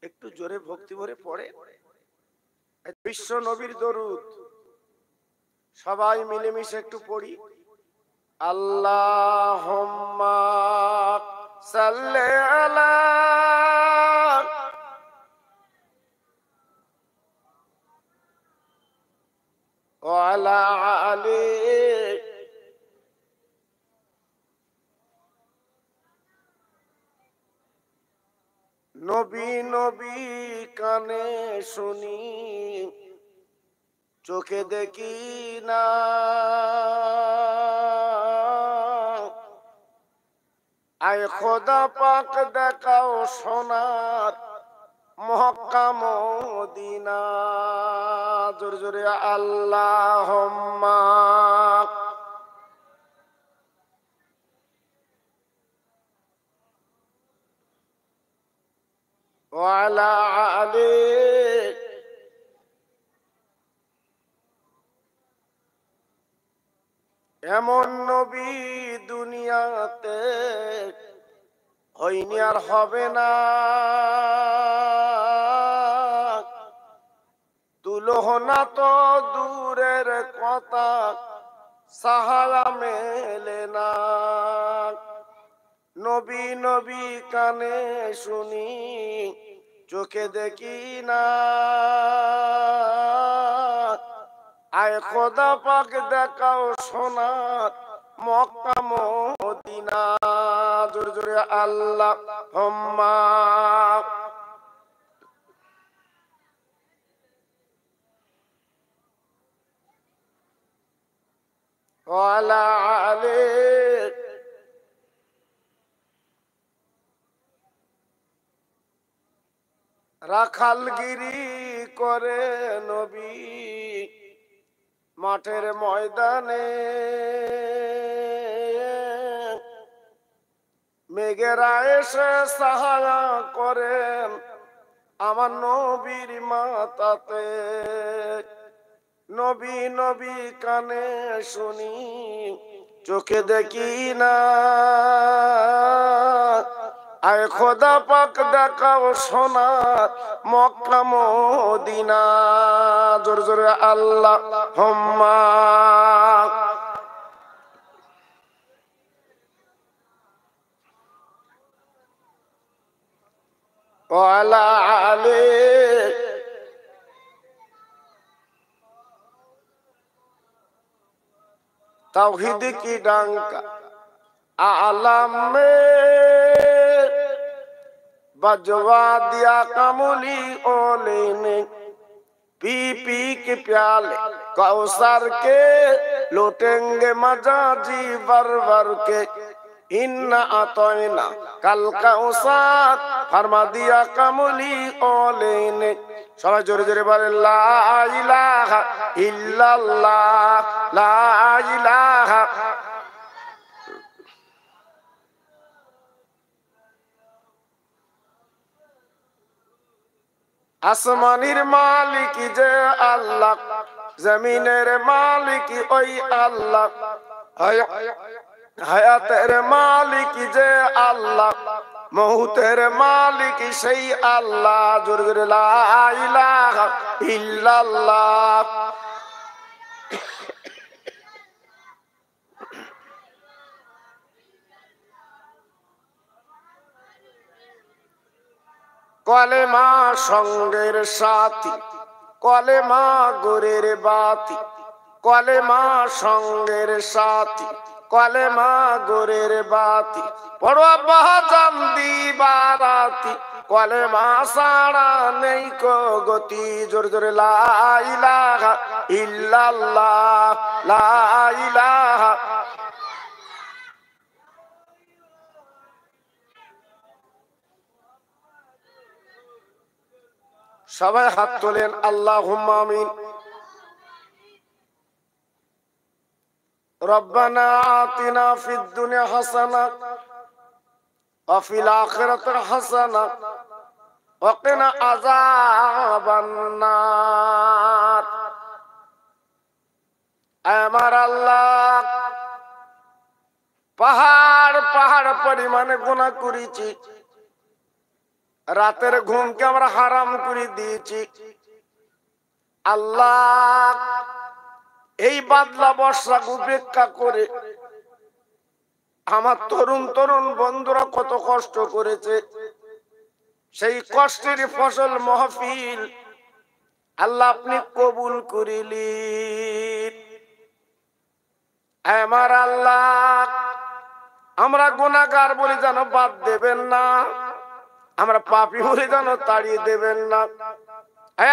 একটু জোরে ভক্তি ভরে পড়ে বিশ্ব নবীর দরুদ সবাই মিলেমিশে একটু পড়ি। আল্লাহুম্মা সাল্লি আলা ওয়া আলা আলি নবী নবী কানে শুনি চোখে দেখি না, আয় খোদা পাক দেখাও সোনার মক্কা মদিনা। জোরে জোরে আল্লাহুম্মা ওয়া আলা আলি এমন নবী দুনিয়াতে হয়নি আর হবে না, তুলনা তো দূরের কথা সাহারা মেলে না। নবী নবী কানে শুনি চোখে দেখি না, আয় খোদা পাক দেখাও সোনার মক্কা মদিনা। জোরে জোরে আল্লাহুম্মা ওয়া আলা আলি রাখালগিরি করে নবী মাঠের ময়দানে, মেঘেরা এসে সাহায্য করেন আমার নবীর মাতাতে। নবী নবী কানে শুনি চোখে দেখি না, আয় খোদা পাক দেখাও সোনার মক্কা মদিনা। জোরে জোরে আল্লাহুম্মা ওয়া আলা আলি তাওহীদ কি ডঙ্কা आलम में बजवा दिया कमली ओले ने, पी पी के प्याले कौसर के लौटेंगे मजा जी बर बर के। इन्ना अतोइना कल कौसर फरमा दिया कमली ओले ने। সবাই জোরে জোরে বলে লা ইলাহা ইল্লাল্লাহ লা ইলাহা। আসমানের মালিক যে আল্লাহ, জমিনের মালিক ওই আল্লাহ, হায়াতের মালিক যে আল্লাহ, মৌতের মালিক সেই আল্লাহ। জোরে জোরে লা ইলাহা ইল্লাল্লাহ। কলেমা সঙ্গের সাথী, কলেমা গোরের বাতি, কলেমা সঙ্গের সাথী, কলেমা গোরের বাতি, বড় বাজান দিবারাতি, কলেমা সারা নেই কো গতি। জোরে জোরে লা ইলাহা ইল্লাল্লাহ লা ইলাহা। সবাই হাত তোলেন আল্লাহুম্মা আমিন। রব্বানা আতিনা ফিদ দুনিয়া হাসানা ওয়া ফিল আখিরাতি হাসানা ওয়া কিনা আযাবান নার। আমার আল্লাহ, পাহাড় পাহাড় পরিমাণে গুনাহ করেছি, রাতের ঘুমকে আমরা হারাম করে দিয়েছি। আল্লাহ এই বাদলা বর্ষা উপেক্ষা করে আমার তরুণ তরুণ বন্ধুরা কত কষ্ট করেছে, সেই কষ্টের ফসল মাহফিল আল্লাহ আপনি কবুল করিলেন। আমার আল্লাহ, আমরা গুনাহগার বলে যেন বাদ দেবেন না, আমরা পাপী বলে যেন তাড়িয়ে দেবেন না।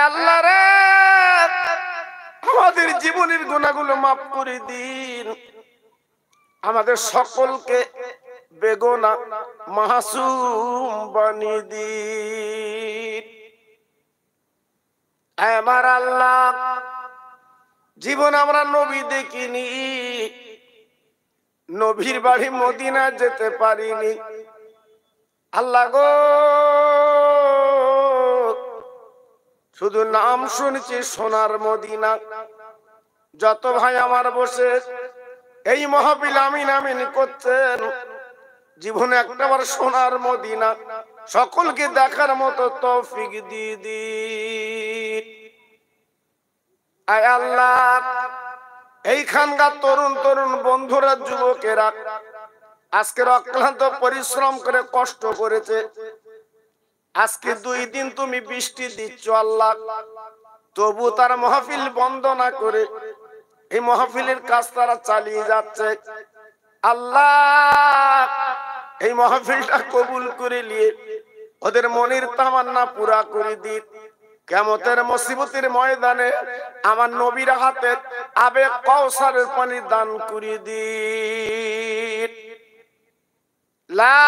আল্লাহ রে, আমাদের জীবনের গুনাহগুলো মাফ করে দিন, আমাদের সকলকে বেগুনা মাসুম বানিয়ে দিন। আমার আল্লাহ, জীবন আমরা নবী দেখিনি, নবীর বাড়ি মদিনা যেতে পারিনি। আল্লাহ গো, শুধু নাম শুনছি সোনার মদিনা। যত ভাই আমার বসে এই মাহফিল আমিন আমিন করছেন, জীবনে একটাবার সোনার মদিনা সকলকে দেখার মতো তৌফিক দিয়ে দিন। আয় আল্লাহ, এইখানকার তরুণ তরুণ বন্ধুরা, যুবকেরা আজকের অক্লান্ত পরিশ্রম করে কষ্ট করেছে। আজকে 2 দিন তুমি বৃষ্টি দিচ্ছ আল্লাহ, তবু তার মাহফিল বন্ধ না করে এই মাহফিলের কাজ তারা চালিয়ে যাচ্ছে। আল্লাহ, এই মাহফিলটা কবুল করে নিয়ে ওদের মনের তামান্না পুরা করে দিন। কিয়ামতের মুসিবতের ময়দানে আমার নবীর হাতে আবে কাউসারের পানি দান করে দিন। লা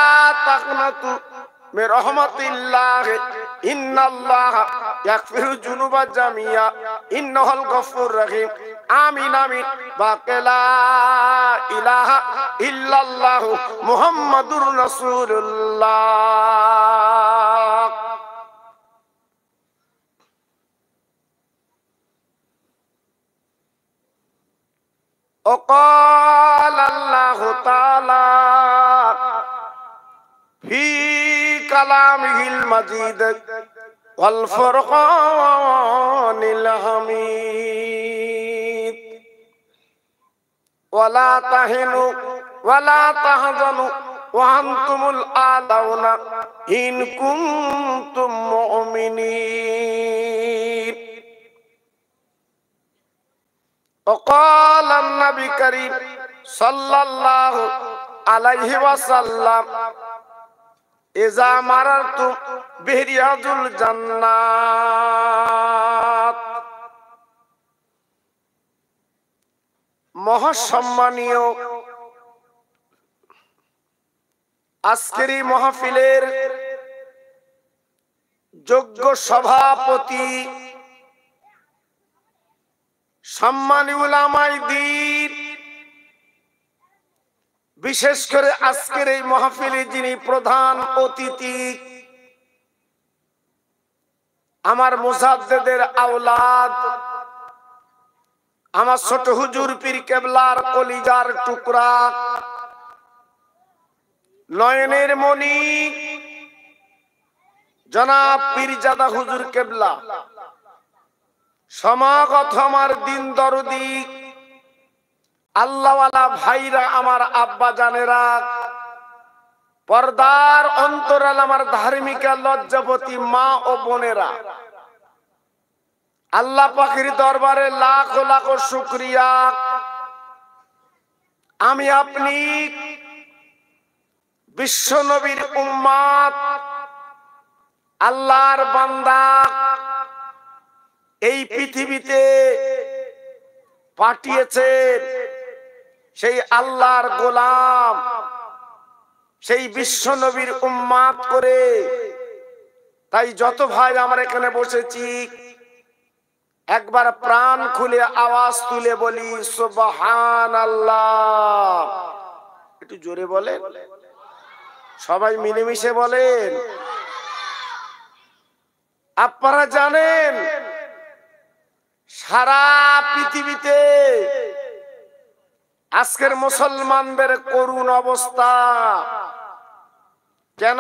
তাকনাতু মির রাহমাতিল্লাহ, ইন্নাল্লাহ ইয়াগফিরু যুনুবা জামিয়া, ইন্নাহুল গফুর রহিম। আমিন আমিন। বাকালা ইলাহা ইল্লাল্লাহ মুহাম্মাদুর রাসূলুল্লাহ। وقال الله تعالى في كلامه المجيد والفرقان الحميد ولا تهنوا ولا تحزنوا وأنتم الأعلون إن كنتم مؤمنين وقال النبي الكريم صلى الله عليه وسلم إذا مررتم برياض الجنات। মহাসম্মানীয় আজকের এই মাহফিলের যোগ্য সভাপতি, সম্মানী উলামায়ে দ্বীন, বিশেষ করে আজকের এই মাহফিলে যিনি প্রধান অতিথি, আমার মুজাদ্দেদের আওলাদ, আমার ছোট হুজুর পীর কেবলার কলিজার টুকরা, নয়নের মণি জনাব পীরজাদা হুজুর কেবলা, সমাগত আমার দিন দরদি আল্লাহওয়ালা ভাইরা, আমার আব্বা জানেরা, পর্দার অন্তরাল আমার ধার্মিকা লজ্জাবতী মা ও বোনেরা, আল্লাহ পাকের দরবারে লাখ লাখ শুকরিয়া। আমি আপনি বিশ্ব নবীর উম্মত, আল্লাহর বান্দা, এই পৃথিবীতে পাঠিয়েছেন সেই আল্লাহর গোলাম, সেই বিশ্ব নবীর উম্মত করে। তাই যত ভাই আমরা এখানে বসেছি, একবার প্রাণ খুলে আওয়াজ তুলে বলি সুবহানাল্লাহ। একটু জোরে বলেন, সবাই মিলেমিশে বলেন। আপনারা জানেন সারা পৃথিবীতে আজকের মুসলমানদের করুণ অবস্থা। কেন?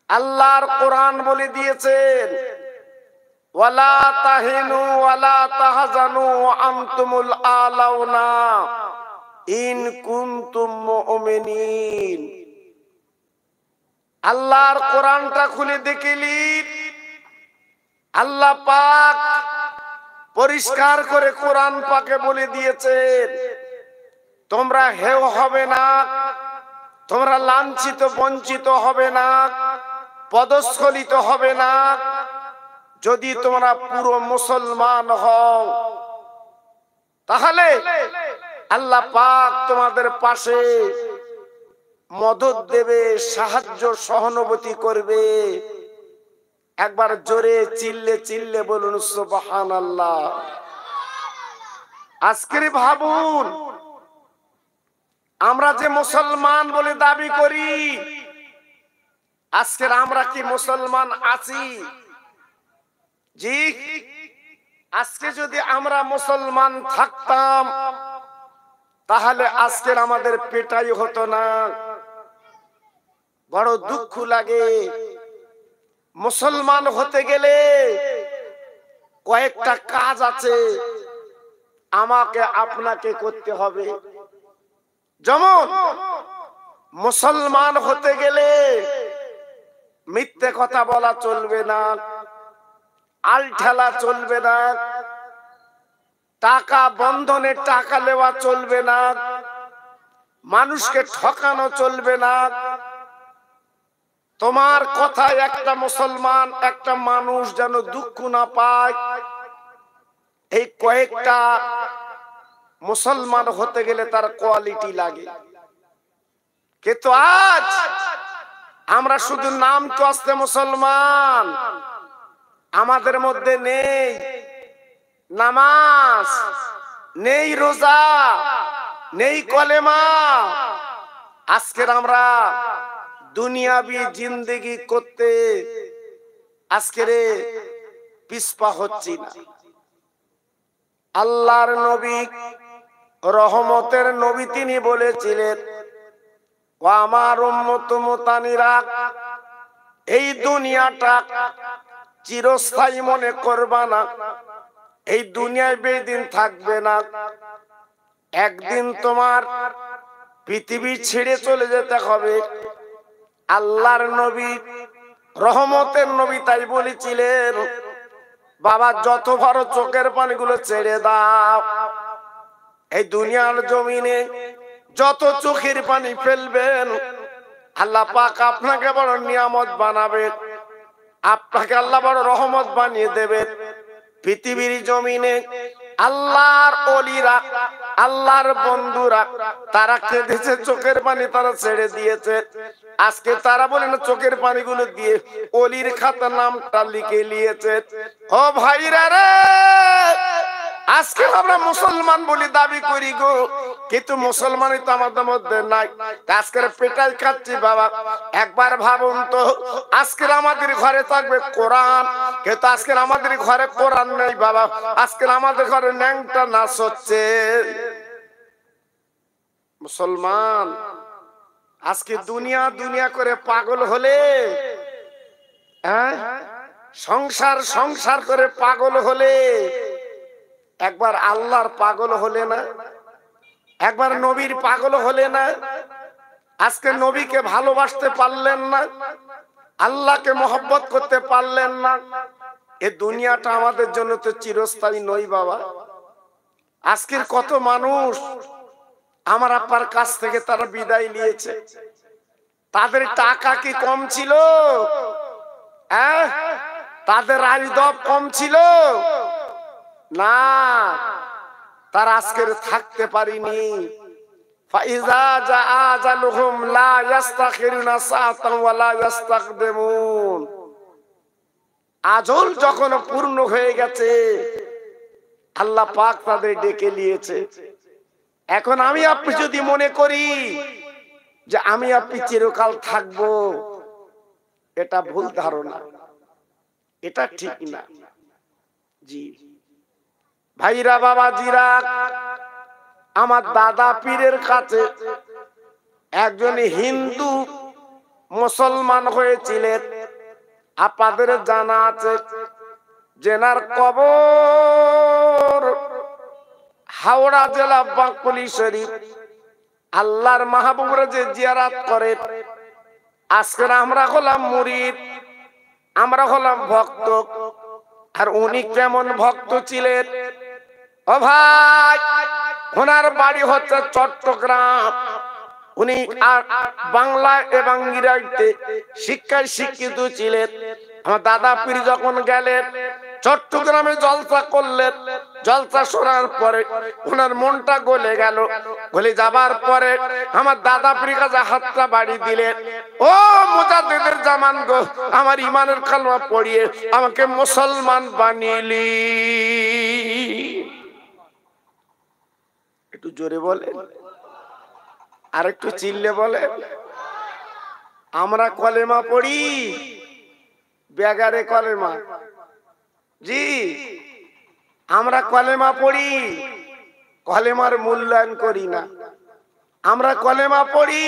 আল্লাহর কোরআন বলে দিয়েছেন, ওয়ালা তাহিনু ওয়ালা তাহজানু ওয়া আনতুমুল আলাউনা ইন কুনতুম মুমিনিন। আল্লাহর কোরআনটা খুলে দেখলি আল্লাহ পাক পরিষ্কার করে কোরআন পাকে বলে দিয়েছেন, তোমরা হেয় হবে না, তোমরা লাঞ্ছিত বঞ্চিত হবে না, পদস্খলিত হবে না, যদি তোমরা পুরো মুসলমান হও। তাহলে আল্লাহ পাক তোমাদের পাশে মদদ দেবে, সাহায্য সহানুভূতি করবে। একবার জোরে চিল্লে চিল্লে বলুন সুবহানাল্লাহ। আজকে ভাবুন, আমরা যে মুসলমান বলে দাবি করি, আজকের আমরা কি মুসলমান আছি? জি, আজকে যদি আমরা মুসলমান থাকতাম তাহলে আজকের আমাদের পেটাই হতো না। বড় দুঃখ লাগে, মুসলমান হতে গেলে কয়েকটা কাজ আছে আমাকে আপনাকে করতে হবে। যেমন মুসলমান হতে গেলে মিথ্যে কথা বলা চলবে না, আলঠালা চলবে না, টাকা বন্ধনে টাকা নেওয়া চলবে না, মানুষকে ঠকানো চলবে না। তোমার কথায় একটা মুসলমান, একটা মানুষ যেন দুঃখ না পায়, এই কয়েকটা মুসলমান হতে গেলে তার কোয়ালিটি লাগে। কিন্তু আজ আমরা শুধু নাম তো আসতে মুসলমান, আমাদের মধ্যে নেই নামাজ, নেই রোজা, নেই কলেমা। আজকের আমরা দুনিয়াবি জিন্দেগি করতে আজকের পিছপা হচ্ছি না। আল্লাহর নবী, রহমতের নবী, তিনি বলেছিলেন, ও আমার উম্মত মুতানিরা, এই দুনিয়াটা চিরস্থায়ী মনে করবা না, এই দুনিয়ায় বেদিন থাকবে না। একদিন তোমার পৃথিবী ছেড়ে চলে যেতে হবে। আল্লাহর নবী, রহমতের নবী, তাই বলেছিলেন, বাবা যত বড় চোখের পানিগুলো ছেড়ে দাও, এই দুনিয়ার জমিনে যত চোখের পানি ফেলবেন আল্লাহ পাক আপনাকে বড় নিয়ামত বানাবে, আপনাকে আল্লাহ বড় রহমত বানিয়ে দেবে। পৃথিবীর জমিনে আল্লাহর ওলিরা, আল্লাহর বন্ধুরা, তারা কেঁদেছে, চোখের পানি তারা ছেড়ে দিয়েছে। আজকে তারা বলে না, চোখের পানিগুলো দিয়ে ওলির খাতা নামটা লিখে নিয়েছে। ও ভাইরা রে, আজকে আমরা মুসলমান বলে দাবি করি গো, কিন্তু মুসলমানই তো আমাদের মধ্যে নাই। আজকের পেটাই খাচ্ছি বাবা। একবার ভাবুন তো, আজকের আমাদের ঘরে থাকবে কোরআন, কিন্তু আজকের আমাদের ঘরে কোরআন নেই বাবা। আজকের আমাদের ঘরে ন্যাংটা নাচ হচ্ছে। মুসলমান আজকে দুনিয়া দুনিয়া করে পাগল হলে, সংসার সংসার করে পাগল হলে, একবার আল্লাহর পাগল হলে না, একবার নবীর পাগল হলে না। আজকে নবীকে ভালোবাসতে পারলেন না, আল্লাহকে মহব্বত করতে পারলেন না। এই দুনিয়াটা আমাদের জন্য তো চিরস্থায়ী নই বাবা। আজকের কত মানুষ আমার আব্বার কাছ থেকে তারা বিদায় নিয়েছে। তাদের টাকা কি কম ছিল? তাদের আয়ুধ কম ছিল না, তারা আজকের থাকতে পারিনি। ফাইজা জা আজালুহুম লা ইস্তাখিরুনা সাআতান ওয়া লা ইস্তাকদিমুন। আজল যখন পূর্ণ হয়ে গেছে আল্লাহ পাক তাদের ডেকে নিয়েছে। এখন আমি আপনি যদি মনে করি যে আমি আপনি চিরকাল থাকবো, এটা ভুল ধারণা, এটা ঠিক না। জি ভাইরা, বাবাজিরা, আমার দাদা পীরের কাছে একজন হিন্দু মুসলমান হয়েছিলেন। আপনাদের জানা আছে জেনার কবর হাওড়া জেলা বাঁকুড়ি শরীফ। আল্লাহর মাহবুবরা যে জিয়ারত করে, আজকে আমরা হলাম মুরিদ, আমরা হলাম ভক্ত। আর উনি কেমন ভক্ত ছিলেন ও ভাই, ওনার বাড়ি হচ্ছে চট্টগ্রাম। উনি বাংলা এবং ইংরেজিতে শিক্ষায় শিক্ষিত ছিলেন। আমার দাদা পীর যখন গেলেন চট্টগ্রামে জলসা করলেন, জলসা শোনার পরে ওনার মনটা গলে গেল। গলে যাবার পরে আমার দাদা পীর কাছে হাতটা বাড়ি দিলেন, ও মুজাদ্দিদের জামান গো, আমার ইমানের কালমা পড়িয়ে আমাকে মুসলমান বানিলি। একটু জোরে বলে, আর একটু চিল্লে বলে। আমরা কলেমা পড়ি, বেগারে কলেমা। জি, আমরা কলেমা পড়ি, কলেমার মূল্যায়ন করি না। আমরা কলেমা পড়ি,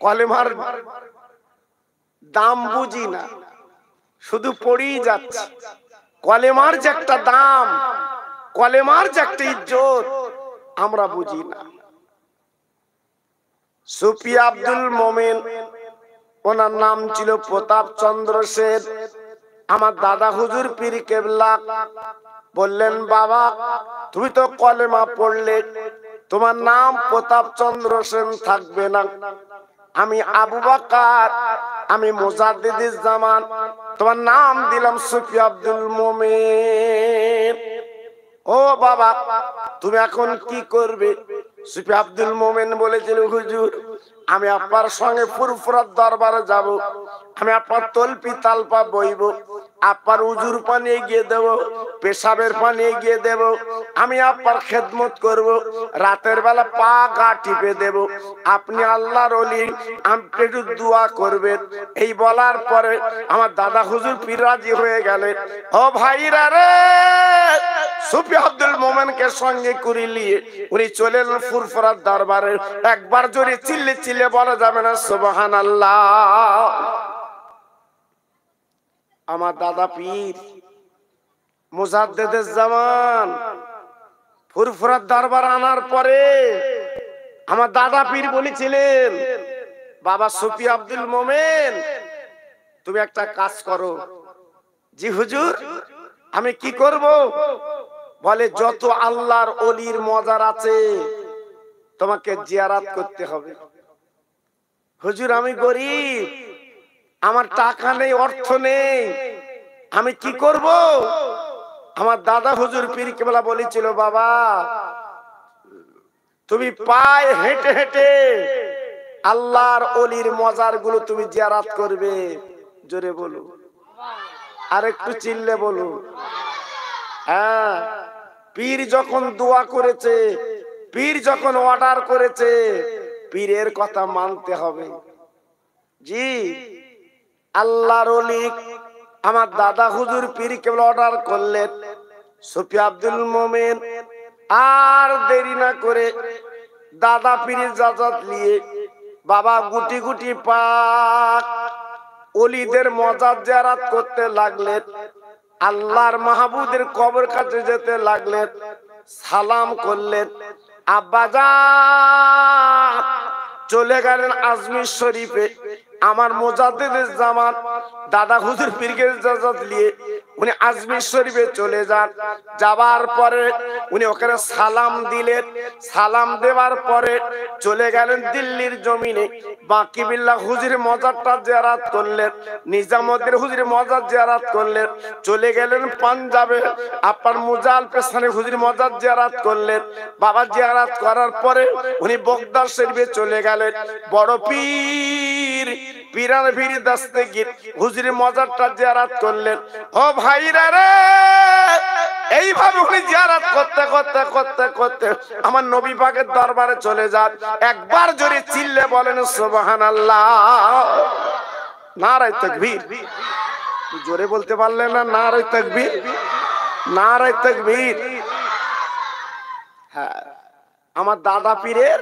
কলেমার দাম বুঝি না, শুধু পড়েই যাচ্ছে। কলেমার যে একটা দাম, কলেমার যে একটা ইজ্জত আমরা বুঝি না। সুফি আব্দুল মোমেন, ওনার নাম ছিল প্রতাপ চন্দ্র সেন। আমার দাদা হুজুর পীর কেবলা বললেন, বাবা তুমি তো কলেমা পড়লে, তোমার নাম প্রতাপ চন্দ্র সেন থাকবে না। আমি আবু বকর, আমি মুজাদ্দিদুজ জামান, তোমার নাম দিলাম সুফি আব্দুল মোমেন। ও বাবা তুমি এখন কি করবে? সুফি আব্দুল মোমেন বলেছিল, হুজুর আমি আপনার সঙ্গে ফুরফুরার দরবারে যাব, আমি আপনার তলপি তালপা বইব, আপনার উজুর পানি এগিয়ে দেব, পেশাবের পানি এগিয়ে দেব, আমি আপনার খেদমত করব, রাতের বেলা পা গা টিপে দেব, আপনি আল্লাহর ওলি, আপনি একটু দোয়া করবেন। এই বলার পরে আমার দাদা হুজুর পীর রাজি হয়ে গেলেন। ও ভাইরা রে, সুফি আব্দুল মোমেনকে সঙ্গে করে নিয়ে উনি চলে এলেন ফুরফুরার দরবারে। একবার জোরে চিল্লে চিল্লে বলা যাবে না সুবহানাল্লাহ? আমার দাদা পীর মুজাদ্দিদুজ জামান ফুরফুরার দরবার আনার পরে আমার দাদা পীর বলেছিলেন, বাবা সুফি আব্দুল মোমেন তুমি একটা কাজ করো। জি হুজুর আমি কি করব? বলে যত আল্লাহর ওলির মজার আছে তোমাকে জিয়ারত করতে হবে। হুজুর আমি গরিব, আমার টাকা নেই, অর্থ নেই, আমি কি করব? আমার দাদা হুজুর পীর কেবলা বলেছিল, বাবা তুমি পায়ে হেঁটে হেঁটে আল্লাহর ওলির মজার গুলো তুমি জিয়ারত করবে। জোরে বলো, আর একটু চিল্লে বলো। হ্যাঁ, পীর যখন দোয়া করেছে, পীর যখন অর্ডার করেছে, পীরের কথা মানতে হবে। জি, আল্লাহর ওলি আমার দাদা হুজুর পীর কেবল অর্ডার করলেন। সুফি আব্দুল মোমেন আর দেরি না করে দাদা পীরের ইজাজত নিয়ে বাবা গুটি গুটি পাক ওলিদের মজার জিয়ারত করতে লাগলেন। আল্লাহর মাহবুবের কবর কাছে যেতে লাগলেন, সালাম করলেন। আব্বাজান চলে গেলেন আজমির শরীফে। আমার মুজাদ্দিদুজ জামান দাদা হুজুর পীরকে ইজাজত নিয়ে উনি আজমির শরীফে চলে যান। যাবার পরে উনি ওখানে সালাম দিলেন। সালাম দেওয়ার পরে চলে গেলেন দিল্লির জমিনে, বাকি বিল্লাহ হুজুর মজারটা জিয়ারত করলেন, নিজামুদ্দিন হুজুর মজার জিয়ারত করলেন। চলে গেলেন পাঞ্জাবে, আপনার মুজাল পেছনে হুজুর মজার জিয়ারত করলেন। বাবা জিয়ারত করার পরে উনি বগদাদ শরীফে চলে গেলেন। বড় পীর পীরান পীর দস্তগীর হুজুরের মজারটা জিয়ারত করলেন। ও ভাইরা রে, এইভাবে উনি জিয়ারত করতে করতে করতে করতে আমার নবী পাকের দরবারে চলে যান। একবার জোরে চিল্লে বলেন সুবহানাল্লাহ। নারায়ে তাকবীর। জোরে বলতে পারলেন না? নারায়ে তাকবীর, নারায়ে তাকবীর। হ্যাঁ, আমার দাদা পীরের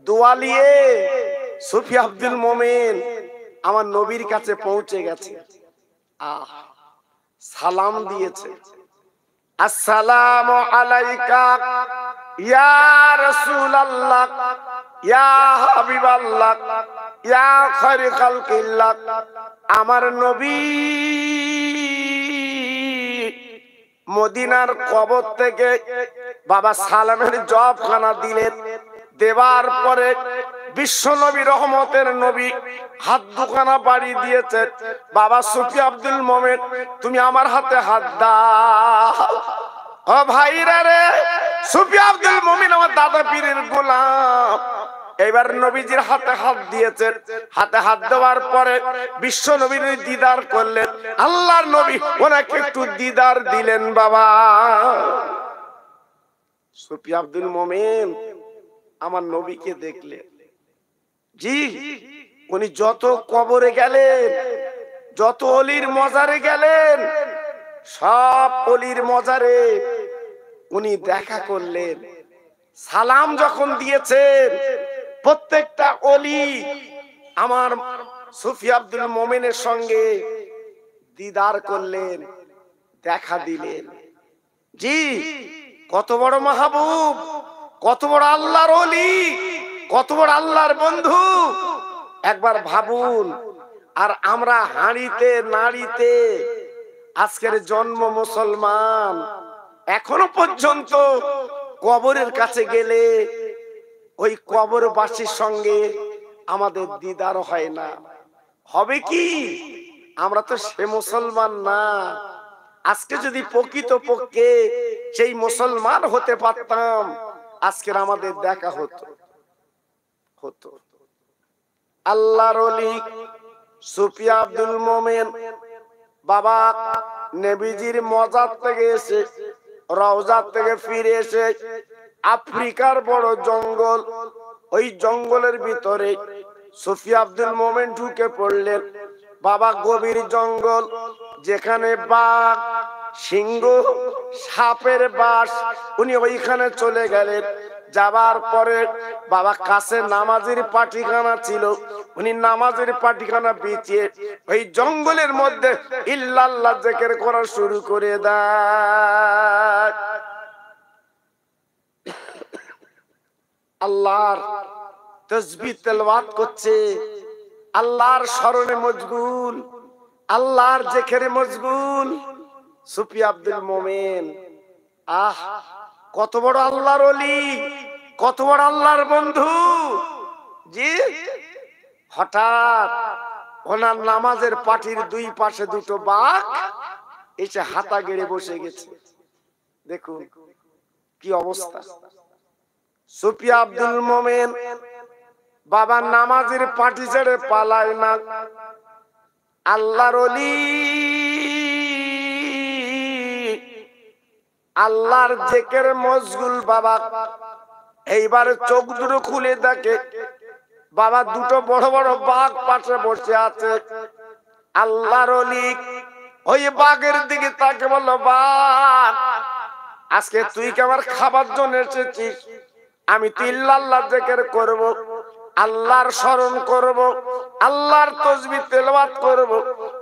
দোয়া নিয়ে সুফি আব্দুল মোমেন আমার নবীর কাছে পৌঁছে গেছে। সালাম দিয়েছে, আসসালামু আলাইকা ইয়া রাসূলুল্লাহ ইয়া হাবিবাল্লাহ ইয়া খায়রুল খালকিল্লাহ। আমার নবী মদিনার কবর থেকে বাবা সালামের জবাবখানা দিলেন। দেবার পরে বিশ্ব নবী রহমতের নবী হাত দুখানা বাড়ি দিয়েছে, বাবা সুফি আব্দুল মোমেন তুমি আমার হাতে হাত দাও। ও ভাইরা রে, সুফি আব্দুল মোমেন আমার দাদা পীরের গোলাম। এবার নবীজির হাতে হাত দিয়েছেন, হাতে হাত দেওয়ার পরে বিশ্ব নবীর দিদার করলেন। আল্লাহর নবী ওনাকে একটু দিদার দিলেন। বাবা সুফি আব্দুল মোমেন আমার নবীকে দেখলেন। জি, উনি যত কবরে গেলেন, যত অলির মজারে গেলেন, সব অলির মজারে উনি দেখা করলেন। সালাম যখন দিয়েছেন প্রত্যেকটা অলি আমার সুফি আব্দুল মোমেনের সঙ্গে দিদার করলেন, দেখা দিলেন। জি, কত বড় মাহবুব, কত বড় আল্লাহর ওলি, কত বড় আল্লাহর বন্ধু একবার ভাবুন। আর আমরা হাঁড়িতে নাড়িতে আজকের জন্ম মুসলমান, এখনো পর্যন্ত কবরের কাছে গেলে ওই কবরবাসীর সঙ্গে আমাদের দিদার হয় না। হবে কি? আমরা তো সে মুসলমান না। আজকে যদি প্রকৃত পক্ষে সেই মুসলমান হতে পারতাম, আজকের আমাদের দেখা হতো হতো। আল্লাহর ওলি সুফি আব্দুল মোমেন বাবা নবীজির মজার থেকে এসে, রওজার থেকে ফিরে এসে আফ্রিকার বড় জঙ্গল, ওই জঙ্গলের ভিতরে সুফি আব্দুল মোমেন ঢুকে পড়লেন। বাবা গভীর জঙ্গল, যেখানে বাঘ, সিংহ, সাপের বাস, উনি ওইখানে চলে গেলেন। যাবার পরে বাবা কাছে নামাজের পাটিখানা ছিল, উনি নামাজের পাটিখানা বিছিয়ে ওই জঙ্গলের মধ্যে ইল্লাল্লাহ জিকির করা শুরু করে দেয়। আল্লাহর তাসবিহ তেলাওয়াত করছে, আল্লাহর স্মরণে মশগুল, আল্লাহর জিকিরে মশগুল সুফি আব্দুল মোমেন। আহ, কত বড় আল্লাহর ওলি, কত বড় আল্লাহর বন্ধু। জি, হঠাৎ ওনার নামাজের পাটির দুই পাশে দুটো বাঘ এসে হাতা গেড়ে বসে গেছে। দেখুন কি অবস্থা। সুফি আব্দুল মোমেন বাবা নামাজের পাটি ছেড়ে পালায় না। আল্লাহর ওলি, আল্লাহর জিকির মশগুল বাবা। এইবার চোখ দুটো খুলে দেখে বাবা দুটো বড় বড় বাঘ পাশে বসে আছে। আল্লাহর ওলি ওই বাঘের দিকে তাকে বলল, বাঘ আজকে তুই কি আমার খাবার জন্য এসেছিস? আমি তো ইল্লাল্লাহ জিকির করব, আল্লাহর স্মরণ করব, আল্লাহর তাসবিহ তেলাওয়াত করব,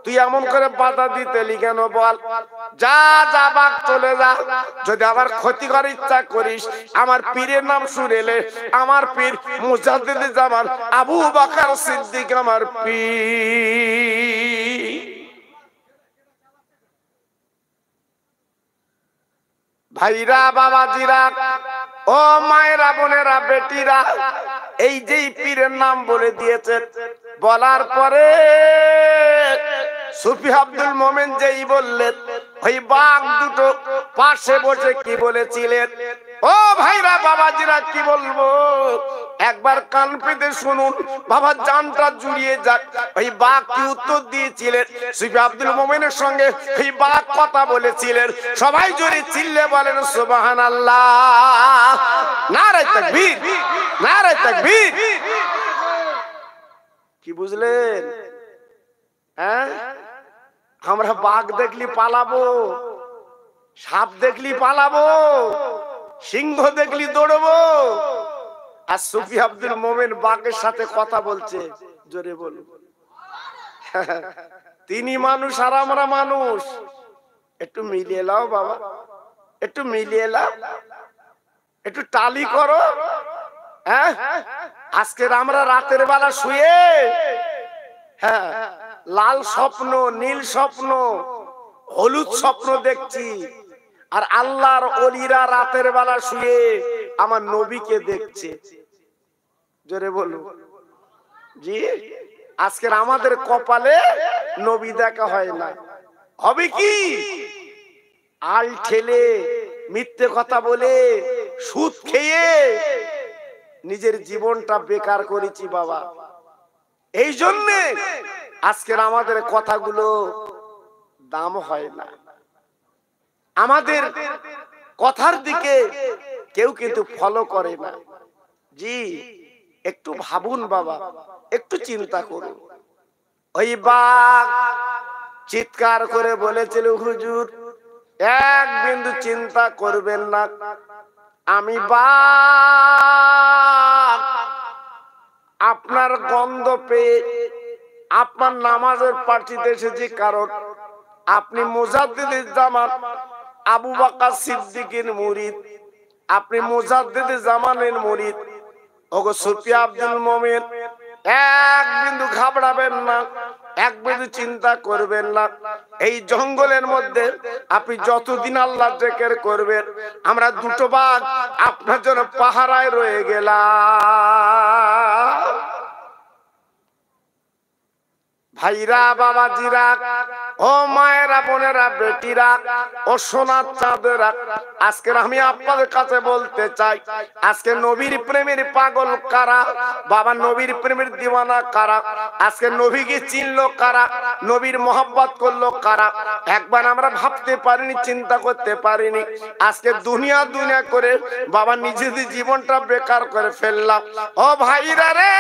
তুই এমন করে বাধা দিতে কেন? বল, যা যা বাঘ চলে যা। যদি আবার ক্ষতি করার ইচ্ছা করিস, আমার পীরের নাম শুনেলে, আমার পীর মুজাদ্দিদ জামান আবু বকর সিদ্দিক আমার পীর। ভাইরা, বাবাজিরা, ও মায়েরা, বোনেরা, বেটিরা, এই যে পীরের নাম বলে দিয়েছে, বলার পরে সুফি আব্দুল মোমেন যেই বললেন, ওই বাঘ দুটো পাশে বসে কি বলেছিলেন? ও ভাইরা, বাবাজিরা, কি বলবো একবার কান পেতে শুনুন, বাবা জানটা জুড়িয়ে যাক। ওই বাঘ কি উত্তর দিয়েছিলেন? সুফি আব্দুল মোমেনের সঙ্গে ওই বাঘ কথা বলেছিলেন। সবাই জোরে চিল্লে বলেন সুবহানাল্লাহ, নারে তাকবীর, নারে তাকবীর। কি বুঝলেন? হ্যাঁ, আমরা বাঘ দেখলি পালাবো, সাপ দেখলি পালাবো, সিংহ দেখলি দৌড়বো, আর সুফি আব্দুল মোমেন বাঘের সাথে কথা বলছে। জোরে বলুন। তিনি মানুষ আর আমরা মানুষ, একটু মিলিয়ে লাও বাবা, একটু মিলিয়ে লাও, একটু টালি করো। হ্যাঁ, আজকের আমরা রাতের বেলা শুয়ে হ্যাঁ লাল স্বপ্ন, নীল স্বপ্ন, হলুদ স্বপ্ন দেখছি, আর আল্লাহর ওলিরা রাতের বেলা শুয়ে আমার নবীকে দেখছে। জোরে বলো জি। আজকের আমাদের কপালে নবী দেখা হয় না। হবে কি? আল ঠেলে, মিথ্যে কথা বলে, সুদ খেয়ে নিজের জীবনটা বেকার করেছি বাবা। এই জন্যে আজকের আমাদের কথাগুলো দাম হয় না। আমাদের কথার দিকে কেউ কিন্তু ফলো করে না। জি, একটু ভাবুন বাবা, একটু চিন্তা করুন। ওই বাঘ চিৎকার করে বলেছিল, হুজুর এক বিন্দু চিন্তা করবেন না, আমি বাঘ আপনার গন্ধ পেয়ে আপনার নামাজের পার্টিতে এসেছি, কারণ আপনি মুজাদ্দিদুল জামান আবু বকর সিদ্দিকের মুরিদ, আপনি মুজাদ্দিদুল জামানের মুরিদ। ওগো সুফি আব্দুল মুমিন, এক বিন্দু ঘাবড়াবেন না, এক বিন্দু চিন্তা করবেন না। এই জঙ্গলের মধ্যে আপনি যতদিন আল্লাহ জিকির করবেন, আমরা দুটো বাঘ আপনার জন্য পাহারায় রয়ে গেলাম। ভাইরা, বাবাজিরা, ও মায়েরা, বোনেরা, বেটিরা, ও সোনার চাঁদেরা, আজকে আমি আপনাদের কাছে বলতে চাই, আজকে নবীর প্রেমের পাগল কারা বাবা, নবীর প্রেমের দিওয়ানা কারা, আজকে নবীকে চিনলো কারা, নবীর মোহাব্বত করলো কারা, একবার আমরা ভাবতে পারিনি, চিন্তা করতে পারিনি। আজকে দুনিয়া দুনিয়া করে বাবা নিজেদের জীবনটা বেকার করে ফেললাম। ও ভাইরা রে,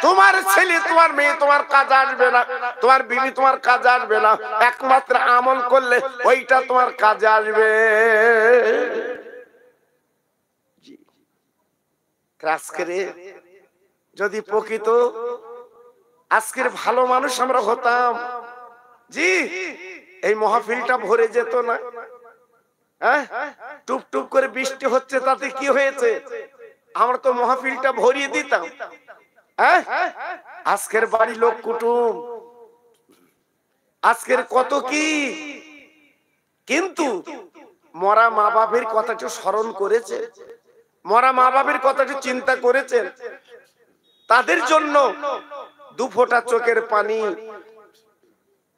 তোমার ছেলে, তোমার মেয়ে তোমার কাজ আসবে না, তোমার বিবি তোমার কাজ আসবে না, একমাত্র আমল করলে ওইটা তোমার কাজে আসবে। যদি প্রকৃত আজকের ভালো মানুষ আমরা হতাম, জি এই মাহফিলটা ভরে যেত না। হ্যাঁ, টুপ টুপ করে বৃষ্টি হচ্ছে, তাতে কি হয়েছে? আমরা তো মাহফিলটা ভরিয়ে দিতাম। আজকের বাড়ি লোক কুটুম, আজকের কত কি, কিন্তু মরা মা বাপের কথাটা স্মরণ করেছে, মরা মা বাপের কথাটা চিন্তা করেছেন। তাদের জন্য দু ফোঁটা চোখের পানি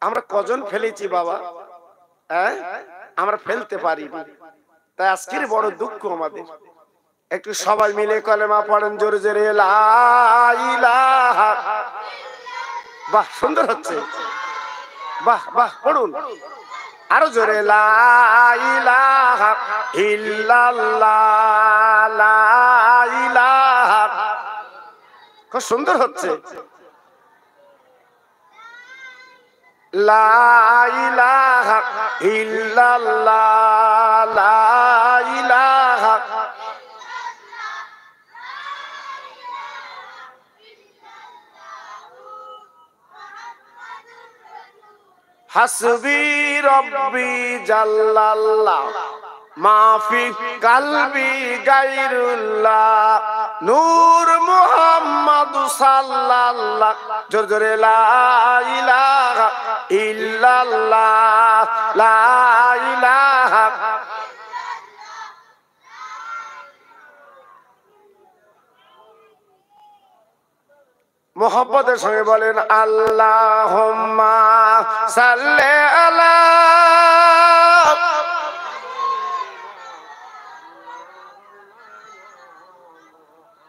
আমরা কজন ফেলেছি বাবা? আমরা ফেলতে পারিনি। তাই আজকের বড় দুঃখ আমাদের। একটু সবাই মিলে কলেমা পড়েন জোরে জোরে, লা ইলাহা। বাহ, সুন্দর হচ্ছে, বাহ বাহ, পড়ুন আরো জোরে, লা ইলাহা ইল্লাল্লাহ, লা ইলাহা। খুব সুন্দর হচ্ছে, লা ইলাহা ইল্লাল্লাহ, লা ইলাহা। হাসবি রব্বি জাল্লাল্লাহ, মাফি কালবি গায়রুল্লাহ, নূর মুহাম্মদ সাল্লাল্লাহ। জোরে জোরে, লা ইলাহা ইল্লাল্লাহ, লা ইলাহা। মোহাম্মদের সঙ্গে বলেন, আল্লাহুম্মা সাল্লি আলা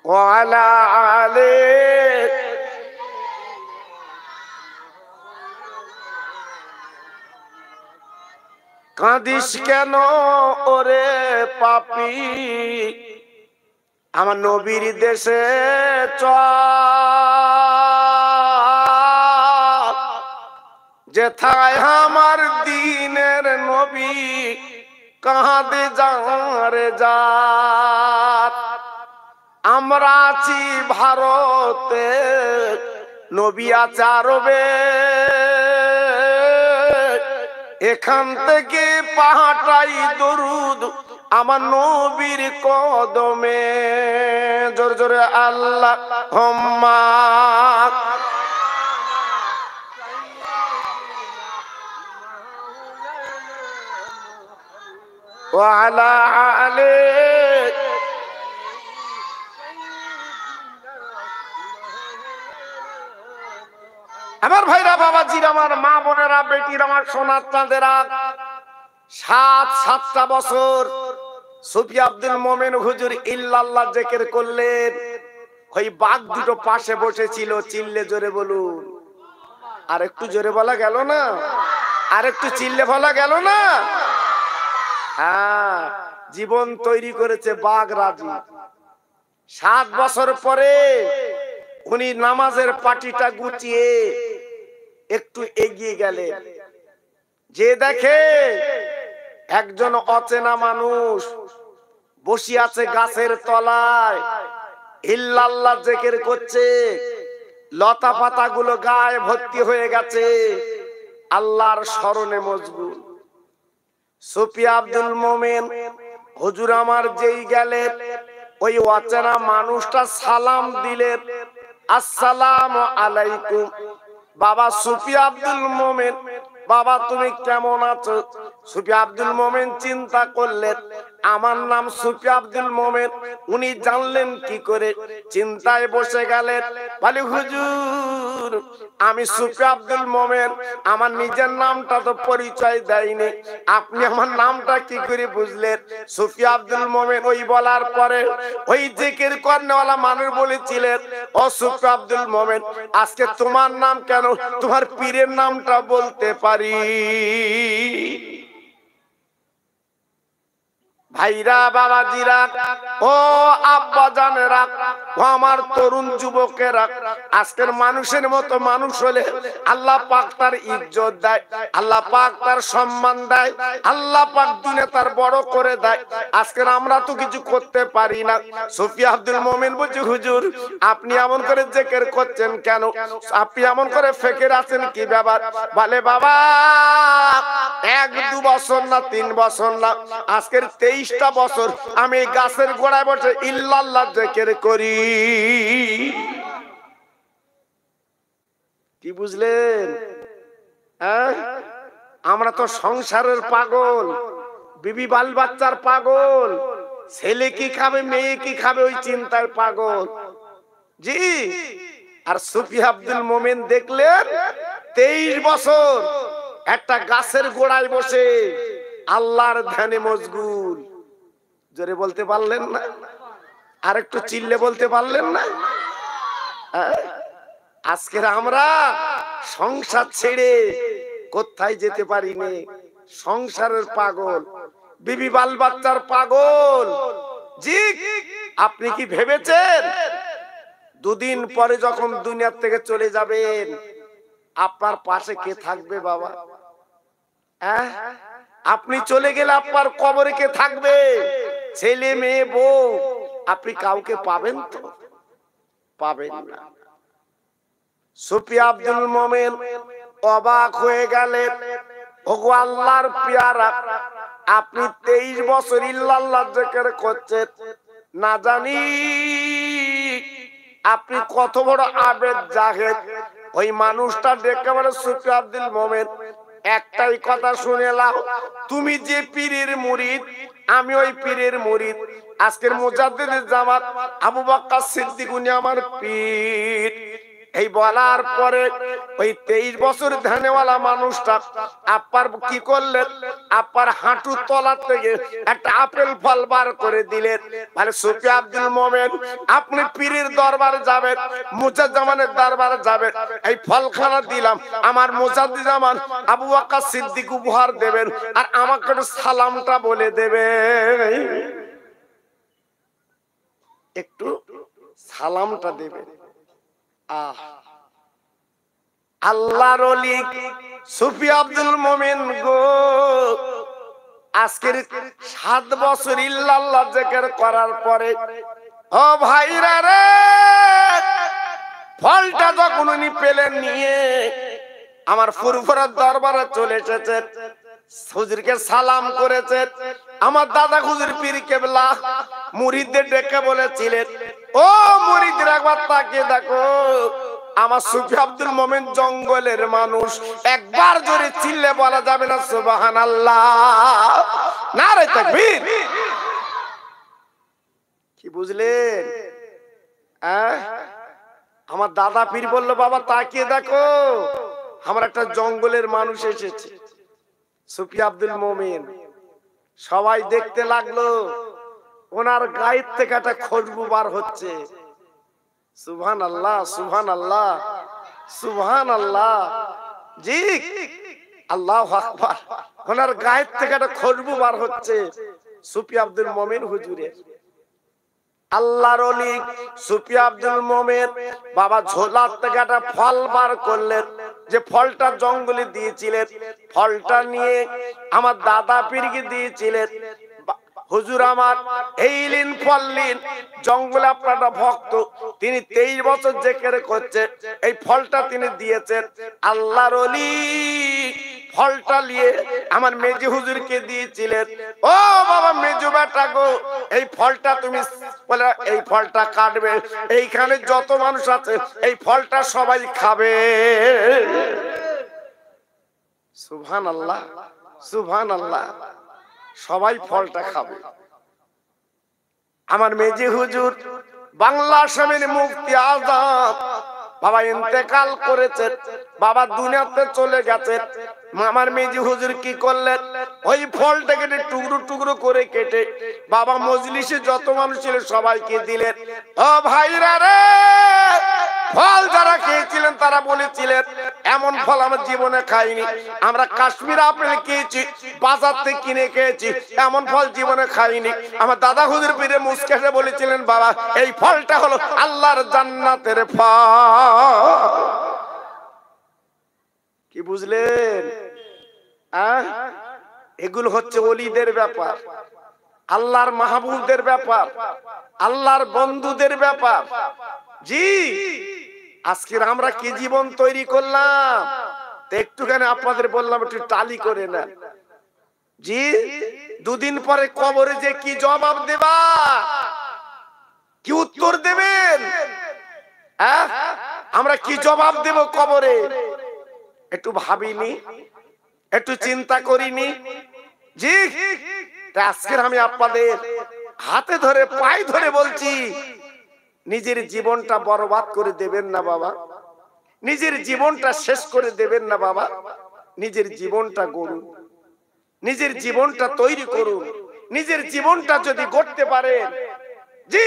ওয়া আলা আলি। কাঁদিস কেন ওরে পাপী, আমার নবীর দেশে চল, যেথায় আমার দিনের নবী কাঁদে যারে যাত। আমরা আছি ভারতে, নবী আছে আরবে, এখান থেকে পাঠাই দরুদ আমার নবীর কদমে। জোরে জোরে আল্লাহুম্মা ওয়া আলা আলি। আমার ভাইরা, বাবাজির, আমার মা বোনেরা, বেটির আমার সোনার চাঁদেরা, 7 বছর সুফি আব্দুল মোমেন হুজুর ইল্লাল্লাহ জিকির করলেন। ওই বাঘ দুটো পাশে বসেছিল, চিল্লে জোরে বলুন। আর একটু জোরে বলা গেল না? আর একটু চিল্লে বলা গেল না? হ্যাঁ, জীবন তৈরি করেছে বাঘ রাজি। 7 বছর পরে উনি নামাজের পাটিটা গুছিয়ে একটু এগিয়ে গেলেন, যে দেখে একজন অচেনা মানুষ বসে আছে গাছের তলায়, ইল্লাল্লাহ জিকির করছে। লতা পাতাগুলো গায়ে ভর্তি হয়ে গেছে, আল্লাহর স্মরণে মশগুল। সুফি আব্দুল মোমেন হুজুর আমার যেই গেলেন, ওই অচেনা মানুষটা সালাম দিলেন, আসসালামু আলাইকুম। বাবা সুফি আব্দুল মোমেন, বাবা তুমি কেমন আছো? সুফি আব্দুল মোমেন চিন্তা করলেন, আমার নাম সুফি আব্দুল মোমেন, উনি জানলেন কি করে? চিন্তায় বসে গেলেন, বলে হুজুর আমি সুফি আব্দুল মোমেন, আমার নিজের নামটা তো পরিচয় দেয়নি, আপনি আমার নামটা কি করে বুঝলেন? সুফি আব্দুল মোমেন ওই বলার পরে ওই জিকির করনেওয়ালা মানুষ বলেছিলেন, ও সুফি আব্দুল মোমেন, আজকে তোমার নাম কেন? তোমার পীরের নামটা বলতে পারি? ভাইরা, বাবাজিরা, ও আব্বা জানেরা, ও আমার তরুণ যুবকেরা, আজকের মানুষের মতো মানুষ হলে আল্লাহ পাক তার ইজ্জত দেয়, আল্লাহ পাক তার সম্মান দেয়, আল্লাহ পাক দিনে তার বড় করে দেয়। আজকের আমরা তো কিছু করতে পারি না। সুফি আব্দুল মোমেন বলছে, হুজুর আপনি এমন করে জিকির করছেন কেন? আপনি এমন করে ফেকের আছেন কি ব্যাপার? বলে বাবা 1-2 বছর না 3 বছর না, আজকের 23টা বছর আমি গাছের গোড়ায় বসে ইল্লাল্লাহ জিকির করি। কি বুঝলেন? হ্যাঁ, আমরা তো সংসারের পাগল, বিবি বাল বাচ্চার পাগল, ছেলে কি খাবে মেয়ে কি খাবে ওই চিন্তায় পাগল। জি, আর সুফি আব্দুল মোমেন দেখলেন 23 বছর একটা গাছের গোড়ায় বসে আল্লাহর ধ্যানে মশগুল। জোরে বলতে পারলেন না? আর একটু চিল্লে বলতে পারলেন না? আজকের আমরা সংসার ছেড়ে কোথায় যেতে পারি না, সংসারের পাগল, বিবি বাল বাচ্চার পাগল। জি, আপনি কি ভেবেছেন 2 দিন পরে যখন দুনিয়া থেকে চলে যাবেন আপনার পাশে কে থাকবে? বাবা, আপনি চলে গেলে আপনার কবরে কে থাকবে? ছেলে মেয়ে বউ, আপনি কাউকে পাবেন তো? পাবেন না। সুফি আব্দুল মোমেন অবাক হয়ে গেলেন, ওগো আল্লাহর পেয়ারা, আপনি 23 বছর ইল্লাল্লাহ জিকির করছেন, না জানি আপনি কত বড় আবেদ জাহেদ। ওই মানুষটা ডেকে বলে, সুফি আব্দুল মোমেন একটাই কথা শুনে নাও, তুমি যে পীরের মুরিদ আমি ওই পীরের মুরিদ। আজকের মুজাদ্দিদুল জামাত আবু বকর সিদ্দিক উনি আমার পীর। এই বলার পরে ওই 23 বছর ধ্যানেওয়ালা মানুষটা আপার কি করলেন, আপার হাঁটু তলা থেকে একটা আপেল ফল বার করে দিলেন। মানে সুফি আব্দুল মোমেন আপনি পীরের দরবারে যাবেন, মুজাদ্দিদের দরবারে যাবেন, এই ফলখানা দিলাম, আমার মুজাদ্দিদ আবু বকর সিদ্দিক উপহার দেবেন, আর আমাকে একটু সালামটা বলে দেবেন, একটু সালামটা দেবেন। আল্লাহর ওলি সুফি আব্দুল মোমেন গো, আজকের 7 বছর ইল্লাল্লাহ জিকির করার পরে, ও ভাইরা রে, ফলটা যখন উনি পেলেন নিয়ে আমার ফুরফুরার দরবারে চলে এসেছেন, হুজুরকে সালাম করেছে। আমার দাদা হুজুর পীর কেবলা মুরিদদের ডেকে বলেছিলেন, ও মুরিদরা একবার তাকিয়ে দেখো, আমার সুফি আব্দুল মোমেন জঙ্গলের মানুষ। একবার জোরে চিল্লে বলা যাবে না সুবহানাল্লাহ? নারে তাকবীর। কি বুঝলেন? আমার দাদা পীর বলল, বাবা তাকিয়ে দেখো, আমার একটা জঙ্গলের মানুষ এসেছে, সুফি আব্দুল মোমেন। সবাই দেখতে লাগলো, ওনার গায়ের থেকে একটা খুশবু বার হচ্ছে। সুবহানাল্লাহ, সুবহানাল্লাহ, সুবহানাল্লাহ। জি, আল্লাহু আকবার। ওনার গায়ের থেকে একটা খুশবু বার হচ্ছে সুফি আব্দুল মোমেন হুজুরের। আল্লাহর ওলি সুফি আব্দুল মোমেন বাবা ঝোলার থেকে একটা ফল বার করলেন, যে ফলটা জঙ্গলে দিয়েছিলেন। ফলটা নিয়ে আমার দাদা পীরকে দিয়েছিলেন। হুজুর আমার এইলিন ফললিন, জঙ্গলে আপনারা ভক্ত, তিনি 23 বছর জিকির করছে, এই ফলটা তিনি দিয়েছেন। আল্লাহর ওলি ফলটা নিয়ে আমার মেজি হুজুরকে দিয়েছিলেন। ও বাবা মেজু বেটা গো, এই ফলটা তুমি বলে এই ফলটা কাটবে, এইখানে যত মানুষ আছে এই ফলটা সবাই খাবে। সুবহানাল্লাহ, সুবহানাল্লাহ। সবাই ফলটা খাবে। আমার মেজি হুজুর বাংলা আসামের মুফতি আজম বাবা ইন্তেকাল করেছেন, বাবা দুনিয়াতে চলে গেছেন। আমার মেজি হুজুর কি করলেন, ওই ফলটাকে টুকরো টুকরো করে কেটে বাবা মজলিসে যত মানুষ ছিল সবাইকে দিলেন। ও ভাইরা রে, ফল যারা খেয়েছিলেন তারা বলেছিলেন, এমন ফল আমার জীবনে খাইনি। আমরা কাশ্মীর আপেল খেয়েছি, বাজার থেকে কিনে খেয়েছি, এমন ফল জীবনে খাইনি। আমার দাদা হুজুর পীরে মুস্কেশে বলেছিলেন, বাবা এই ফলটা হলো আল্লাহর জান্নাতের ফল। কি বুঝলেন? এগুলো হচ্ছে ওলিদের ব্যাপার, আল্লাহর মাহবুবদের ব্যাপার, আল্লাহর বন্ধুদের ব্যাপার। জি, আজকের আমরা কি জীবন তৈরি করলাম, একটুখানি আপনাদের বললাম একটু টালি করে না। জি, দুদিন পরে কবরে যে কি জবাব দেবা, কি উত্তর দেবেন, আমরা কি জবাব দেব কবরে? একটু ভাবিনি, একটু চিন্তা করিনি? জি, আজকের আমি আপনাদের হাতে ধরে পায়ে ধরে বলছি, নিজের জীবনটা বরবাদ করে দেবেন না বাবা, নিজের জীবনটা শেষ করে দেবেন না বাবা। নিজের জীবনটা গড়ুন, নিজের জীবনটা তৈরি করুন। নিজের জীবনটা যদি গড়তে পারেন, জি,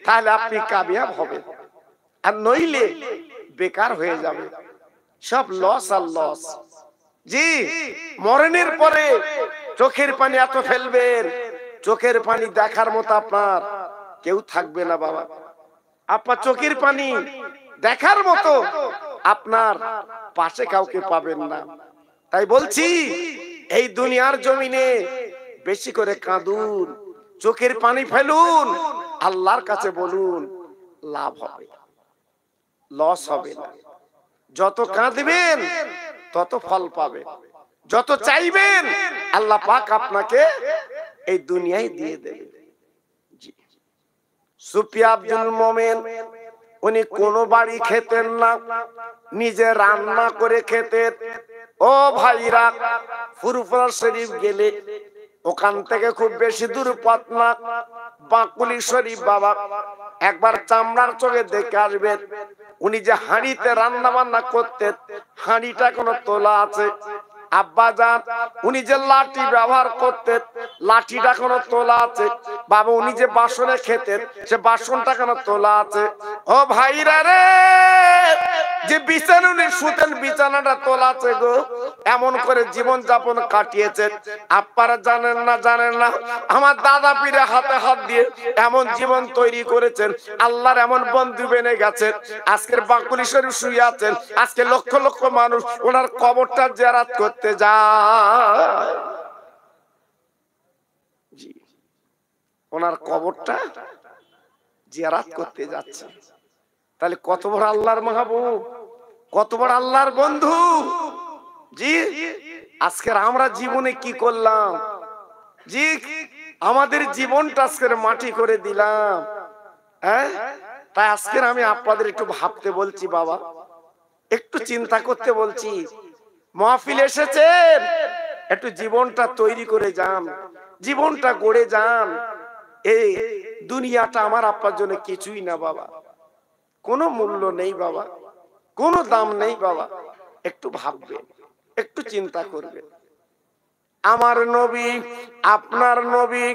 তাহলে আপনি কামিয়াব হবেন। আর নইলে বেকার হয়ে যাবে, সব লস আর লস। জি, মরণের পরে চোখের পানি এত ফেলবেন, চোখের পানি দেখার মতো আপনার কেউ থাকবে না বাবা। আপনার চোখের পানি দেখার মতো আপনার পাশে কাউকে পাবেন না। তাই বলছি, এই দুনিয়ার জমিনে বেশি করে কাঁদুন, চোখের পানি ফেলুন, আল্লাহর কাছে বলুন, লাভ হবে, লস হবে না। যত কাঁদবেন তত ফল পাবেন, যত চাইবেন আল্লাহ পাক আপনাকে এই দুনিয়ায় দিয়ে দেবে। সুফি আব্দুল মোমেন উনি কোন বাড়ি খেতেন না, নিজে রান্না করে খেতেন। ও ভাইরা, ফুরফুরা শরীফ গেলে ওখান থেকে খুব বেশি দূর পথ না, বাকুলি শরীফ বাবা একবার চামড়ার চোখে দেখে আসবেন। উনি যে হাঁড়িতে রান্না বান্না করতেন, হাঁড়িটা কোনো তোলা আছে? আব্বাজান উনি যে লাঠি ব্যবহার করতেন, লাঠিটা কোনো তোলা আছে? বাবা উনি যে বাসনে খেতেন, সে বাসনটা কোনো তোলা আছে? ও ভাইরা রে, যে বিছানা উনি শুতেন, বিছানাটা তোলা আছে গো। এমন করে জীবন যাপন কাটিয়েছেন। আপনারা জানেন না, জানেন না, আমার দাদা পীরে হাতে হাত দিয়ে এমন জীবন তৈরি করেছেন, আল্লাহর এমন বন্ধু বেনে গেছেন। আজকের বাকুলি শরীফ শুয়ে আছেন, আজকে লক্ষ লক্ষ মানুষ ওনার কবরটা জিয়ারত করতে যায়। জি, ওনার কবরটা জিয়ারত করতে যাচ্ছে। তাহলে কত বড় আল্লাহর মাহবুব, কত বড় আল্লাহর বন্ধু। জি আজকের আমরা জীবনে কি করলাম, জি আমাদের জীবনটা আজকের মাটি করে দিলাম। হ্যাঁ, তাই আজকের আমি আপনাদের একটু ভাবতে বলছি বাবা, একটু চিন্তা করতে বলছি। মাহফিল এসেছেন, একটু জীবনটা তৈরি করে যান, জীবনটা গড়ে যান। এই দুনিয়াটা আমার আপনার জন্য কিছুই না বাবা, কোনো মূল্য নেই বাবা, কোনো দাম নেই বাবা। একটু ভাববেন, একটু চিন্তা করবেন। আমার নবী, আপনার নবী,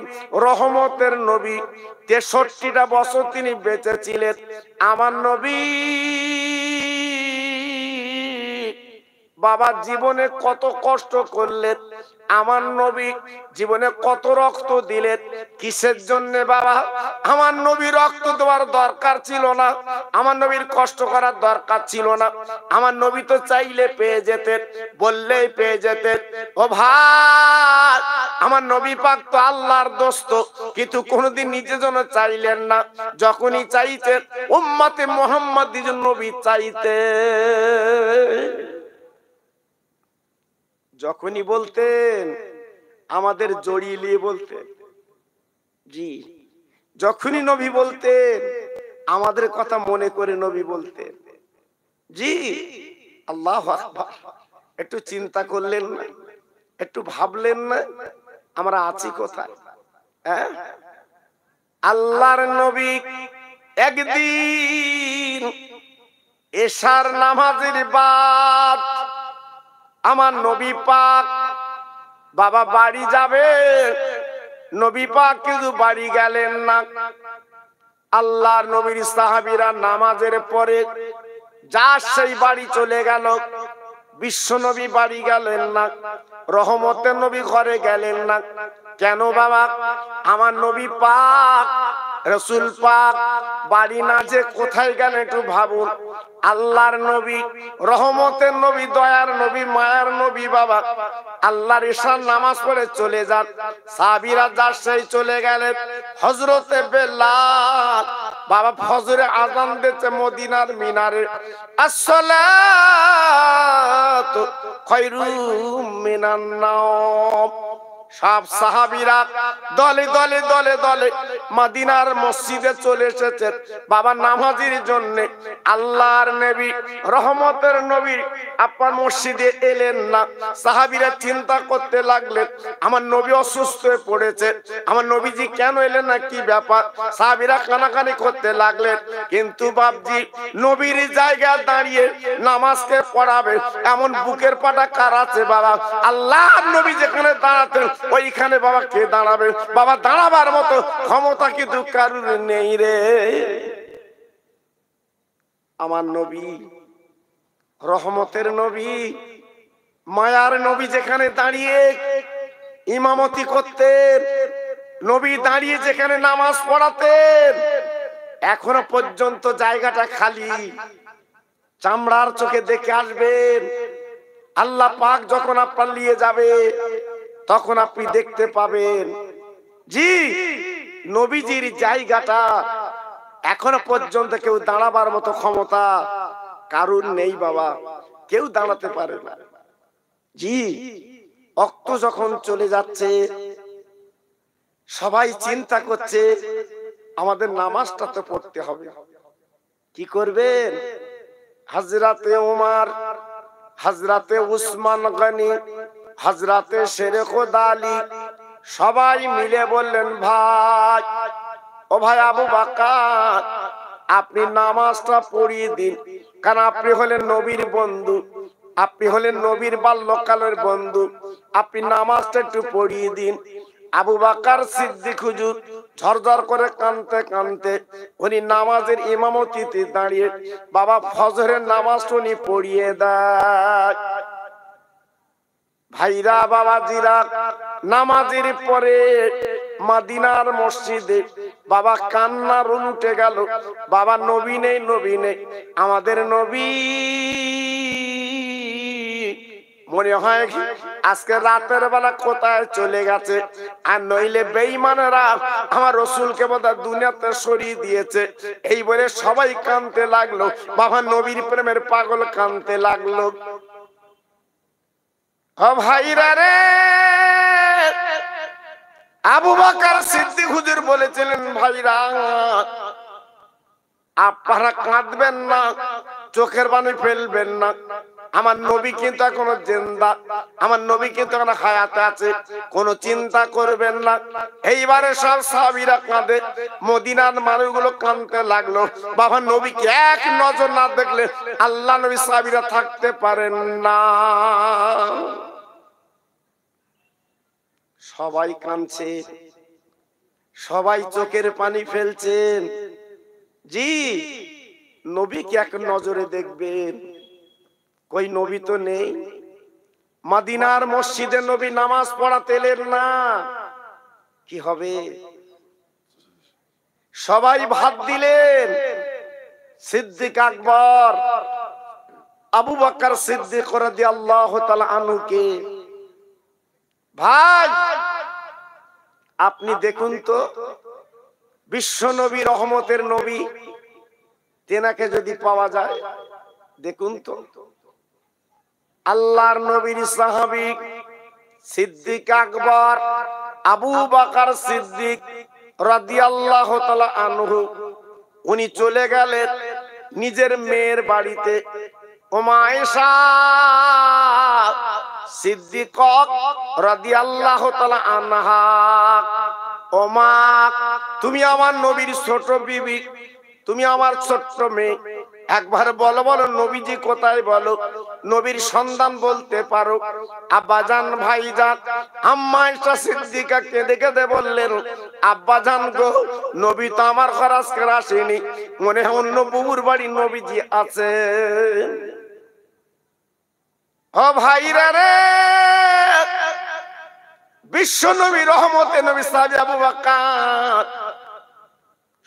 রহমতের নবী, 63টা বছর তিনি বেঁচে ছিলেন। আমার নবী বাবা জীবনে কত কষ্ট করলেন, আমার নবী জীবনে কত রক্ত দিলেন। কিসের জন্য বাবা? আমার নবী রক্ত দেওয়ার দরকার ছিল না, আমার নবীর কষ্ট করার দরকার ছিল না। আমার নবী তো চাইলে পেয়ে যেতেন, বললেই পেয়ে যেতেন। ও ভাই, আমার নবী পাক তো আল্লাহর দোস্ত, কিন্তু কোনোদিন নিজের জন্য চাইলেন না। যখনই চাইতেন উম্মতে মুহাম্মাদির জন্য নবী চাইতেন। যখনই বলতেন আমাদের জড়িয়ে নিয়ে বলতেন, জি যখনই নবী বলতেন আমাদের কথা মনে করে নবী বলতেন। জি আল্লাহু আকবার। একটু চিন্তা করলেন না, একটু ভাবলেন না আমরা আছি কোথায়? হ্যাঁ, আল্লাহর নবী একদিন এশার নামাজের বাদ আমার নবী পাক বাবা বাড়ি যাবে, নবী পাক কিন্তু বাড়ি গেলেন না। আল্লাহর নবীর সাহাবীরা নামাজের পরে যা সেই বাড়ি চলে গেল, বিশ্ব নবী বাড়ি গেলেন না, রহমতের নবী ঘরে গেলেন না। কেন বাবা? আমার নবী পাক রাসূল পাক বাড়ি না যে কোথায় গেলেন একটু ভাবুন। আল্লাহর নবী, রহমতের নবী, দয়ার নবী, মায়ার নবী বাবা আল্লাহর ইশার নামাজ পড়ে চলে যান। সাহাবীরা যার সেই চলে গেলেন। হযরতে বেলাল বাবা ফজরে আযান দিতে মদিনার মিনারে, আসসালাতু খায়রুম মিনান নাওম। সব সাহাবীরা দলে দলে দলে দলে মদিনার মসজিদে চলে এসেছেন বাবা নামাজের জন্য। আল্লাহর নবী, রহমতের নবী আপনার মসজিদে এলেন না। সাহাবীরা চিন্তা করতে লাগলেন আমার নবী অসুস্থ হয়ে পড়েছে, আমার নবীজি কেন এলেন না, কি ব্যাপার? সাহাবীরা কানাকানি করতে লাগলেন। কিন্তু বাপজি নবীর জায়গায় দাঁড়িয়ে নামাজকে পড়াবে এমন বুকের পাটা কার আছে বাবা? আল্লাহর নবী যেখানে দাঁড়াতেন ওইখানে বাবা কে দাঁড়াবে? বাবা দাঁড়াবার মতো ক্ষমতা কিন্তু কারুর নেই রে। আমার নবী, রহমতের নবী, মায়ার নবী যেখানে দাঁড়িয়ে ইমামতি করতেন, নবী দাঁড়িয়ে যেখানে নামাজ পড়াতেন, এখনো পর্যন্ত জায়গাটা খালি। চামড়ার চোখে দেখে আসবেন, আল্লাহ পাক যখন আপনার নিয়ে যাবে তখন আপনি দেখতে পাবেন জি নবীজির জায়গাটা এখনো পর্যন্ত কেউ দাঁড়াবার মতো ক্ষমতা কারুর নেই বাবা, কেউ দাঁড়াতে পারে না। জি অক্ত যখন চলে যাচ্ছে সবাই চিন্তা করছে আমাদের নামাজটা তো পড়তে হবে, কি করবেন? হযরতে ওমর, হযরতে উসমান গনি, হযরতে শেরে খোদা আলী সবাই মিলে বললেন ভাই, ও ভাই আবু বকর আপনি নামাজটা পড়িয়ে দিন, কারণ আপনি হলেন নবীর বন্ধু, আপনি হলেন নবীর বাল্যকালের বন্ধু, আপনি নামাজটা একটু পড়িয়ে দিন। আবু বকর সিদ্দিক হুজুর ঝরঝর করে কাঁদতে কাঁদতে উনি নামাজের ইমামতিতে দাঁড়িয়ে বাবা ফজরের নামাজটা উনি পড়িয়ে দেয়। ভাইরা বাবাজিরা নামাজের পরে মদিনার মসজিদে বাবা কান্নার উঠে গেল, বাবা নবী নেই, নবী নেই, আমাদের নবী মনে হয় আজকে রাতের বেলা কোথায় চলে গেছে, আর নইলে বেঈমানেরা আমার রাসূলকে বোধহয় দুনিয়াতে সরিয়ে দিয়েছে। এই বলে সবাই কাঁদতে লাগলো, বাবা নবীর প্রেমের পাগল কাঁদতে লাগলো। ও ভাইরা রে, আবু বকর সিদ্দিক হুজুর বলেছিলেন, ভাইরা আপনারা কাঁদবেন না, চোখের পানি ফেলবেন না, আমার নবী কিন্তু এখনো জিন্দা, আমার নবী কিন্তু এখনো হায়াতে আছে, কোনো চিন্তা করবেন না। এইবারে সব সাহাবীরা কাঁদে, মদিনার মানুষগুলো কাঁদতে লাগলো। বাবা নবীকে এক নজর না দেখলে আল্লাহ নবী সাহাবীরা থাকতে পারেন না। সবাই কাঁদছে, সবাই চোখের পানি ফেলছেন। জি, নবীকে এক নজরে দেখবেন, কই নবী তো নেই। মদিনার মসজিদে নবী নামাজ পড়াতে এলেন না, কি হবে? সবাই ভাত দিলেন। সিদ্দিক আকবর আবু বকর সিদ্দিক রাদিয়াল্লাহু তাআলা আনহুকে, ভাই আপনি দেখুন তো, বিশ্ব নবী, রহমতের নবী, তেনাকে যদি পাওয়া যায়, দেখুন তো। আল্লাহর নবীর সাহাবী সিদ্দিক আকবর আবু বকর সিদ্দিক রাদিয়াল্লাহু তাআলা আনহু, উনি চলে গেলেন নিজের মেয়ের বাড়িতে। ওমা আয়েশা সিদ্দিকা রাদিয়াল্লাহু তাআলা আনহা, ওমা তুমি আমার নবীর ছোট বিবি, তুমি আমার ছোট্ট মেয়ে, একবার বলো বলো নবীজি কোথায়, বলো নবীর সন্ধান বলতে পারো। আব্বাজান, ভাইজান, আম্মা আয়েশা সিদ্দিকা কেঁদে কেঁদে বললেন, আব্বাজান গো, নবী তো আমার ঘরে আজকে আসেনি, মনে হয় অন্য বুবুর বাড়ি নবীজি আছে। ও ভাইরা রে, বিশ্ব নবী, রহমতে নবী সাহাবী আবু বকর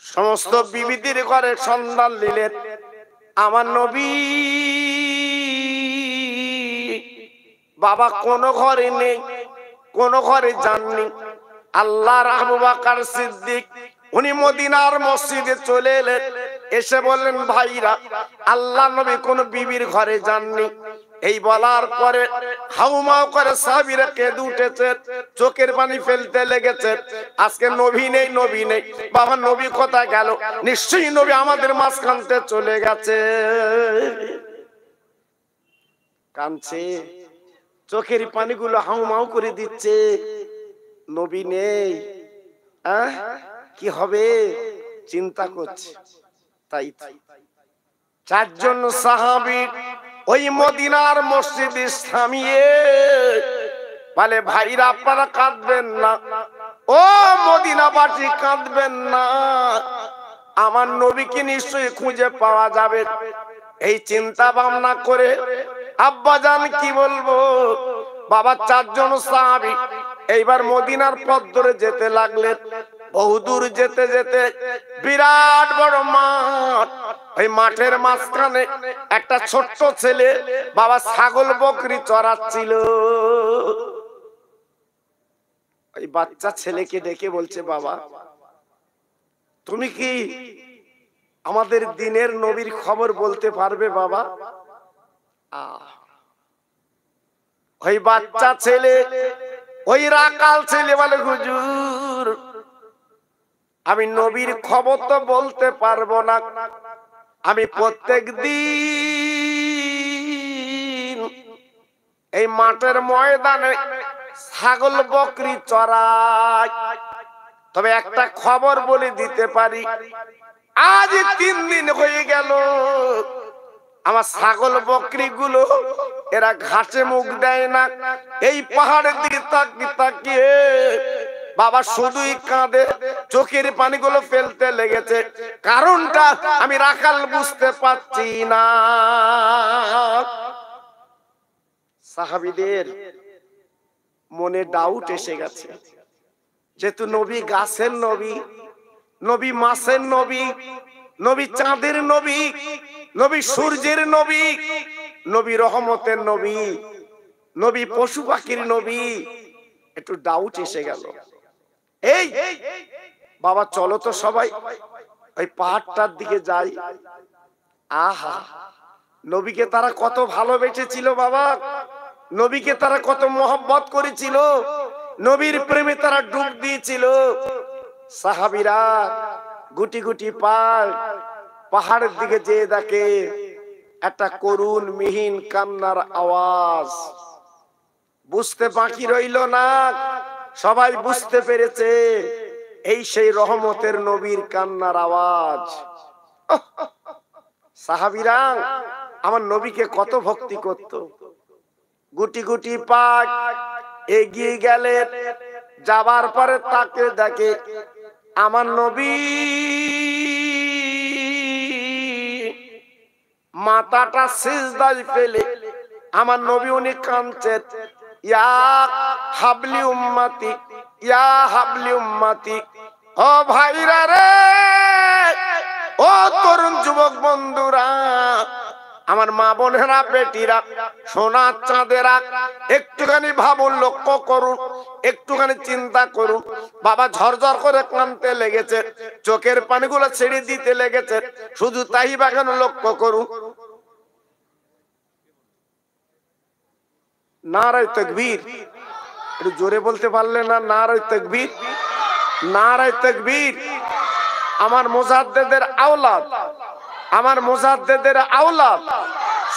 সমস্ত বিবিদের ঘরে সন্ধান নিলেন, আমার নবী বাবা কোন ঘরে নেই, কোন ঘরে যাননি। আল্লাহর আবু বকর সিদ্দিক উনি মদিনার মসজিদে চলে এলেন, এসে বললেন, ভাইরা আল্লাহ নবী কোন বিবির ঘরে যাননি। এই বলার পরে হাউমাউ করে সাহাবীরা কেঁদে উঠেছে, চোখের পানি ফেলতে লেগেছে। আজকে নবী নেই, নবী নেই, বাবা নবী কোথায় গেল? নিশ্চয়ই নবী আমাদের মাঝখানতে চলে গেছে। কাঁদছে, চোখের পানিগুলো হাউমাউ করে দিচ্ছে, নবী নেই, কি হবে চিন্তা করছে। তাই চারজন সাহাবী ওই মদিনার মসজিদে থামিয়ে বলে, ভাইরা আপনারা কাঁদবেন না, ও মদিনাবাসী কাঁদবেন না, আমার নবীকে নিশ্চয়ই খুঁজে পাওয়া যাবে। এই চিন্তা ভাবনা করে আব্বাজান কি বলবো, বাবা চারজন সাহাবী এইবার মদিনার পথ ধরে যেতে লাগলেন। বহুদূর যেতে যেতে বিরাট বড় মাঠ, ওই মাঠের মাঝখানে একটা ছোট্ট ছেলে বাবা ছাগল বকরি চড়াচ্ছিল। ওই বাচ্চা ছেলেকে ডেকে বলছে, বাবা তুমি কি আমাদের দিনের নবীর খবর বলতে পারবে বাবা? ওই বাচ্চা ছেলে, ওই রাকাল ছেলে বলে, হুজুর আমি নবীর খবর তো বলতে পারবো না, আমি প্রত্যেক দিন এই মাঠের ময়দানে ছাগল বকরি চড়াই, তবে একটা খবর বলে দিতে পারি, আজ 3 দিন হয়ে গেল আমার ছাগল বকরি গুলো এরা ঘাসে মুখ দেয় না, এই পাহাড়ের দিকে তাকিয়ে তাকিয়ে বাবা শুধুই কাঁদে, চোখের পানিগুলো ফেলতে লেগেছে। কারণটা আমি রাখাল বুঝতে পারছি না। সাহাবীদের মনে ডাউট এসে গেছে, যেহেতু নবী গাছের নবী, নবী মাছের নবী, নবী চাঁদের নবী, নবী সূর্যের নবী, নবী রহমতের নবী, নবী পশু পাখির নবী, একটু ডাউট এসে গেল। এই বাবা চলো তো সবাই ওই পাহাড়টার দিকে যাই। আহা, নবীকে তারা কত ভালোবেসেছিল বাবা, নবীকে তারা কত মোহব্বত করেছিল, নবীর প্রেমে তারা ডুব দিয়েছিল। সাহাবীরা গুটি গুটি পায় পাহাড়ের দিকে যেয়ে দেখে একটা করুণ মিহিন কান্নার আওয়াজ। বুঝতে বাকি রইল না, সবাই বুঝতে পেরেছে এই সেই রহমতের নবীর কান্নার আওয়াজ। সাহাবীরা আমার নবীকে কত ভক্তি করত। গুটি গুটি পাক এগিয়ে গেলেন, যাবার পরে তাকে দেখে আমার নবী মাথাটা সিজদায় ফেলে, আমার নবী উনি কাঁদছেন, ইয়া হাবলি উম্মতি, ইয়া হাবলি উম্মতি। ও ভাইরা রে, ও তরুণ যুবক বন্ধুরা, আমার মা বোনেরা, বেটিরা, সোনা চাঁদেরা, একটুখানি ভাবুন, লক্ষ্য করুন, একটুখানি চিন্তা করুন। বাবা ঝরঝর করে কাঁদতে লেগেছে, চোখের পানিগুলো ছেড়ে দিতে লেগেছে। শুধু তাই বাগান লক্ষ্য করুন। নারায়ে তাকবীর, একটু জোরে বলতে পারলে না? নারায়ে তাকবীর, নারায়ে তাকবীর। আমার মুজাদ্দিদের আওলাদ, আমার মুজাদ্দিদের আওলাদ,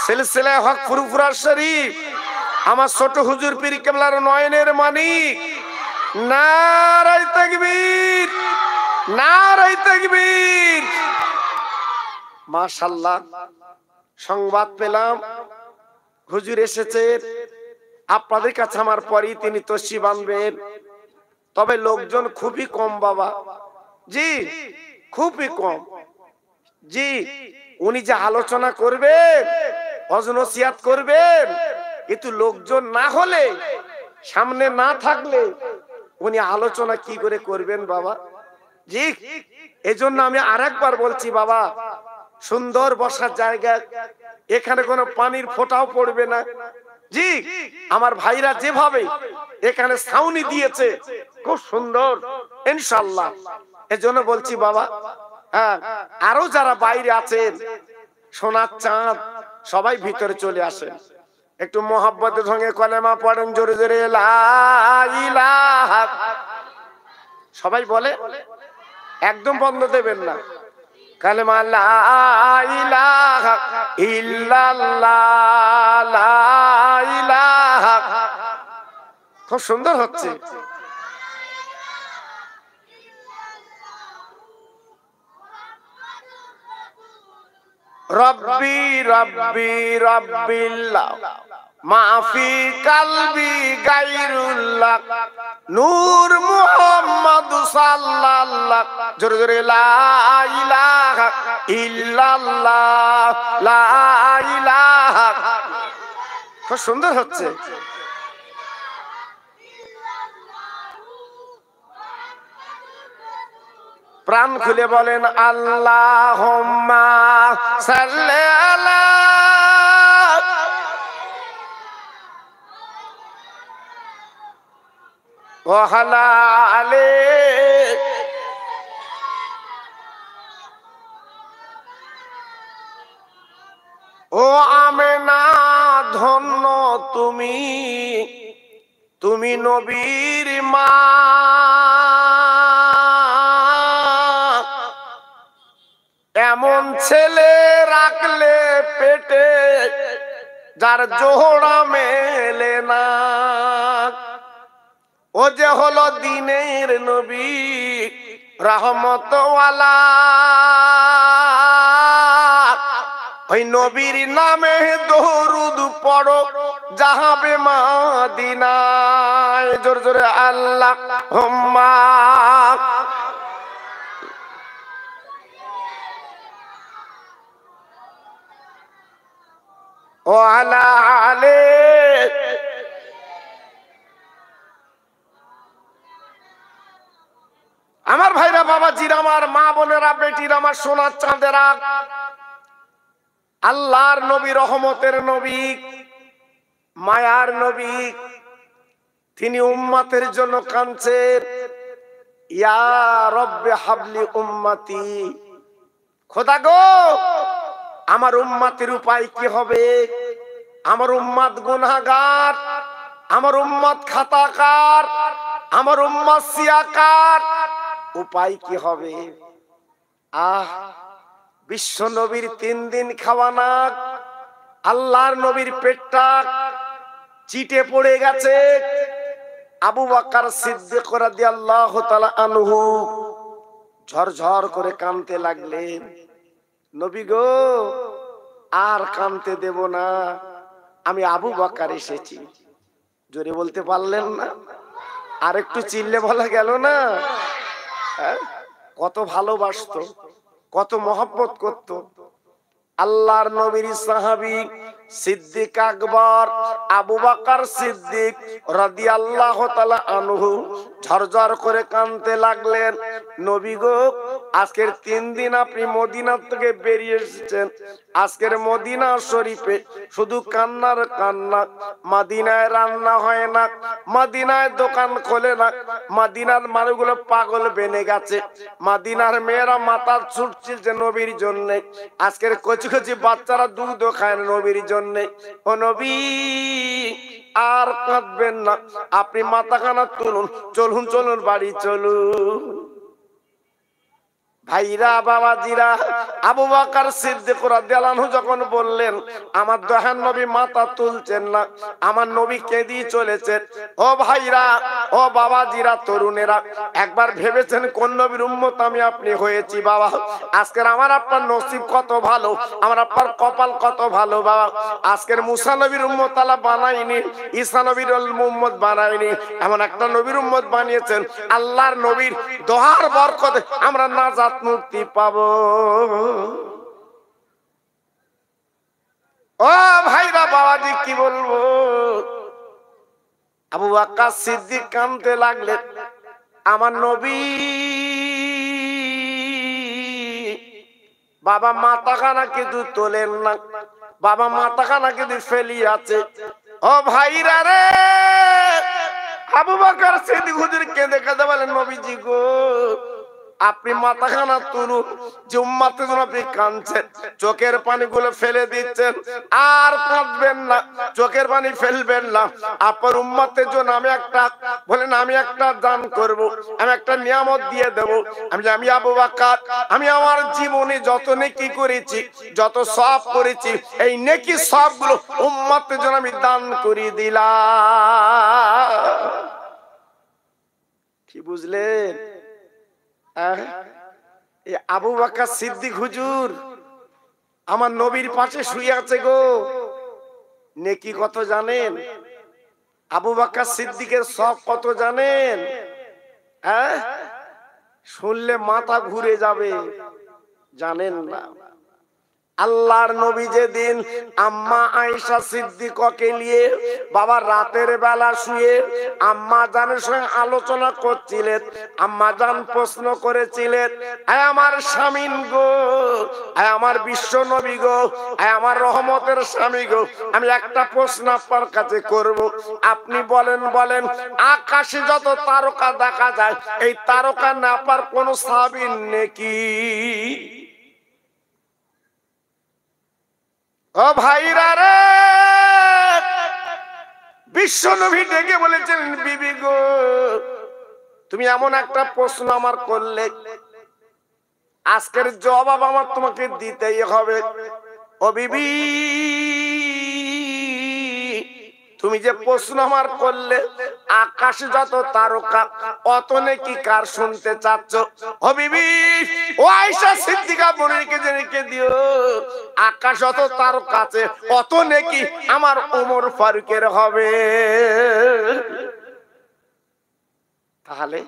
সিলসিলায়ে হক ফুরফুরা শরীফ, আমার ছোট হুজুর পীর কেবলার নয়নের মানিক। নারায়ে তাকবীর, নারায়ে তাকবীর। মাশাআল্লাহ, সংবাদ পেলাম হুজুর এসেছে। আপনাদের কাছে আমার পরেই তিনি তশরিফ আনবেন। তবে লোকজন খুবই কম বাবা, জি খুবই কম। জি, উনি যে আলোচনা করবেন, ওয়াজ-নসিহত করবেন, কিন্তু লোকজন না হলে, সামনে না থাকলে উনি আলোচনা কি করে করবেন বাবা? জি, এজন্য আমি আরেকবার বলছি বাবা, সুন্দর বসার জায়গা, এখানে কোনো পানির ফোঁটাও পড়বে না। জি, আমার ভাইরা যেভাবে এখানে ছাউনি দিয়েছে খুব সুন্দর ইনশাআল্লাহ। এজন্য বলছি বাবা, হ্যাঁ, আরো যারা বাইরে আছেন, সোনার চাঁদ, সবাই ভিতরে চলে আসেন। একটু মোহাব্বতের সঙ্গে কলেমা পড়েন জোরে জোরে, লা ইলাহা। সবাই বলে, একদম বন্ধ দেবেন না। কালেমা লা ইলাহা ইল্লাল্লাহ, লা ইলাহা। খুব সুন্দর হচ্ছে। রব্বি রব্বি রব্বিল্লাহ, মাফি কালবি গায়রুল্লাহ, নূর মুহাম্মদ সাল্লাল্লাহ। জোরে জোরে লা ইলাহা ইল্লাল্লাহ, লা ইলাহা। খুব সুন্দর হচ্ছে। প্রাণ খুলে বলেন আল্লাহুম্মা সাল্লি আলা ওয়া আলা আলি। ও আমেনা ধন্য তুমি, তুমি নবীর মা। এমন ছেলে রাখলে পেটে যার জোড়া মেলে না। ও যে হলো দিনের নবী, রহমতওয়ালা। ওই নবীর নামে দরুদ পড়ো যাবে মদিনায়। জোরে জোরে আল্লাহুম্মা। ও আলা আলে। আমার ভাইরা, বাবাজিরা, আমার মা বোনেরা, বেটিরা, আমার সোনার চাঁদেরা, আল্লাহর নবী, রহমতের নবী, মায়ার নবী, তিনি উম্মতের জন্য কাঁদছেন। ইয়া রব্বে হাবলি উম্মতি। খোদা গো, আমার উম্মতের উপায় কি হবে? আমার উম্মত গুনাহগার, আমার উম্মত খাতাকার, আমার উম্মত সিয়াকার, উপায় কি হবে? বিশ্ব নবীর 3 দিন খাওয়া না, আল্লাহর নবীর পেটটা চিটে পড়ে গেছে। আবু বকর সিদ্দিক রাদিয়াল্লাহু তাআলা আনহু ঝরঝর করে কাঁদতে লাগলেন, নবী গো আর কাঁদতে দেব না, আমি আবু বকর এসেছি। জোরে বলতে পারলেন না? আর একটু চিল্লে বলা গেল না? কত ভালোবাসতো, কত মহব্বত করত। আল্লাহর নবীর সাহাবী সিদ্দিক আকবর আবু বকর সিদ্দিক রাদিয়াল্লাহু তাআলা আনহু ঝরঝর করে কাঁদতে লাগলেন, নবী গো আজকের 3 দিন আপনি মদিনা থেকে বেরিয়ে এসেছেন, আজকের মদিনা শরীফে শুধু কান্নার কান্না। মদিনায় রান্না হয় না, মদিনায় দোকান খোলে না, মদিনার মানুষগুলো পাগল বেনে গেছে, মদিনার মেয়েরা মাথা ছুটছে নবীর জন্য, আজকের কচি কচি বাচ্চারা দুধ খায় নবীর জন্য। ও নবী আর কাঁদবেন না, আপনি মাথাখানা তুলুন, চলুন চলুন বাড়ি চলুন। ভাইরা বাবাজিরা, আবু বকর সিদ্দিক রাদিয়াল্লাহু আনহু যখন বললেন আমার দয়ার নবী মাথা তুলছেন না, আমার নবী কেঁদিয়ে চলেছেন, ও ভাইরা, ও বাবাজিরা, তরুণেরা, একবার ভেবেছেন কোন নবীর উম্মত আমি আপনি হয়েছি? বাবা আজকের আমার আপনার নসিব কত ভালো, আমার আপনার কপাল কত ভালো। বাবা আজকের মুসা নবীর উম্মত আল্লাহ বানায়নি, ঈসা নবীর উম্মত বানায়নি, এমন একটা নবীর উম্মত বানিয়েছেন, আল্লাহর নবীর দোহার বরকতে আমরা নাজাত মুক্তি পাবো। ও ভাইরা বাবাজি কি বলবো, আবু বকর সিদ্দিক কাঁদতে লাগলেন, আমার নবী বাবা মাথাখানা কিন্তু তোলেন না, বাবা মাথাখানা কিন্তু ফেলি আছে। ও ভাইরা রে, আবু বকর সিদ্দিক হুজুর কেঁদে কেঁদে বলেন, নবীজি গো আপনি মাথাখানা তুলুন, যে উম্মতের জন্য আপনি কাঁদছেন, চোখের পানিগুলো ফেলে দিচ্ছেন, আর কাঁদবেন না, চোখের পানি ফেলবেন না। আপনার উম্মতের জন্য আমি একটা বলেন, আমি একটা দান করব, আমি একটা নিয়ামত দিয়ে দেব। আমি আবু বকর, আমি আমার জীবনে যত নেকি করেছি, যত সওয়াব করেছি, এই নেকি সবগুলো উম্মতের জন্য আমি দান করে দিলাম। কি বুঝলেন? আবু বকর সিদ্দিক হুজুর আমার নবীর পাশে শুয়ে আছে গো, নেকি কত জানেন? আবু বকর সিদ্দিকের সব কত জানেন? শুনলে মাথা ঘুরে যাবে, জানেন না। আল্লাহর নবী যেদিন আম্মা আয়েশা সিদ্দিকাকে নিয়ে বাবা রাতের বেলা শুয়ে আম্মা জানের সঙ্গে আলোচনা করছিলেন, আম্মা জান প্রশ্ন করেছিলেন, আয় আমার স্বামী গো, আয় আমার বিশ্ব নবী গো, আয় আমার রহমতের স্বামী গো, আমি একটা প্রশ্ন আপনার কাছে করব, আপনি বলেন বলেন আকাশে যত তারকা দেখা যায়, এই তারকা না পার কোন সাহাবী নেকি? ও ভাইরা রে, বিশ্ব নবী ডেকে বলেছেন, বিবি গো তুমি এমন একটা প্রশ্ন আমার করলে, আজকের জবাব আমার তোমাকে দিতেই হবে। ও বিবি, তুমি যে প্রশ্ন আমার করলে আকাশে যত তারকা অত নেকি কার শুনতে চাচ্ছ? ও বিবি, ও আয়েশা সিদ্দিকা বোনকে জেনে দিও, আকাশ যত তারকা আছে অত নেকি আমার ওমর ফারুকের হবে। তাহলে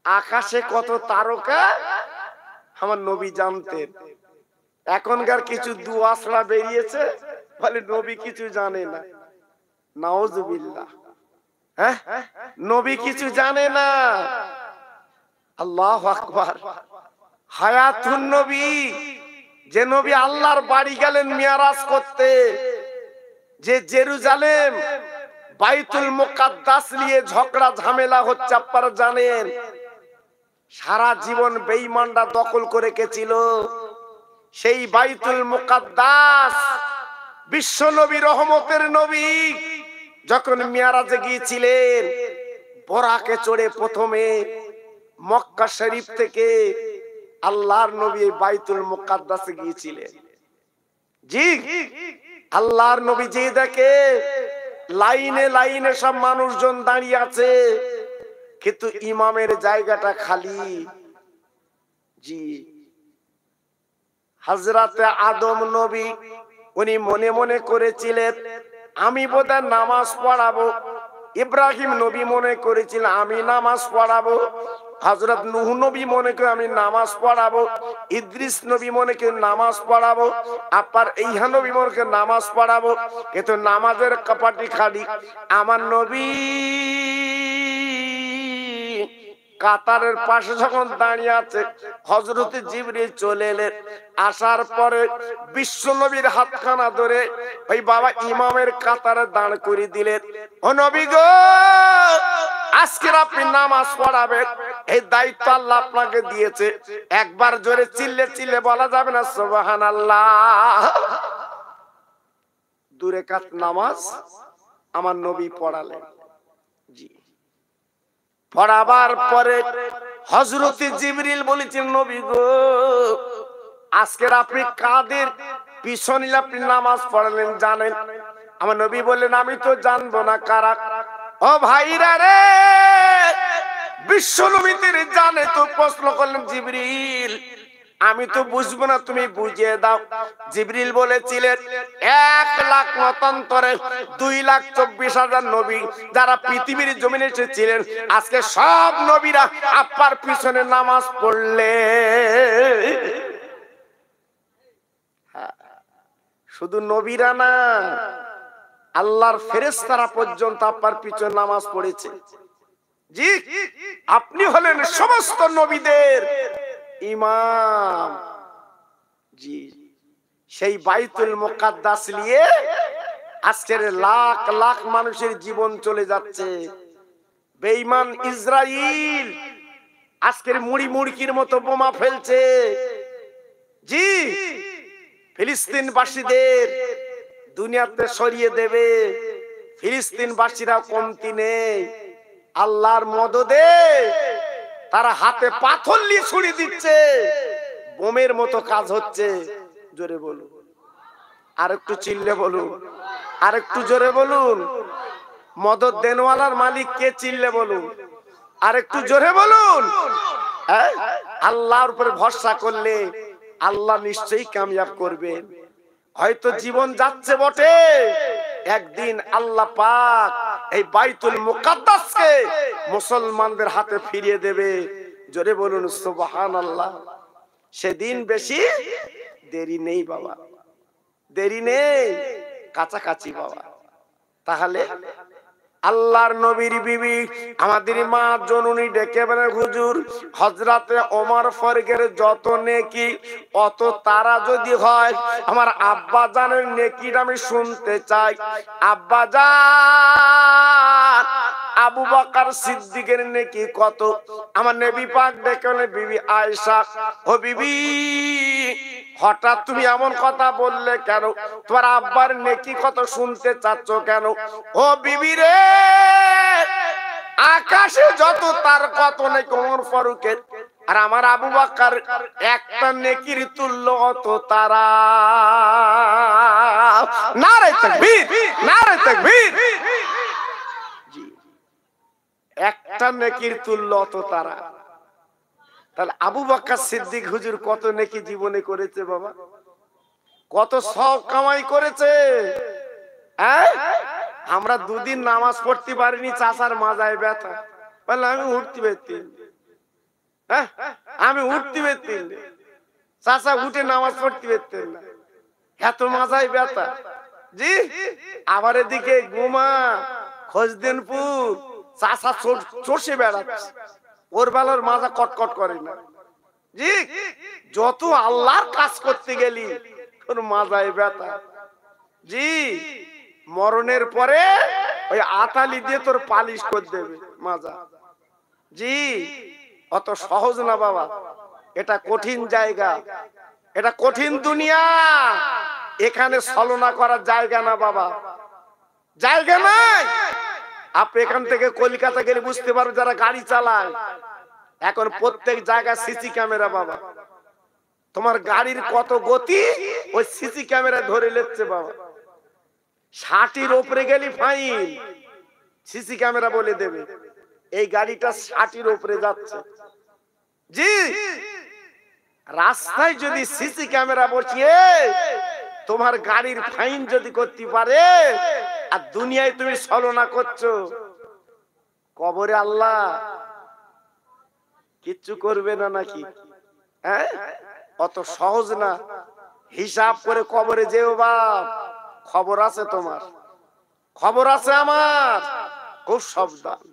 আকাশে কত তারকা আমার নবী জানতেন। এখনকার কিছু দুয়াসরা বেরিয়েছে বলে নবী কিছু জানে না, নাউজুবিল্লাহ। নবী কিছু জানে না, আল্লাহু আকবার। হায়াতুন নবী, যে নবী আল্লাহর বাড়ি গেলেন মিরাজ করতে, যে জেরুজালেম বাইতুল মুকাদ্দাস নিয়ে ঝগড়া ঝামেলা হচ্ছে আপনারা জানেন, সারা জীবন বেঈমানরা দখল করে রেখেছিল সেই বাইতুল মুকাদ্দাস। বিশ্ব নবী, রহমতের নবী যখন মিরাজে গিয়েছিলেন, বোরাকে চড়ে প্রথমে মক্কা শরীফ থেকে আল্লাহর নবী বাইতুল মুকাদ্দাসে গিয়েছিলেন। জি, আল্লাহর নবী যে দেখে লাইনে লাইনে সব মানুষজন দাঁড়িয়ে আছে, কিন্তু ইমামের জায়গাটা খালি। জি, হযরতে আদম নবী উনি মনে মনে করেছিলেন আমি বোধহয় নামাজ পড়াবো। ইব্রাহিম নবী মনে করেছিলেন আমি নামাজ পড়াবো। হযরত নূহ নবী মনে করে আমি নামাজ পড়াবো। ইদ্রিস নবী মনে করে নামাজ পড়াবো। আপনার ঈসা নবী মনে করে নামাজ পড়াবো। কিন্তু নামাজের কপাটি খালি। আমার নবী কাতারের পাশে যখন দাঁড়িয়ে আছে, হযরত জিবরিল চলে এলেন। আসার পরে বিশ্ব নবীর হাতখানা ধরে ওই বাবা ইমামের কাতারে দাঁড় করে দিলেন। ও নবী গো, আজকে আপনি নামাজ পড়াবেন, এই দায়িত্ব আল্লাহ আপনাকে দিয়েছে। একবার জোরে চিল্লে চিল্লে বলা যাবে না সুবহানাল্লাহ? দূরে কাত নামাজ আমার নবী পড়ালেন। জি, পড়াবার পরে হযরত জিবরিল বলেছেন নবী গো, আজকে আপনি কাদের পিছনে আপনি নামাজ পড়ালেন জানেন? আমার নবী বললেন আমি তো জানবো না কারা। ও ভাইরা রে, বিশ্ব নবীদের জানে তো প্রশ্ন করলেন জিবরিল আমি তো বুঝবো না, তুমি বুঝিয়ে দাও। জিবরিল বলেছিলেন 1,00,000 মতান্তরে 2,24,000 নবী যারা পৃথিবীর জমিনে এসেছিলেন, আজকে সব নবীরা আপনার পিছনে নামাজ পড়লে। শুধু নবীরা না, আল্লাহর ফেরেশতারা পর্যন্ত আপনার পিছনে নামাজ পড়েছে। জি, আপনি হলেন সমস্ত নবীদের ইমাম। জি, সেই বাইতুল মুকাদ্দাস নিয়ে আজকের লাখ লাখ মানুষের জীবন চলে যাচ্ছে। বেঈমান ইসরাইল আজকের মুড়ি মুড়কির মতো বোমা ফেলছে। জি, ফিলিস্তিনবাসীদের দুনিয়াতে সরিয়ে দেবে। ফিলিস্তিনবাসীরা কমতি নেই। আল্লাহর মদদে তারা হাতে পাথর নিয়ে ছুড়ে দিচ্ছে, বোমের মতো কাজ হচ্ছে। জোরে বলুন, আর একটু চিল্লে বলুন, আর একটু জোরে বলুন। মদদ দেনওয়ালার মালিক কে? চিল্লে বলুন, আর একটু জোরে বলুন। আল্লাহর উপরে ভরসা করলে আল্লাহ নিশ্চয়ই কামিয়াব করবেন। হয়তো জীবন যাচ্ছে বটে, একদিন আল্লাহ পাক এই বাইতুল মুকাদ্দাসকে মুসলমানদের হাতে ফিরিয়ে দেবে। জোরে বলুন সুবহানাল্লাহ। সেদিন বেশি দেরি নেই বাবা, দেরি নেই, কাছাকাছি বাবা। তাহলে আল্লাহর নবীর বিবি আমাদের মা জননী ডেকে বলেন হুজুর, হযরতে ওমর ফারুকের যত নেকি অত তারা যদি হয়, আমার আব্বা জানের নেকিটা আমি শুনতে চাই। আব্বা জান আবু বকর সিদ্দিকের নেকি কত? আমার নবী পাক ডেকে বলেন বিবি আয়েশা, ও বিবি হঠাৎ তুমি এমন কথা বললে কেন? তোমার আব্বার নেকি কত শুনতে চাচ্ছ কেন? ও বিবি রে, আকাশে যত তার কত নেকি ওমর ফারুকের, আর আমার আবু বকর একটা নেকির তুল্য অত তারা। নারে তাকবীর, নারে তাকবীর। জি, একটা নেকির তুল্য অত তারা। তাহলে আবু বকর সিদ্দিক হুজুর কত নেকি জীবনে করেছে বাবা, কত সব কামাই করেছে। আমরা দুদিন নামাজ পড়তে পারিনি, চাচার মাজায় ব্যথা, বললাম আমি উঠতে পারতি, আমি উঠতে পারতি, চাচা উঠে নামাজ পড়তে পারতেন না, এত মাজায় ব্যথা। জি, আবার এদিকে গুমা খোঁজদিনপুর চাচা চষে বেড়াচ্ছে, ওর বেলার মাজা কটকট করে না। জি, যত আল্লাহর কাজ করতে গেলি তোর মাজায় ব্যথা। জি, মরণের পরে ওই আতালি দিয়ে তোর পালিশ করে দেবে মাজা। জি, অত সহজ না বাবা, এটা কঠিন জায়গা, এটা কঠিন দুনিয়া। এখানে ছলনা করার জায়গা না বাবা, জায়গা নাই। আপনি এখান থেকে কলকাতা গেলে বুঝতে পারবেন যারা গাড়ি চালায়, এখন প্রত্যেক জায়গায় সিসি ক্যামেরা বাবা। তোমার গাড়ির কত গতি ওই সিসি ক্যামেরা ধরে নিচ্ছে বাবা। 60-এর উপরে গেলি ফাইন, সিসি ক্যামেরা বলে দেবে এই গাড়িটা 60-এর উপরে যাচ্ছে। জি, রাস্তায় যদি সিসি ক্যামেরা বসিয়ে তোমার গাড়ির ফাইন যদি করতে পারে, আর দুনিয়ায় তুমি ছলনা করছো, কবরে আল্লাহ কিচ্ছু করবে না নাকি? হ্যাঁ, অত সহজ না। হিসাব করে কবরে যেও বাপ, খবর আছে তোমার, খবর আছে আমার, খুব সাবধান।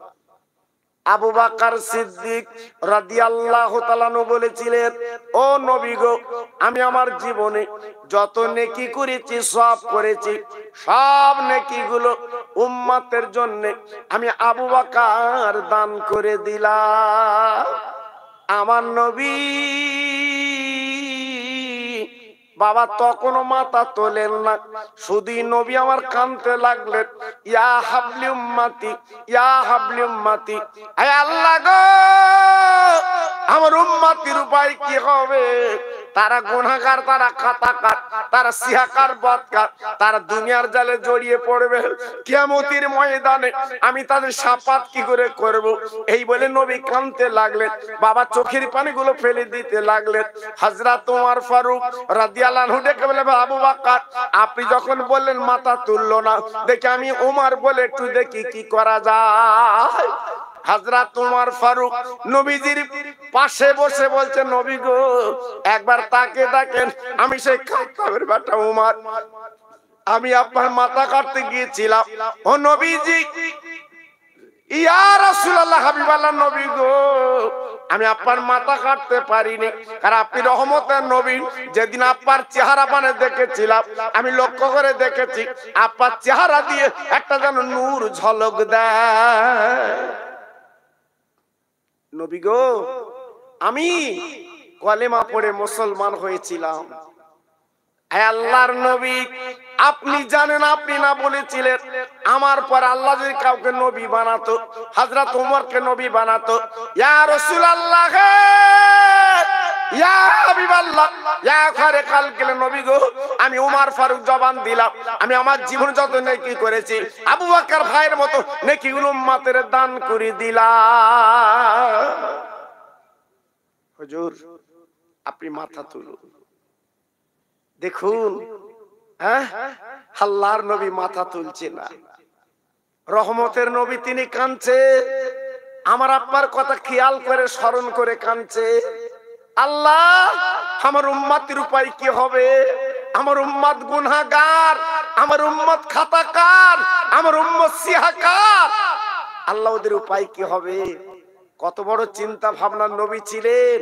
আবু বকর সিদ্দিক রাদিয়াল্লাহু তাআলা বলেছিলেন, ও নবী গো, আমি আমার জীবনে যত নেকি করেছি সব করেছি, সব নেকিগুলো উম্মতের জন্য আমি আবু বকর দান করে দিলাম। আমার নবী বাবা তখনও মাথা তোলেন না, শুধু নবী আমার কাঁদতে লাগলেন, ইয়া হাবলি উম্মতি, ইয়া হাবলি উম্মতি, হে আল্লাহ গো, আমার উম্মতির উপায় কি হবে? তারা গুনাহগার, তারা খাতাকার, তারা সিহাকার, বদকার, তারা দুনিয়ার জালে জড়িয়ে পড়বে, কিয়ামতের ময়দানে আমি তাদের শাফাত কি করে করব? এই বলে নবী কাঁদতে লাগলেন, বাবা চোখের পানিগুলো ফেলে দিতে লাগলেন। হযরত ওমর ফারুক রাদিয়াল্লাহু আনহু ডেকে বলে, আবু বকর আপনি যখন বললেন মাথা তুললো না, দেখে আমি ওমর বলে একটু দেখি কি করা যায়। হযরত ওমর ফারুক নবীজির পাশে বসে বলছে, নবী গো একবার তাকে দেখেন, আমি সেই খাত্তাবের বেটা ওমর, আমি আপনার মাথা কাটতে গিয়েছিলাম। ও নবীজি, ইয়া রাসূলুল্লাহ, হাবিবাল্লাহ, নবী গো আমি আপনার মাথা কাটতে পারিনি, কারণ আপনি রহমতের নবী। যেদিন আপনার চেহারা পানে দেখেছিলাম, আমি লক্ষ্য করে দেখেছি আপনার চেহারা দিয়ে একটা যেন নূর ঝলক দেয়। নবী গো আমি কলেমা পড়ে মুসলমান হয়েছিলাম। হে আল্লাহর নবী, আপনি জানেন, আপনি না বলেছিলেন আমার পর আল্লাহ যদি কাউকে নবী বানাতো, হযরত ওমরকে নবী বানাতো। ইয়া রাসূলুল্লাহ, ইয়া হাবিবাল্লাহ, ইয়া খায়রে খালকিল নবী গো, আমি ওমর ফারুক জবান দিলাম, আমি আমার জীবন যত নেকি করেছি আবু বকর ভাইয়ের মতো নেকিগুলো উম্মতের দান করে দিলাম। হুজুর আপনি মাথা তুলুন, দেখুন আল্লাহর নবী মাথা তুলছে না, রহমতের নবী তিনি কাঁদছে, আমার আব্বার কথা খেয়াল করে স্মরণ করে কাঁদছে। আল্লাহ আমার উম্মতের উপায় কি হবে? আমার উম্মত গুনাহগার, আমার উম্মত খাতাকার, আমার উম্মত সিহাকার, আল্লাহ ওদের উপায় কি হবে? কত বড় চিন্তা ভাবনার নবী ছিলেন,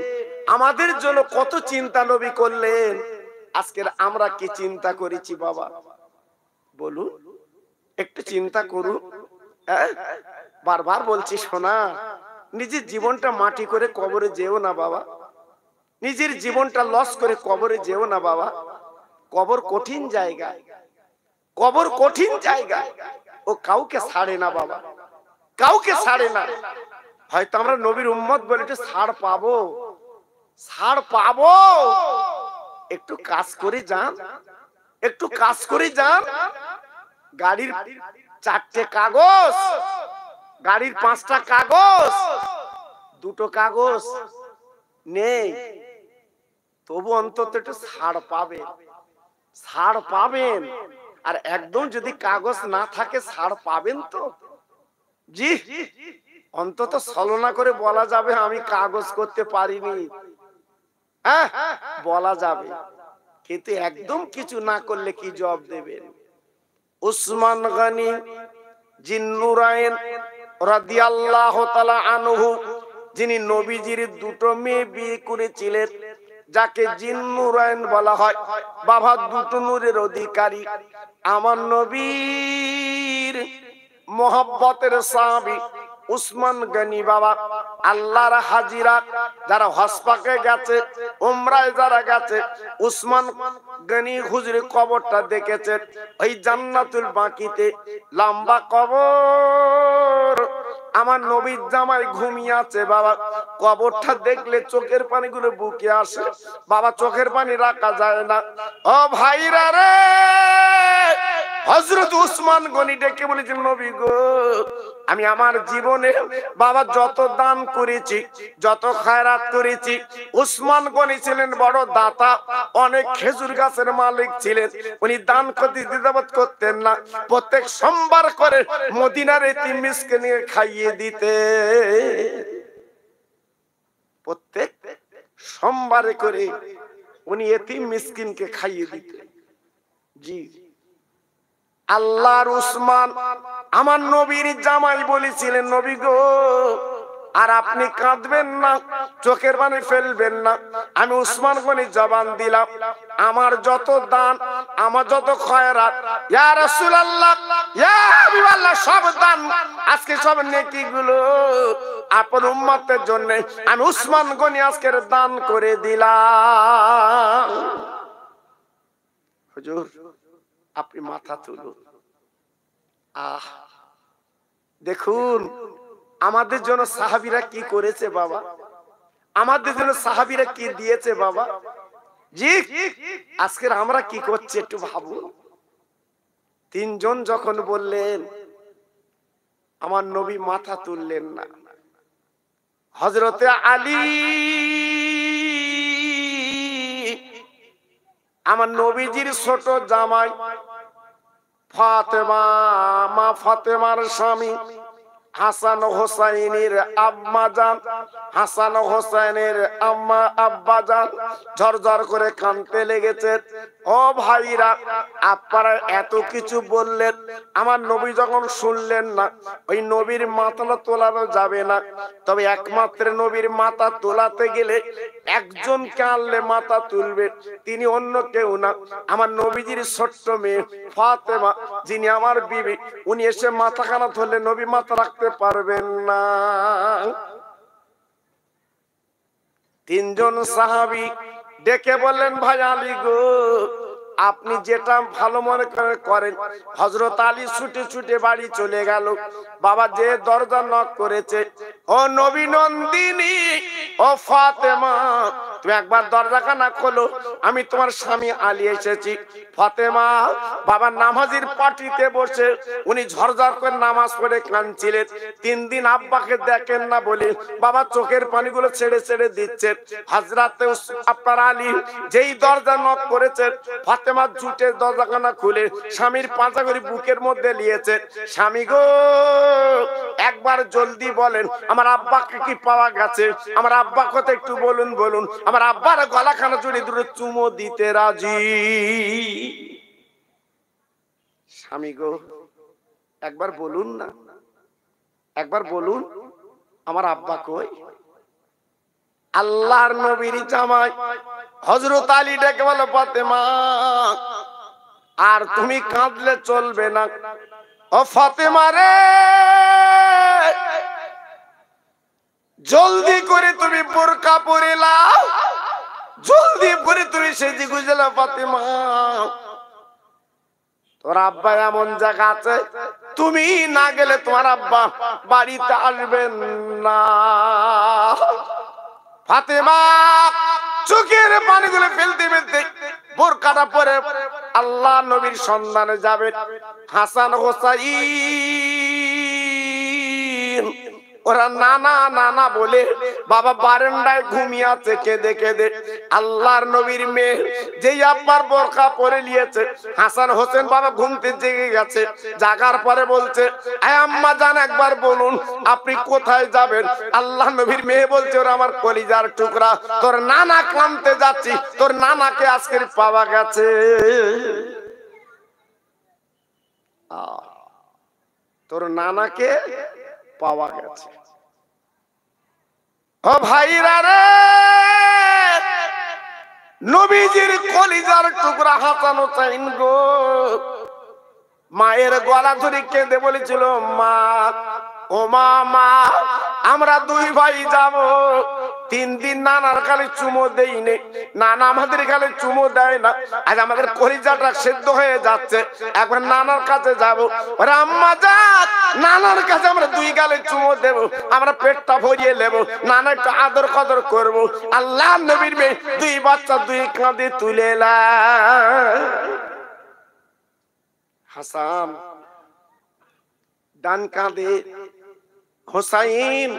আমাদের জন্য কত চিন্তা নবী করলেন। আজকের আমরা কি চিন্তা করেছি বাবা বলুন, একটু চিন্তা করুন। বারবার বলছি শোনা, নিজের জীবনটা মাটি করে কবরে যেও না বাবা, নিজের জীবনটা লস করে কবরে যেও না বাবা। কবর কঠিন জায়গা, কবর কঠিন জায়গা, ও কাউকে ছাড়ে না বাবা, কাউকে ছাড়ে না। হয়তো আমরা নবীর উম্মত বলে একটু ছাড় পাবো, ছাড় পাবো, একটু কাজ করে যান, একটু কাজ করে যান। গাড়ির 4টে কাগজ, গাড়ির 5টা কাগজ, 2টো কাগজ নেই, তবু অন্তত একটু ছাড় পাবেন, ছাড় পাবেন। আর একদম যদি কাগজ না থাকে ছাড় পাবেন তো? জি, অন্তত ছলনা করে বলা যাবে আমি কাগজ করতে পারিনি, বলা যাবে, কিন্তু একদম কিছু না করলে কি জবাব দেবেন? উসমান গনি জিন্নুরাইন রাদিয়াল্লাহু তাআলা আনহু, যিনি নবীজির 2টো মেয়ে বিয়ে করেছিলেন, যাকে জিন্নুরাইন বলা হয়, বাবা 2টো নূরের অধিকারী, আমার নবীর মোহাব্বতের সাহাবী উসমান গনি বাবা আল্লাহর হাজিরা যারা হজ পাকে গেছে, উমরায় যারা গেছে, উসমান গনি হুজুরের কবরটা দেখেছে। ওই জান্নাতুল বাকিতে লম্বা কবর, আমার নবীর জামাই ঘুমিয়ে আছে বাবা। কবরটা দেখলে চোখের পানিগুলো বুকে আসে বাবা, চোখের পানি রাখা যায় না। ও ভাইরা রে, হযরত উসমান গনি ডেকে বলেছেন, নবী গো, আমি আমার জীবনে বাবা যত দান করেছি, যত খায়রাত করেছি, উসমান গনি ছিলেন বড় দাতা, অনেক খেজুর গাছের মালিক ছিলেন। উনি দান করতে দ্বিধাবোধ করতেন না। প্রত্যেক সোমবার করে মদিনার এতিম মিসকিনকে খাইয়ে দিতে, প্রত্যেক সোমবারে করে উনি এতিম মিসকিনকে খাইয়ে দিতেন। জি, আল্লাহর উসমান আমার নবীর জামাই বলেছিলেন, নবী গো, আর আপনি কাঁদবেন না, চোখের পানি ফেলবেন না। আমি উসমান গনি জবান দিলাম, আমার যত দান, আমার যত খয়রাত, ইয়া রাসূলুল্লাহ, ইয়া হাবিবাল্লাহ, সব দান, আজকে সব নেকিগুলো আপন উম্মতের জন্য আমি উসমান গনি আজকের দান করে দিলাম। হুজুর, আপনি মাথা তুলুন। আহ, দেখুন আমাদের জন্য সাহাবীরা কি করেছে বাবা, আমাদের জন্য সাহাবীরা কি দিয়েছে বাবা। জি, আজকের আমরা কি করছি একটু ভাবুন। তিনজন যখন বললেন, আমার নবী মাথা তুললেন না। হযরতে আলী, আমার নবীজির ছোট জামাই, ফাতেমা, মা ফাতেমার স্বামী, হাসান হোসাইনের আম্মা জান, হাসান হোসাইনের আম্মা আব্বা জান ঝরঝর করে কাঁদতে লেগেছে। ও ভাইরা, আপনারা এত কিছু বললেন, আমার নবী যখন শুনলেন না, ওই নবীর মাথা তোলানো যাবে না। তবে একমাত্র নবীর মাথা তোলাতে গেলে একজনকে আনলে মাথা তুলবে, তিনি অন্য কেউ না, আমার নবীজির ছোট্ট মেয়ে ফাতেমা, যিনি আমার বিবি। উনি এসে মাথাখানা ধরলে নবী মাথা রাখতে পারবেন না। তিনজন সাহাবী ডেকে বললেন, ভাই আলী গো, আপনি যেটা ভালো মনে করেন। হযরত আলী ছুটে ছুটে বাড়ি চলে গেল। বাবা যে দরজা নক করেছে, ও নবী নন্দিনী, ও ফাতেমা, তুমি একবার দরজাখানা খোলো, আমি তোমার স্বামী আলী এসেছি। ফাতেমা বাবা নামাজের পাটিতে বসে উনি ঝরঝর করে নামাজ পড়ে কাঁদছিলেন। 3 দিন আব্বাকে দেখেন না বলে বাবা চোখের পানিগুলো ছেড়ে ছেড়ে দিচ্ছেন। হযরত আপনার আলী যেই দরজা নক করেছেন, ফাতেমা ছুটে দরজাখানা খুলে স্বামীর পাঁজা করে বুকের মধ্যে নিয়েছে। স্বামী গো, একবার জলদি বলেন, আমার আব্বাকে কি পাওয়া গেছে? আমার আব্বা কথা একটু বলুন, বলুন। আমার আব্বার গলাখানা জুড়ে দুটো চুমো দিতে রাজি। স্বামী গো, একবার বলুন না, একবার বলুন, আমার আব্বা কই? আল্লাহর নবীর জামাই হযরত আলী ডেকে বলে, ফাতেমা, আর তুমি কাঁদলে চলবে না। ও ফাতেমা রে, জলদি করে তুমি বোরকা পরে নাও, জলদি করে তুমি সেজে গুজে নাও। ফাতেমা, তোর আব্বা এমন জায়গা আছে, তুমি না গেলে তোমার আব্বা বাড়িতে আসবেন না। ফাতেমা চোখের পানিগুলো ফেলতে ফেলতে বোরকাটা পরে আল্লাহ নবীর সন্ধানে যাবেন। হাসান হোসাইন ওরা নানা নানা বলে বাবা বারান্দায় ঘুমিয়ে আছে কেঁদে কেঁদে। আল্লাহর নবীর মেয়ে যেই আব্বার বোরকা পরে নিয়েছে, হাসান হোসেন বাবা ঘুমতে জেগে গেছে। জাগার পরে বলছে, আম্মা জান, একবার বলুন আপনি কোথায় যাবেন? আল্লাহ নবীর মেয়ে বলছে, ওরা আমার কলিজার টুকরা, তোর নানা কাঁদতে যাচ্ছি, তোর নানাকে আজকের পাওয়া গেছে। তোর নানাকে পাওয়া গেছে। ও ভাইরা রে, নবীজির কলিজার টুকরা হাসান হোসেন গো, মায়ের গলা ধরে কেঁদে বলেছিল, মা, ও মা, মা, আমরা দুই ভাই যাব। 3 দিন নানার গালে চুমো দেই নে, নানা আমাদের গালে চুমো দেয় না। আজ আমাদের কলিজাটা সেদ্ধ হয়ে যাচ্ছে, একবার নানার কাছে যাব। ওরে আম্মা জান, নানার কাছে আমরা 2 গালে চুমো দেব, আমরা পেটটা ভরিয়ে নেব, নানা একটু আদর কদর করব। আল্লাহ নবীর মেয়ে 2 বাচ্চা 2 কাঁধে তুলে এলা। হাসান ডান কাঁধে, হোসাইন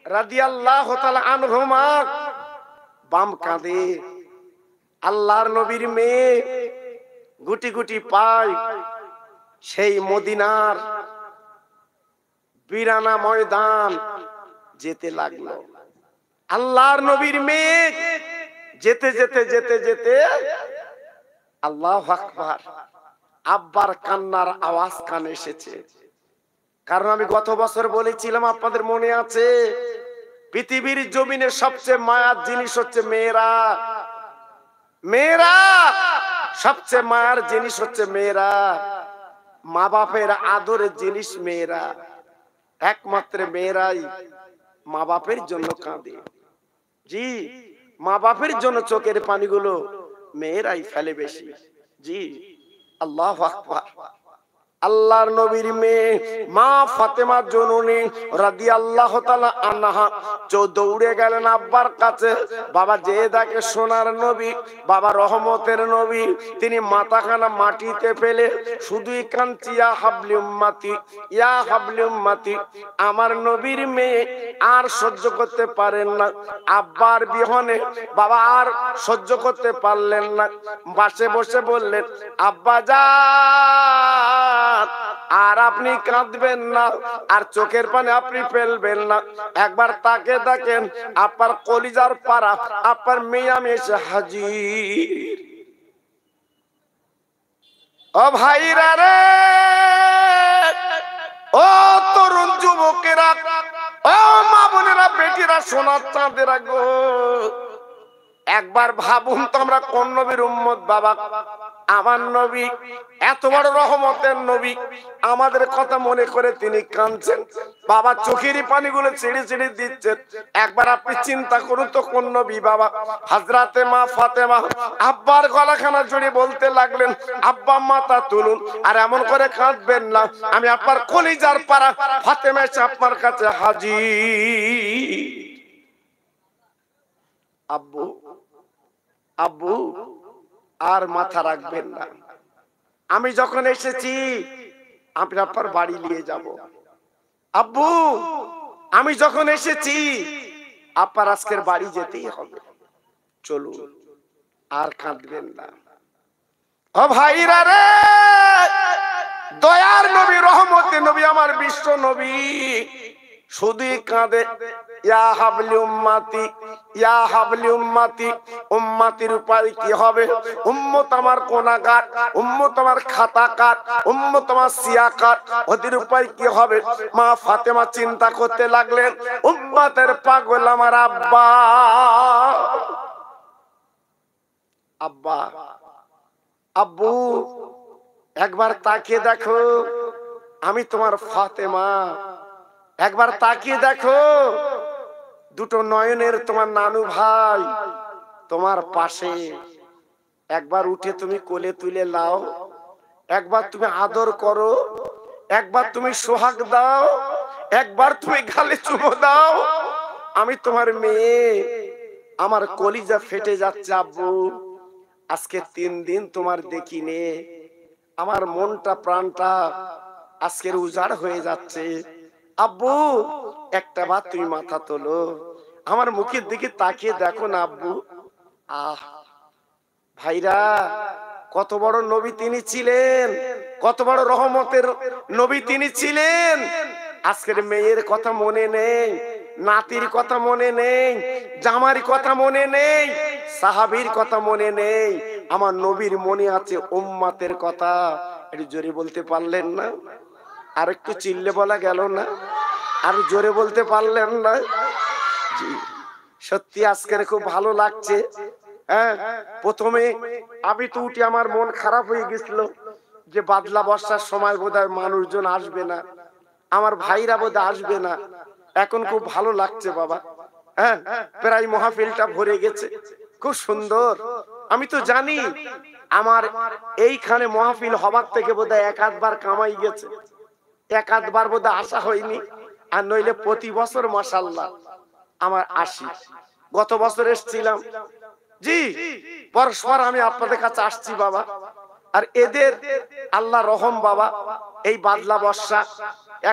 রাদিয়াল্লাহু তাআলা আনহুমা বাম কাঁধে। আল্লাহর নবীর মেয়ে গুটি গুটি পায় সেই মদিনার বিরানা ময়দান যেতে লাগলো। আল্লাহর নবীর মেয়ে যেতে যেতে যেতে যেতে আল্লাহু আকবার, আব্বার কান্নার আওয়াজ কানে এসেছে। কারণ আমি গত বছর বলেছিলাম, আপনাদের মনে আছে, পৃথিবীর জমিনে সবচেয়ে মায়ার জিনিস হচ্ছে মেয়েরা। মেয়েরা সবচেয়ে মায়ার জিনিস হচ্ছে মেয়েরা। মা বাপের আদরের জিনিস মেয়েরা। একমাত্র মেয়েরাই মা বাপের জন্য কাঁদে। জি, মা বাপের জন্য চোখের পানিগুলো মেয়েরাই ফেলে বেশি। জি, আল্লাহু আকবার। আল্লাহর নবীর মেয়ে মা ফাতেমা জননী রাদিয়াল্লাহু তাআলা আনহা দৌড়ে গেলেন আব্বার কাছে। বাবা যে দেখে সোনার নবী, বাবা রহমতের নবী, তিনি মাথাখানা মাটিতে ফেলে শুধুই কাঁদছে, ইয়া হাবলি উম্মতি, ইয়া হাবলি উম্মতি। আমার নবীর মেয়ে আর সহ্য করতে পারেন না, আব্বার বিহনে বাবা আর সহ্য করতে পারলেন না। পাশে বসে বললেন, আব্বা যান, আর আপনি কাঁদবেন না, আর চোখের পানি আপনি ফেলবেন না। একবার তাকে দেখেন, আপনার কলিজার পাড়া আপনার মেয়ে এসে হাজির। ও ভাইরা রে, ও তরুণ যুবকেরা, ও মা বোনেরা, বেটিরা, সোনার চাঁদেরা গো, একবার ভাবুন তো আমরা কোন নবীর উম্মত বাবা। আমার নবী এত বড় রহমতের নবী, আমাদের কথা মনে করে তিনি কাঁদছেন, বাবা চোখেরই পানিগুলো ছেড়ে ছেড়ে দিচ্ছেন। একবার আপনি চিন্তা করুন তো কোন নবী বাবা। হযরতে মা ফাতেমা আব্বার গলাখানা জড়িয়ে বলতে লাগলেন, আব্বা মাথা তুলুন, আর এমন করে কাঁদবেন না, আমি আপনার কলিজার পাড়া ফাতেমা এসে আপনার কাছে হাজির। আব্বু, আব্বু আর মাথা রাখবেন না, আমি যখন এসেছি আমি আপনার বাড়ি নিয়ে যাব। আব্বু, আমি যখন এসেছি আপনার আজকের বাড়ি যেতেই হবে, চলুন, আর কাঁদবেন না। ও ভাইরা রে, দয়ার নবী, রহমতের নবী, আমার বিশ্ব নবী শুধুই কাঁদে, ইয়া হাবলি উম্মতি, ইয়া হাবলি উম্মতি। উম্মতির উপায় কি হবে? উম্মত আমার কোনাগার, উম্মত আমার খাতাকার, উম্মত আমার সিয়াকার, ওদের উপায় কি হবে? মা ফাতেমা চিন্তা করতে লাগলেন, উম্মতের পাগল আমার আব্বা। আব্বা, আব্বু, একবার তাকিয়ে দেখো, আমি তোমার ফাতেমা। একবার তাকিয়ে দেখো, দুটো নয়নের তোমার নানু ভাই তোমার পাশে। একবার উঠে তুমি কোলে তুলে লাও, একবার তুমি আদর করো, একবার তুমি সোহাগ দাও, একবার তুমি গালে চুমো দাও। আমি তোমার মেয়ে, আমার কলিজা ফেটে যাচ্ছে আব্বু। আজকে 3 দিন তোমার দেখিনি, আমার মনটা প্রাণটা আজকের উজাড় হয়ে যাচ্ছে। আব্বু, একটা বার তুমি মাথা তোলো, আমার মুখের দিকে তাকিয়ে দেখো না আব্বু। আহ ভাইরা, কত বড় নবী তিনি ছিলেন, কত বড় রহমতের নবী তিনি ছিলেন। আজকের মেয়ের কথা মনে নেই, নাতির কথা মনে নেই, জামার কথা মনে নেই, সাহাবীর কথা মনে নেই, আমার নবীর মনে আছে উম্মতের কথা। একটু জোরে বলতে পারলেন না? আর একটু চিল্লে বলা গেল না? আর জোরে বলতে পারলেন না? জি, সত্যি আজকের খুব ভালো লাগছে। হ্যাঁ, প্রথমে আমি তো উঠে আমার মন খারাপ হয়ে গেছিল যে বাদলা বর্ষার সময় বোধহয় মানুষজন আসবে না, আমার ভাইরা বোধহয় আসবে না। এখন খুব ভালো লাগছে বাবা। হ্যাঁ, প্রায় মাহফিলটা ভরে গেছে, খুব সুন্দর। আমি তো জানি আমার এইখানে মাহফিল হবার থেকে বোধহয় এক আধবার কামাই গেছে, এক আধবার বোধহয় আসা হয়নি। আর নইলে প্রতি বছর মাশাআল্লাহ আমার আসি। গত বছর এসেছিলাম, জি পরস্পর আমি আপনাদের কাছে আসছি বাবা। আর এদের আল্লাহ রহম বাবা, এই বাদলা বর্ষা,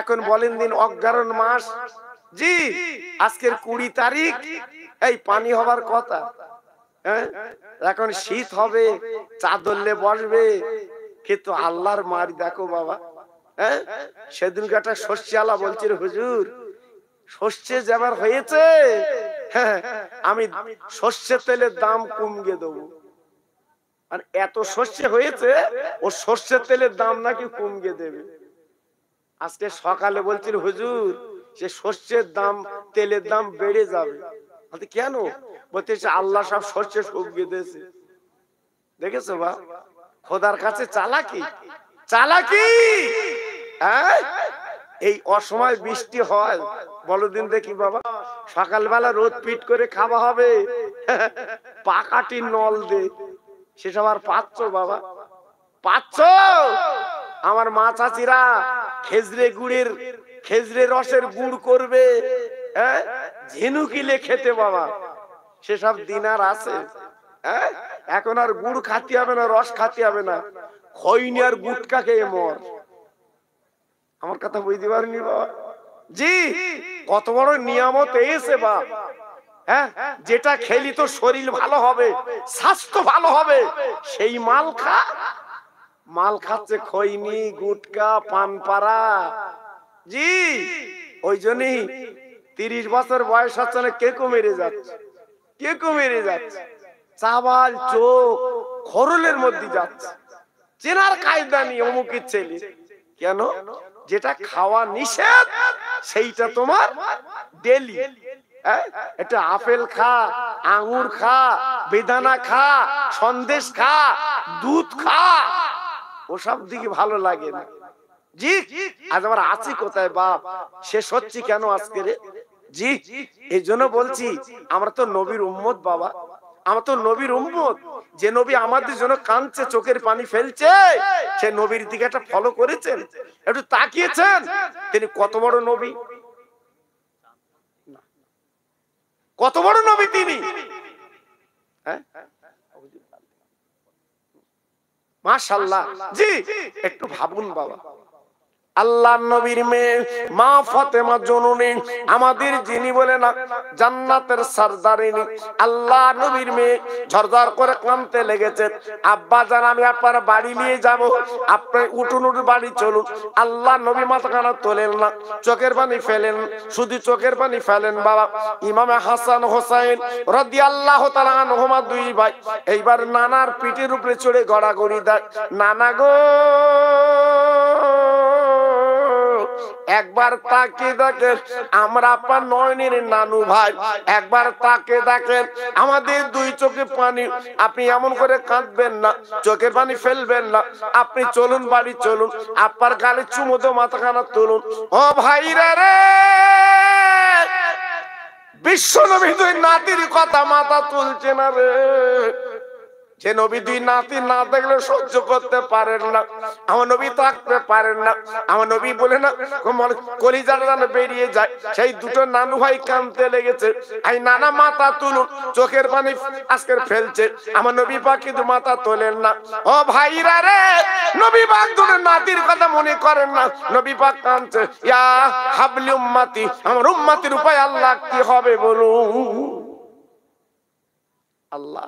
এখন বলেন দিন অজ্ঞারণ মাস, জি আজকের 20 তারিখ, এই পানি হবার কথা। হ্যাঁ, এখন শীত হবে, চাদরলে বসবে, কিন্তু আল্লাহর মার দেখো বাবা। হ্যাঁ, সেদিনকে একটা শস্যালা বলছিল, হুজুর শস্যে যেবার হয়েছে, হ্যাঁ আমি সর্ষের তেলের দাম কমিয়ে দেবো। আর এত শস্য হয়েছে, ও সর্ষের তেলের দাম নাকি কমিয়ে দেবে। আজকে সকালে বলছিল, হুজুর সে সর্ষের দাম, তেলের দাম বেড়ে যাবে। কেন? বলতেছে আল্লাহ সব শস্য কমিয়ে দিয়েছে। দেখেছো বা, খোদার কাছে চালাকি, চালাকি। হ্যাঁ, এই অসময় বৃষ্টি হয়, বলো দিন দেখি বাবা। সকালবেলা রোদ পিট করে খাওয়া হবে, পাকাটি নল দে, সেসব আর পাচ্ছ বাবা? পাচ্ছ? আমার মা চাচিরা খেজড়ে গুড়ের, খেজড়ে রসের গুড় করবে, হ্যাঁ ঝিনুকিলে খেতে বাবা, সেসব দিন আর আছে? হ্যাঁ, এখন আর গুড় খাতে হবে না, রস খাতে হবে না, খৈনি আর গুটকা খেয়ে মর। আমার কথা বুঝতে পারিনি বাবা? জি, কত বড় নিয়ামত এসে বাপ। হ্যাঁ, যেটা খেলি তো শরীর ভালো হবে, স্বাস্থ্য ভালো হবে, সেই মাল খা। মাল খাচ্ছে খৈনি, গুটকা, পানপাড়া। জি, ওই জন্যই 30 বছর বয়স হচ্ছে না, কেকো মেরে যাচ্ছে, কেকো মেরে যাচ্ছে, চাবাল চোখ খরলের মধ্যে যাচ্ছে, চেনার কায়দা নেই অমুকের ছেলে। কেন? যেটা খাওয়া নিষেধ সেইটা তোমার ডেলি। এটা আপেল খা, আঙ্গুর খা, বেদানা খা, সন্দেশ খা, দুধ খা, ওসব দিকে ভালো লাগে না। জি, আজ আমার আছি কোথায় বাপ, শেষ হচ্ছি কেন আজকে রে? জি, এই জন্য বলছি আমরা তো নবীর উম্মত বাবা, আমরা তো নবীর উম্মত। যে নবী আমাদের জন্য কাঁদছে, চোখের পানি ফেলছে, সে নবীর দিকে একটা ফলো করেছেন, একটু তাকিয়েছেন, তিনি কত বড় নবী, কত বড় নবী তিনি। হ্যাঁ, মাশাআল্লাহ। জি, একটু ভাবুন বাবা, আল্লাহ নবীর মেয়ে মা ফাতেমা জননী, আমাদের যিনি বলে না জান্নাতের সরদারিনী, আল্লাহ নবীর মেয়ে ঝরঝর করে কাঁদতে লেগেছে। আব্বা জান আমি আপনার বাড়ি নিয়ে যাব, আপনি উঠুন, উঠুন বাড়ি চলুন। আল্লাহ নবী মাথাখানা তোলেন না, চোখের পানি ফেলেন, শুধু চোখের পানি ফেলেন বাবা। ইমামে হাসান হোসাইন রাদিয়াল্লাহু তাআলা আনহুমা দুই ভাই এইবার নানার পিঠের উপরে চড়ে গড়াগড়ি দেয়, নানা গো একবার তাকে দেখেন, আমরা আপনার নয়নের নানু ভাই, একবার তাকে দেখেন, আমাদের দুই চোখে পানি, আপনি এমন করে কাঁদবেন না, চোখে পানি ফেলবেন না, আপনি চলুন বাড়ি চলুন, আপনার গালে চুমো দো, মাথাখানা তুলুন। ও ভাইরা রে, বিশ্ব নবী দুই নাতির কথা মাথা তুলছে না রে। যে নবী দুই নাতি না দেখলে সহ্য করতে পারেন না, আমার নবী থাকতে পারেন না, আমার নবী বলে না কলিজাটা যেন বেরিয়ে যায়, সেই দুটো নানু ভাই কাঁদতে লেগেছে। এই নানা মাথা তুলুন, চোখের পানি আজকের ফেলছে, আমার নবী পাক কিন্তু মাথা তোলেন না। ও ভাইরা রে, নবী পাক দুটো নাতির কথা মনে করেন না, নবী পাক কাঁদছে, ইয়া হাবলি উম্মতি, আমার উম্মতির উপায় আল্লাহ কি হবে বলুন? আল্লাহ,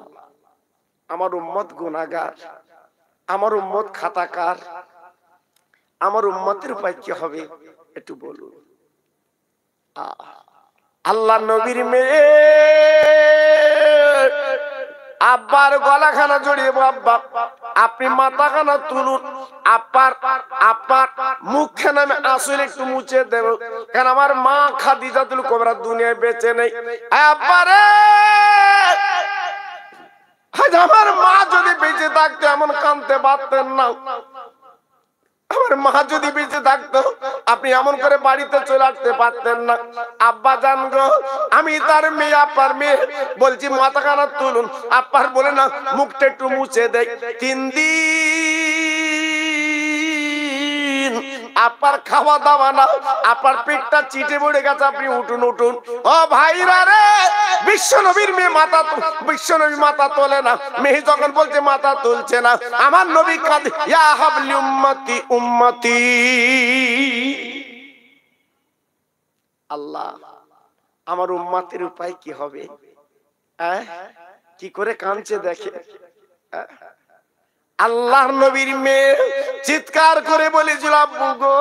আমার উম্মত গুনাহগার, আমার উম্মত খাতাকার, আমার উম্মতের উপায় কি হবে একটু বলুন। আল্লাহ নবীর মেয়ে আব্বার গলাখানা জড়িয়ে, আব্বা আপনি মাথাখানা তুলুন, আপনার মুখখানা আমি আসলে একটু মুছে দেব, কারণ আমার মা খাদিজাতুল কুবরা দুনিয়ায় বেঁচে নেই। আব্বা রে, আমার মা যদি বেঁচে থাকতো এমন কাঁদতে পারতেন না, আমার মা যদি বেঁচে থাকতো আপনি এমন করে বাড়িতে চলে আসতে পারতেন না। আব্বা জান গো, আমি তার মেয়ে, আব্বার মেয়ে, বলছি মাথাখানা তুলুন। আব্বার বলে না, মুখটা একটু মুছে দেয়। 3 দিন আপার খাওয়া দাওয়া না, আপার পেটটা চিটে পড়ে গেছে, আপনি উঠুন উঠুন। ও ভাইরা রে, বিশ্বনবীর মেয়ে মাথা, বিশ্বনবী মাথা তোলে না। মেয়ে যখন বলছে মাথা তুলছে না, আমার নবী কাঁদে, ইয়া হাবলি উম্মতি উম্মতি। আল্লাহ, আমার উম্মতের উপায় কি হবে? কি করে কাঁদছে দেখে। আল্লাহর নবীর মেয়ে চিৎকার করে বলেছিল, আব্বু গো,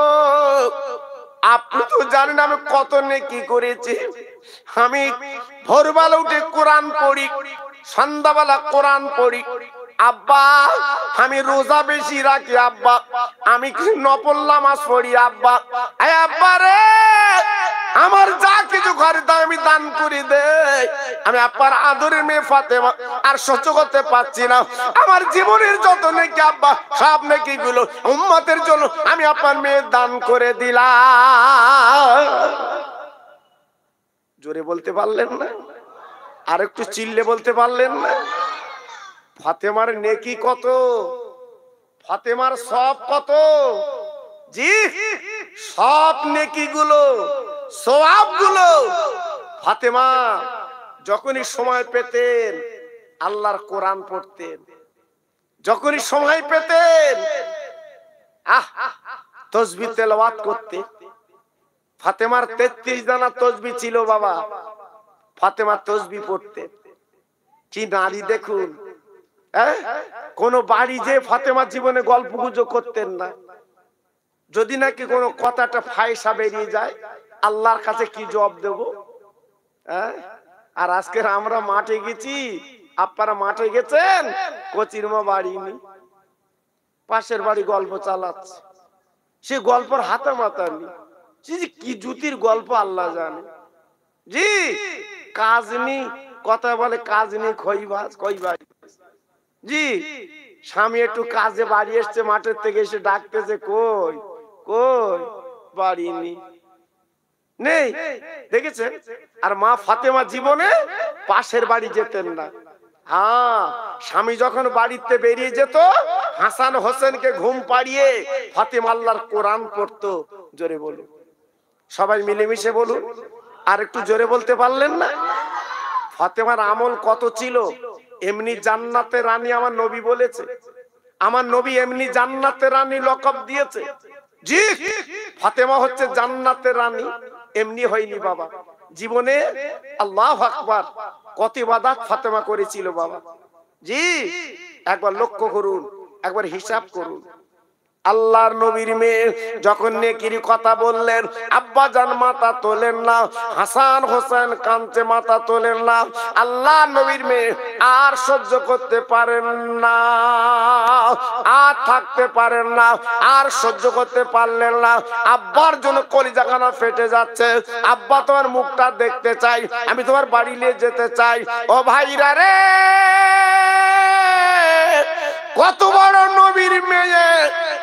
আপনি তো জানেন আমি কত নেকি করেছি। আমি ভোরবেলা উঠে কোরআন পড়ি, সন্ধ্যাবেলা কোরআন পড়ি। আব্বা, আমি রোজা বেশি রাখি। আব্বা, আমি নফল নামাজ পড়ি। আব্বা, আব্বা রে, আমার যা কিছু ঘরে দাও আমি দান করে দেই। আমি আব্বার আদরের মেয়ে ফাতেমা আর সহ্য করতে পারছি না। আমার জীবনের যত নেকি আব্বা, সব নেকি গুলো উম্মতের জন্য আমি আপনার মেয়ে দান করে দিলাম। জোরে বলতে পারলেন না? আর একটু চিল্লে বলতে পারলেন না? ফাতেমার নেকি কত, ফাতেমার সব কত? জি, সব নেকি গুলো, সওয়াব গুলো ফাতেমা যখনই সময় পেতেন আল্লাহর কোরআন পড়তেন, যখনই সময় পেতেন তাসবিহ তেলাওয়াত করতেন। ফাতেমার 33 দানা তাসবিহ ছিল বাবা। ফাতেমা তাসবিহ পড়তেন। কি নারী দেখুন। কোন বাড়ি যে ফাতেমার জীবনে গল্প গুজব করতেন না। যদি নাকি কোনো কথাটা ফায়সা বেরিয়ে যায়, আল্লাহর কাছে কি জবাব দেব? আর আজকে আমরা মাঠে গেছি, আপনারা মাঠে গেছেন, কচির মা বাড়ি নেই, পাশের বাড়ি গল্প চালাচ্ছে। সে গল্পর হাতে মাথা নেই। কি জুতির গল্প আল্লাহ জানে। জি, কাজ নেই, কথা বলে কাজ নেই, খইবাজ। জি, স্বামী একটু কাজে বাড়ি এসছে, মাঠের থেকে এসে ডাকতেছে, কই কই, বাড়ি নেই। দেখেছেন? আর মা ফাতেমা জীবনে পাশের বাড়ি যেতেন না। স্বামী যখন বাড়িতে বেরিয়ে যেত, হাসান হোসেনকে ঘুম পাড়িয়ে ফাতেমা আল্লাহর কোরআন পড়তো। জোরে বলুন, সবাই মিলেমিশে বলুন। আর একটু জোরে বলতে পারলেন না? ফাতেমার আমল কত ছিল। এমনি জান্নাতের রানী আমার নবী বলেছে, আমার নবী এমনি জান্নাতের রানী লকব দিয়েছে। জি, ফাতেমা হচ্ছে জান্নাতের রানী, এমনি হয়নি বাবা। জীবনে আল্লাহু আকবার কত ইবাদত ফাতেমা করেছিল বাবা। জি, একবার লক্ষ্য করুন, একবার হিসাব করুন। আল্লাহর নবীর মেয়ে যখন নেকির কথা বললেন, আব্বা জান মাথা তোলেন না, হাসান হোসেন কাঁদছে, মাথা তোলেন না। আল্লাহর নবীর মেয়ে আর সহ্য করতে পারেন না, আর থাকতে পারেন না, আর সহ্য করতে পারলেন না। আব্বার জন্য কলিজাখানা ফেটে যাচ্ছে। আব্বা, তোমার মুখটা দেখতে চাই, আমি তোমার বাড়ি নিয়ে যেতে চাই। ও ভাইরা রে, কত বড় নবীর মেয়ে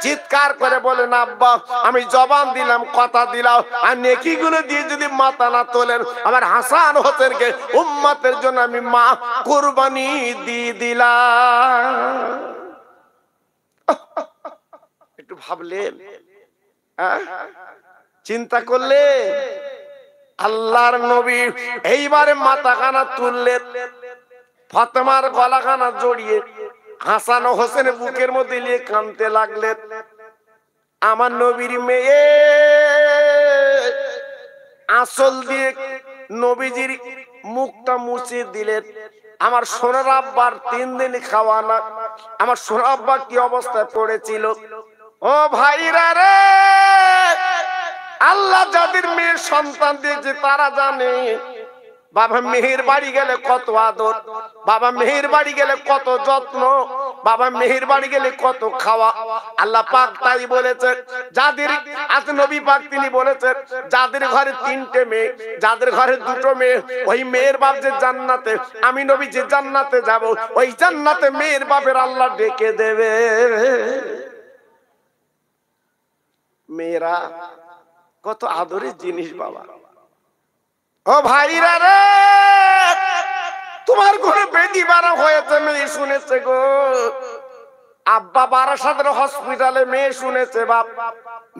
চিৎকার করে বলেন, আব্বা আমি জবান দিলাম, কথা দিলাম, আর নেকি গুলো দিয়ে যদি মাথা না তোলেন, আমার হাসান হোসেনকে উম্মতের জন্য আমি মা কুরবানি দিয়ে দিলাম। একটু ভাবলেন, চিন্তা করলে? আল্লাহর নবী এইবারে মাথাখানা তুললেন, ফাতেমার গলাখানা জড়িয়ে হাসান ও হোসেনের বুকের মধ্যে নিয়ে কাঁদতে লাগলেন। আমার নবীর মেয়ে আঁচল দিয়ে নবীজির মুখটা মুছে দিলেন। আমার সোনার আব্বার 3 দিন খাওয়া না। আমার সোনার আব্বা কি অবস্থায় পড়েছিল। ও ভাইরা রে, আল্লাহ যাদের মেয়ের সন্তান দিয়েছে তারা জানে বাবা মেহের বাড়ি গেলে কত আদর, বাবা মেহের বাড়ি গেলে কত যত্ন, বাবা মেহের বাড়ি গেলে কত খাওয়া। আল্লাহ পাক তাই বলেছেন, যাদের আছে নবী পাক তিনি বলেছেন, যাদের ঘরে 3টে মেয়ে, যাদের ঘরে 2টো মেয়ে, ওই মেয়ের বাপ যে জান্নাতে, আমি নবী যে জান্নাতে যাব, ওই জান্নাতে মেয়ের বাপের আল্লাহ ডেকে দেবে। মেয়েরা কত আদরের জিনিস বাবা। ও ভাইরা রে, তোমার ঘরে বেদি বাড়া হয়েছে, মেয়ে শুনেছে গো। আব্বা বারাসাতের হসপিটালে মেয়ে শুনেছে বাপ,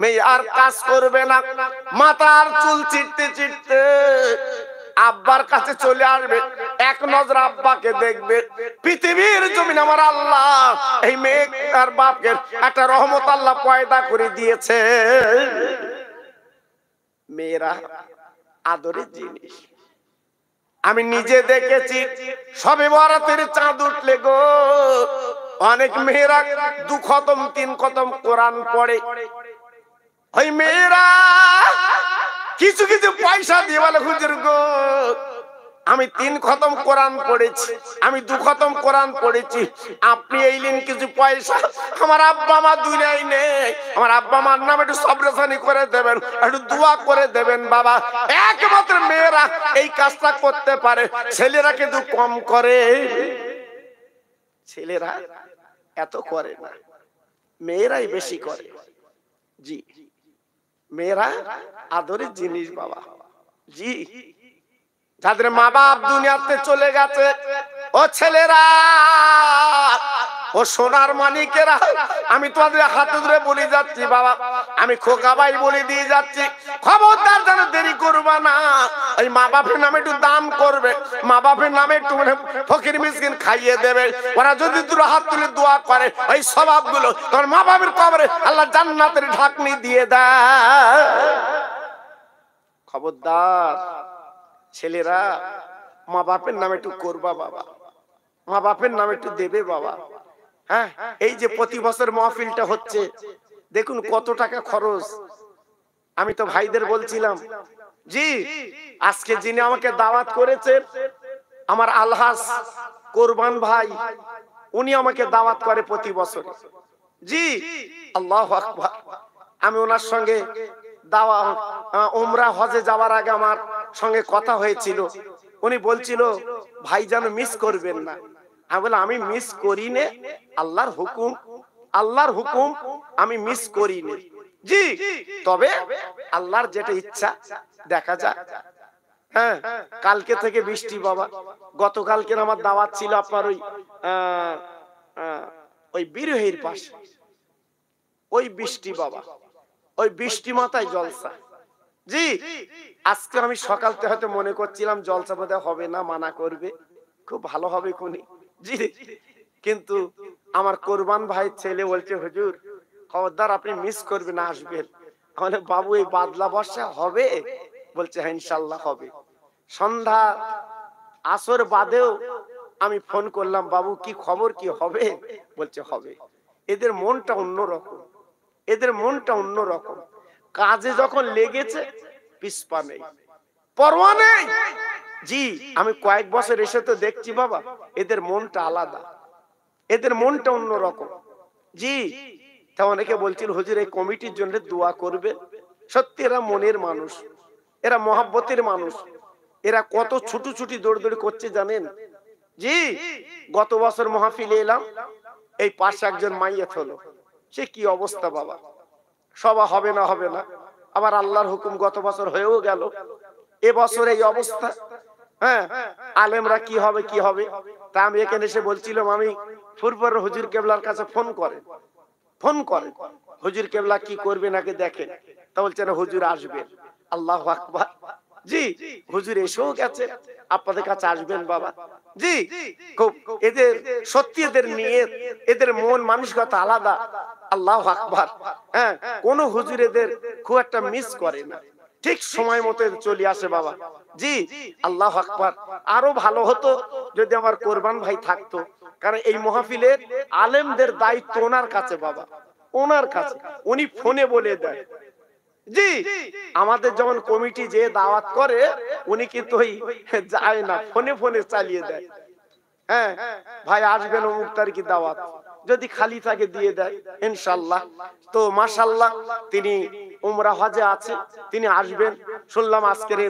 মেয়ে আর কাজ করবে না, মাথার চুল চিটতে চিটতে আব্বার কাছে চলে আসবে, এক নজর আব্বাকে দেখবে। পৃথিবীর জমিন আমার আল্লাহ এই মেয়ে আর বাপকে একটা রহমত আল্লাহ পয়দা করে দিয়েছে। মেয়েরা আদরের জিনিস। আমি নিজে দেখেছি, সবে বরাতের চাঁদ উঠলে গো অনেক মেয়েরা 2 খতম 3 খতম কোরআন পড়ে। ওই মেয়েরা কিছু কিছু পয়সা দিয়ে বলে, হুজুর গো আমি 3 খতম কোরআন পড়েছি, আমি 2 খতম কোরআন পড়েছি, আপনি এইলেন কিছু পয়সা, আমার আব্বা মা দুনিয়ায় নেই, আমার আব্বা মার নামে একটু সবরেসানি করে দেবেন, একটু দোয়া করে দেবেন বাবা। একমাত্র মেয়েরা এই কাজটা করতে পারে, ছেলেরা কিন্তু কম করে। ছেলেরা এত করে না, মেয়েরাই বেশি করে। জি, মেয়েরা আদরের জিনিস বাবা। জি, যাদের মা বাপ দুনিয়াতে চলে গেছে, ও ছেলেরা, ও সোনার মানিকেরা, আমি তোমাদের হাত ধরে বলে যাচ্ছি বাবা, আমি খোকা ভাই বলে দিয়ে যাচ্ছি, খবরদার যেন দেরি করবা না। এই মা বাপের নামে একটু দান করবে, মা বাপের নামে একটু ফকির মিসকিন খাইয়ে দেবে। ওরা যদি দুটো হাত তুলে দোয়া করে, ওই স্বভাবগুলো তোমার মা বাপের কবরে আল্লাহ জান্নাতের ঢাকনি দিয়ে দেয়। খবরদার ছেলেরা, মা বাপের নামে একটু করবা বাবা, মা বাপের নামে একটু দেবে বাবা। হ্যাঁ, এই যে প্রতি বছর মাহফিলটা হচ্ছে, দেখুন কত টাকা খরচ। আমি তো ভাইদের বলছিলাম, জি আজকে যিনি আমাকে দাওয়াত করেছেন আমার আলহাজ কোরবান ভাই, উনি আমাকে দাওয়াত করে প্রতি বছর। জি আল্লাহু আকবার। আমি ওনার সঙ্গে উমরা হজে যাওয়ার আগে আমার সঙ্গে কথা হয়েছিল, উনি বলছিল ভাই যেন মিস করবেন না। আমি বললাম আমি মিস করি নে, আল্লাহর হুকুম, আল্লাহর হুকুম, আমি মিস করি নে। জি, তবে আল্লাহর যেটা ইচ্ছা দেখা যাক। হ্যাঁ, কালকে থেকে বৃষ্টি বাবা। গতকালকে আমার দাওয়াত ছিল আপনার ওই বিরহের পাশে, ওই বৃষ্টি বাবা, ওই বৃষ্টি মাথায় জলসা। জি, আজকে আমি সকালতে হয়তো মনে করছিলাম জলসা বোধহয় হবে না, মানা করবে, খুব ভালো হবে কোনি। জি, কিন্তু আমার কোরবান ভাই ছেলে বলছে হুজুর খবরদার আপনি মিস করবেন, আসবেন। মানে বাবু এই বাদলা বর্ষা হবে? বলছে হ্যাঁ ইনশাআল্লাহ হবে। সন্ধ্যা আসর বাদেও আমি ফোন করলাম, বাবু কি খবর, কি হবে? বলছে হবে। এদের মনটা অন্যরকম, এদের মনটা অন্যরকম। কাজে যখন লেগেছে পিছপা নেই, পরোয়া নেই। জি, আমি কয়েক বছর এসে তো দেখছি বাবা, এদের মনটা আলাদা, এদের মনটা অন্যরকম। জি, তা অনেকে বলছিল হুজুর এই কমিটির জন্য দোয়া করবে। সত্যি এরা মনের মানুষ, এরা মহাব্বতের মানুষ, এরা কত ছুটি দৌড়দৌড়ি করছে জানেন? জি, গত বছর মাহফিলে এলাম, এই পাশে একজন মাইয়াত হলো, সে কি অবস্থা বাবা, সভা হবে না হবে না, আবার আল্লাহর হুকুম গত বছর হয়েও গেল, এবছর এই অবস্থা। হ্যাঁ, আলেমরা কি হবে কি হবে। তা আমি এখানে এসে বলছিলাম, আমি ফুরপুর হুজুর কেবলার কাছে ফোন করে হুজুর কেবলা কি করবে নাকি দেখেন। তা বলছে না হুজুর আসবেন। আল্লাহু আকবার। জি, হুজুর এসেও গেছে, আপনাদের কাছে আসবেন বাবা। জি, খুব এদের সত্যি এদের নিয়ত, এদের মন মানসিকতা আলাদা। আল্লাহু আকবার। হ্যাঁ, কোন হুজুর এদের খুব একটা মিস করে না, ঠিক সময় মতো চলে আসে বাবা। জি, আল্লাহু আকবার। আরো ভালো হতো যদি আমার কোরবান ভাই থাকতো, কারণ এই মাহফিলের আলেমদের দায়িত্ব ওনার কাছে বাবা, ওনার কাছে। উনি ফোনে বলে দেয়। জি, আমাদের যখন কমিটি যে দাওয়াত করে উনি কিন্তু যায় না, ফোনে ফোনে চালিয়ে দেয়। হ্যাঁ ভাই আসবেন অমুক তারিখে দাওয়াত, যদি খালি থাকে দিয়ে দেয় ইনশাআল্লাহ। তো মাশাআল্লাহ তিনি উমরা হজে আছে, তিনি আসবেন শুনলাম আজকের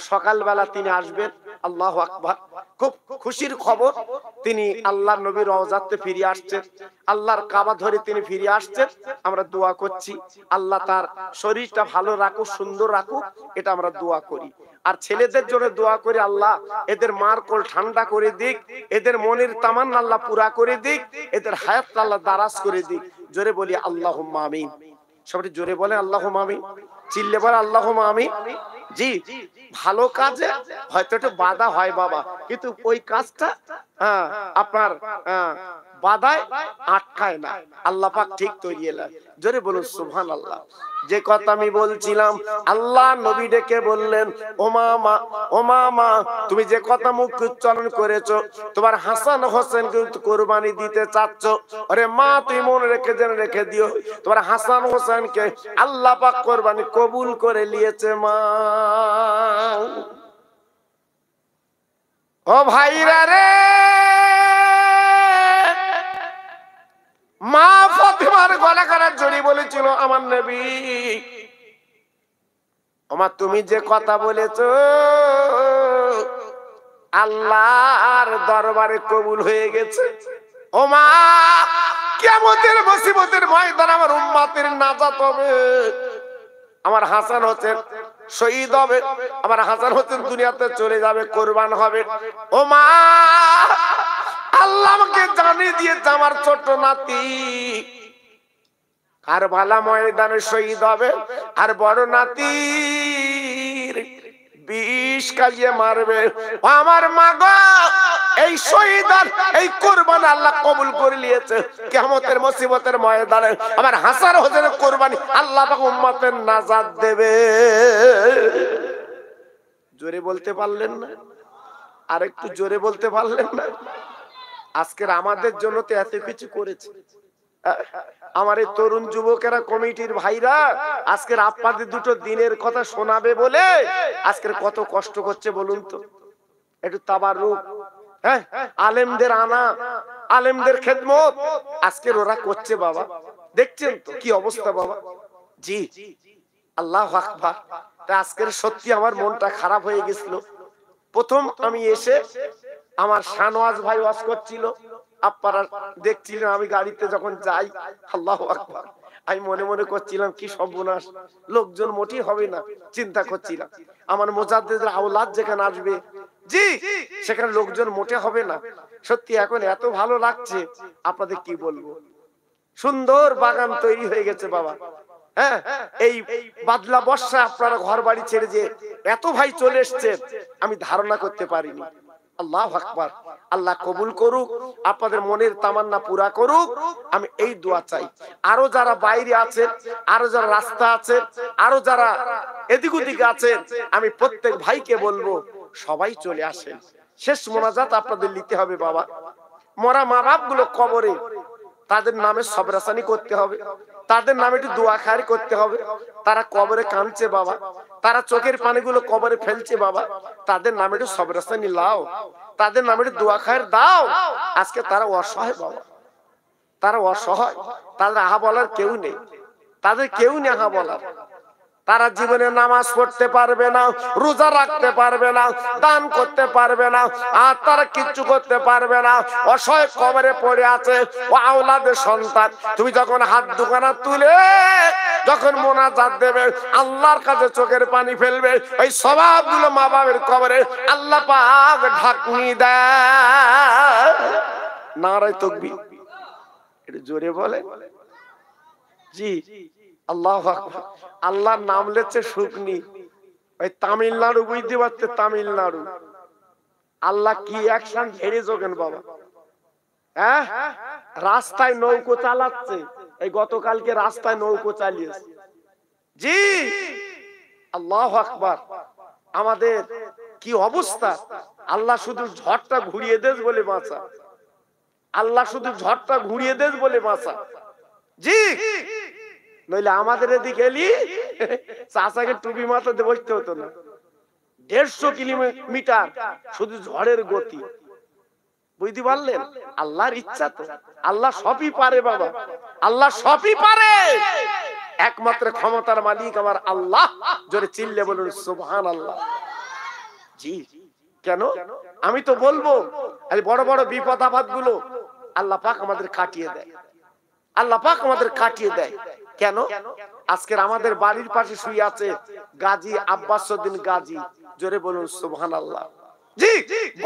সকালবেলা তিনি আসবেন। আল্লাহু আকবার। খুব খুশির খবর, তিনি আল্লাহর নবীর রওজাতে ফিরে আসছেন, আল্লাহর কাবা ধরে তিনি ফিরে আসছেন। আমরা দোয়া করছি আল্লাহ তার শরীরটা ভালো রাখুক, সুন্দর রাখুক, এটা আমরা দোয়া করি। আর ছেলেদের জন্য দোয়া করি আল্লাহ এদের মার কোল ঠান্ডা করে দিক, এদের মনের তামান্না আল্লাহ পুরা করে দিক, এদের হায়াত আল্লাহ দারাজ করে দিক। জোরে বলি আল্লাহুম্মা আমিন। সবাই জোরে বলে আল্লাহুম্মা আমিন, চিল্লে বলে আল্লাহুম্মা আমিন। জি, ভালো কাজে হয়তো একটু বাধা হয় বাবা, কিন্তু ওই কাজটা আপনার বাধায় আটকায় না, আল্লাহ পাক ঠিক তৈরি এলেন। জোরে বলুন সুবহানাল্লাহ। যে কথা আমি বলছিলাম, আল্লাহ নবী ডেকে বললেন, ও মামা, ও মামা, তুমি যে কথা মুখ উচ্চারণ করেছো, তোমার হাসান হোসেন কিন্তু কুরবানি দিতে চাচ্ছ, আরে মা তুই মনে রেখে দিও, তোমার হাসান হোসেনকে আল্লাহ পাক কুরবানি কবুল করে নিয়েছে মা। ও ভাইরা রে, মা ফাতেমার গলা কাটার জড়ি বলেছিল আমার নবী, ওমা তুমি যে কথা বলেছো আল্লাহর দরবারে কবুল হয়ে গেছে। ও মা, কিয়ামতের মুসিবতের ময়দানে আমার উম্মতের নাজাত হবে, আমার হাসান হোসেন শহীদ হবে, আমার হাসান হোসেন দুনিয়াতে চলে যাবে, কুরবান হবে। ও মা, আল্লাহ আমাকে জানিয়ে দিয়েছে আমার ছোট নাতি কারবালা ময়দানে শহীদ হবে, আর বড় নাতির বিষ কাজিয়ে মারবে। আমার মা গো, এই শহীদ আর এই কুরবানি আল্লাহ কবুল করে নিয়েছে। কিয়ামতের মুসিবতের ময়দানে আমার হাসান হোসেনের কুরবানি আল্লাহ পাক উম্মতের নাজাত দেবে। জোরে বলতে পারলেন না? আর একটু জোরে বলতে পারলেন না? আজকের আমাদের জন্য তো এত কিছু করেছে। আমার এই তরুণ যুবকেরা, কমিটির ভাইরা আজকের আপনাদের দুটো দিনের কথা শোনাবে বলে আজকের কত কষ্ট করছে বলুন তো। একটু তাবারুক, হ্যাঁ, আলেমদের আনা, আলেমদের খেদমত আজকের ওরা করছে বাবা। দেখছেন তো কি অবস্থা বাবা। জি, আল্লাহু আকবার। তা আজকের সত্যি আমার মনটা খারাপ হয়ে গেছিল। প্রথম আমি এসে আমার শানওয়াজ ভাই ওয়াজ করছিল, আপনারা দেখছিলেন, আমি গাড়িতে যখন যাই, আল্লাহু আকবার, আমি মনে মনে করছিলাম কি সর্বনাশ, লোকজন মোটেই হবে না, চিন্তা করছিলাম। আমার মুজাদ্দিদের আওলাদ যেখানে আসবে, জি, সেখানে লোকজন মোটে হবে না। সত্যি এখন এত ভালো লাগছে, আপনাদের কি বলবো। সুন্দর বাগান তৈরি হয়ে গেছে বাবা। হ্যাঁ, এই বাদলা বর্ষা আপনারা ঘর বাড়ি ছেড়ে যে এত ভাই চলে এসছে, আমি ধারণা করতে পারিনি। আল্লাহু আকবার। আল্লাহ কবুল করুক, আপনাদের মনের তামান্না পুরা করুক, আমি এই দোয়া চাই। আরো যারা বাইরে আছেন, আরো যারা রাস্তা আছে, আরো যারা এদিক ওদিক আছেন, আমি প্রত্যেক ভাইকে বলবো সবাই চলে আসেন। শেষ মোনাজাত আপনাদের নিতে হবে বাবা। মরা মা বাপ গুলো কবরে, তাদের নামে সবরাসানি করতে হবে, তাদের নামে একটু দোয়া খায়ের করতে হবে। তারা কবরে কাঁদছে বাবা, তারা চোখের পানিগুলো কবরে ফেলছে বাবা, তাদের নামে একটু সবরাসানি লাও, তাদের নামে একটু দোয়া খায়ের দাও। আজকে তারা অসহায় বাবা, তারা অসহায়, তাদের আহা বলার কেউ নেই, তাদের কেউ নেই আহা বলার। তারা জীবনে নামাজ পড়তে পারবে না, রোজা রাখতে পারবে না, দান করতে পারবে না, আর তারা কিচ্ছু করতে পারবে না, অসহায় কবরে পড়ে আছে। ও আওলাদের সন্তান, তুমি যখন হাত দুখানা তুলে যখন মোনাজাত দেবে, আল্লাহর কাছে চোখের পানি ফেলবে, ওই সওয়াবগুলো মা বাবার কবরে আল্লাহ পাক ঢাকনি দেয়। নারায়ে তাকবীর, একটু জোরে বলে। জি, আল্লাহু আকবার। আল্লাহর নাম লেছে শুকনি, ওই তামিলনাড়ু বুঝতে পারছে, তামিলনাড়ু আল্লাহ কি অ্যাকশন ঝেড়ে যোগেন বাবা। হ্যাঁ, রাস্তায় নৌকো চালাচ্ছে, এই গতকালকে রাস্তায় নৌকো চালিয়েছে। জি, আল্লাহু আকবার। আমাদের কি অবস্থা। আল্লাহ শুধু ঝড়টা ঘুরিয়ে দেস বলে বাঁচা, আল্লাহ শুধু ঝড়টা ঘুরিয়ে দেস বলে বাঁচা। জি, নইলে আমাদের এদিকে এলি চাচাকে টুপি মাথাতে বসতে হতো না। 150 কিলোমিটার শুধু ঝড়ের গতি, বুঝতে পারলেন। আল্লাহর ইচ্ছা তো, আল্লাহ সবই পারে বাবা, আল্লাহ সবই পারে। একমাত্র ক্ষমতার মালিক আমার আল্লাহ। জোরে চিল্লে বলুন সুবহানাল্লাহ। জি, কেন? আমি তো বলবো এই বড় বড় বিপদ আপদ গুলো আল্লাহ পাক আমাদের কাটিয়ে দেয়, আল্লাহ পাক আমাদের কাটিয়ে দেয়। কেন? আজকের আমাদের বাড়ির পাশে শুয়ে আছে গাজী আব্বাসউদ্দিন গাজী, জোরে বলুন সুবহানাল্লাহ। জি,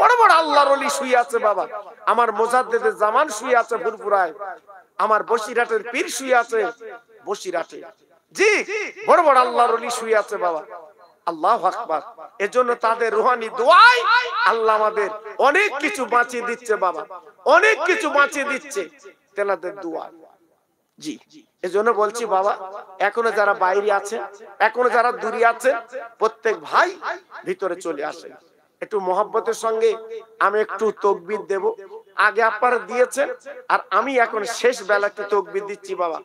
বড় বড় আল্লাহর ওলি শুয়ে আছে বাবা। আমার মুজাদ্দেদে জামান শুয়ে আছে ফুরফুরায়, আমার বসিরহাটের পীর শুয়ে আছে বসিরহাটে। জি, বড় বড় আল্লাহর ওলি শুয়ে আছে বাবা। আল্লাহু আকবার। এজন্য তাদের রুহানি দোয়ায় আল্লাহ আমাদের অনেক কিছু বাঁচিয়ে দিচ্ছে বাবা, অনেক কিছু বাঁচিয়ে দিচ্ছে তেনাদের দোয়া। জি, এজন্য বলছি বাবা, এখনো যারা বাইরে আছে, এখনো যারা দূরে আছে, প্রত্যেক ভাই ভিতরে চলে আসে। একটু মহব্বতের সঙ্গে আমি একটু তাকবীর দেব। আগে আপনারা দিয়েছেন, আর আমি এখন শেষ বেলা একটু তাকবীর দিচ্ছি বাবা।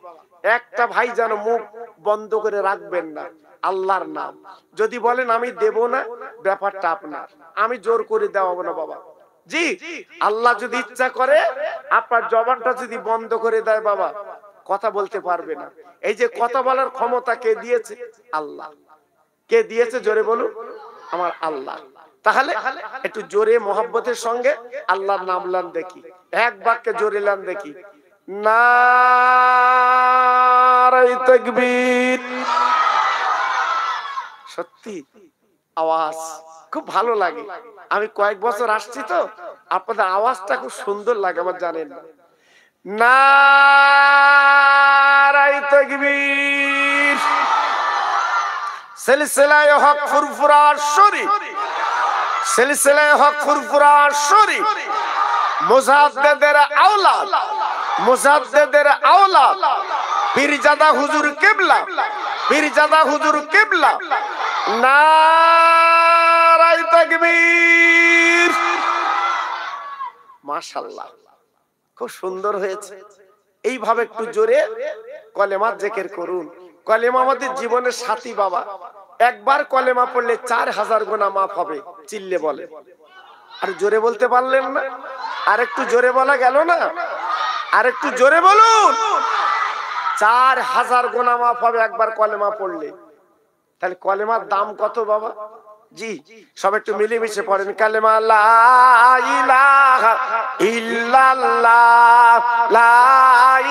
একটা ভাই যেন মুখ বন্ধ করে রাখবেন না, আল্লাহর নাম যদি বলেন আমি দেব না, ব্যাপারটা আপনার, আমি জোর করে দেওয়াবো না বাবা। জি, আল্লাহ যদি ইচ্ছা করে আপনার জবানটা যদি বন্ধ করে দেয় বাবা, কথা বলতে পারবে না। এই যে কথা বলার ক্ষমতা কে দিয়েছে? আল্লাহ। কে দিয়েছে জোরে বলুন? আমার আল্লাহ। তাহলে একটু জোরে মহব্বতের সঙ্গে আল্লাহর নাম লান দেখি, এক বাক্যে জোরে লান দেখি, নারে তাকবীর। সত্যি আওয়াজ খুব ভালো লাগে। আমি কয়েক বছর আসছি তো, আপনাদের আওয়াজটা খুব সুন্দর লাগে আমার, জানেন না? নারে তাকবীর। সিলসিলায়ে হক ফুরফুরা শরীফ, সিলসিলায়ে হক ফুরফুরা শরীফ, মুজাদ্দেদের আওলাদ, মুজাদ্দেদের আওলাদ পীরজাদা হুজুর কিবলা, পীরজাদা হুজুর কিবলা। নারে তাকবীর। মাশাআল্লাহ, খুব সুন্দর হয়েছে। এইভাবে একটু জোরে কলেমা জিকির করুন। কলেমা আমাদের জীবনের সাথী বাবা। একবার কলেমা পড়লে 4000 গুনাহ মাফ হবে। চিল্লে বলে, আর জোরে বলতে পারলেন না? আর একটু জোরে বলা গেল না? আর একটু জোরে বলুন। 4000 গুনাহ মাফ হবে একবার কলেমা পড়লে। তাহলে কলেমার দাম কত বাবা? জি, সব একটু মিলেমিশে পড়েন কালেমা লা ইলাহা ইল্লাল্লাহ, লা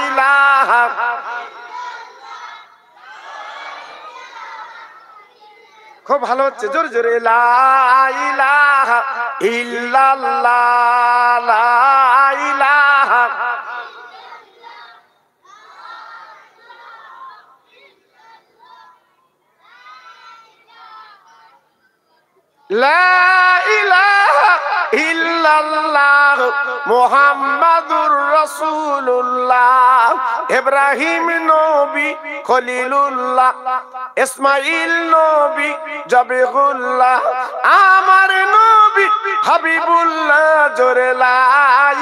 ইলাহা। খুব ভালো হচ্ছে, জোরে জোরে লা ইলাহা ইল্লাল্লাহ, লা ইলাহা। লা ইলাহা ইল্লাল্লাহ মুহাম্মাদুর রাসূলুল্লাহ। ইব্রাহিম নবী খলিলুল্লাহ, ইসমাঈল নবী জবিহুল্লাহ, আমার নবী হাবিবুল্লাহ। জোরে লা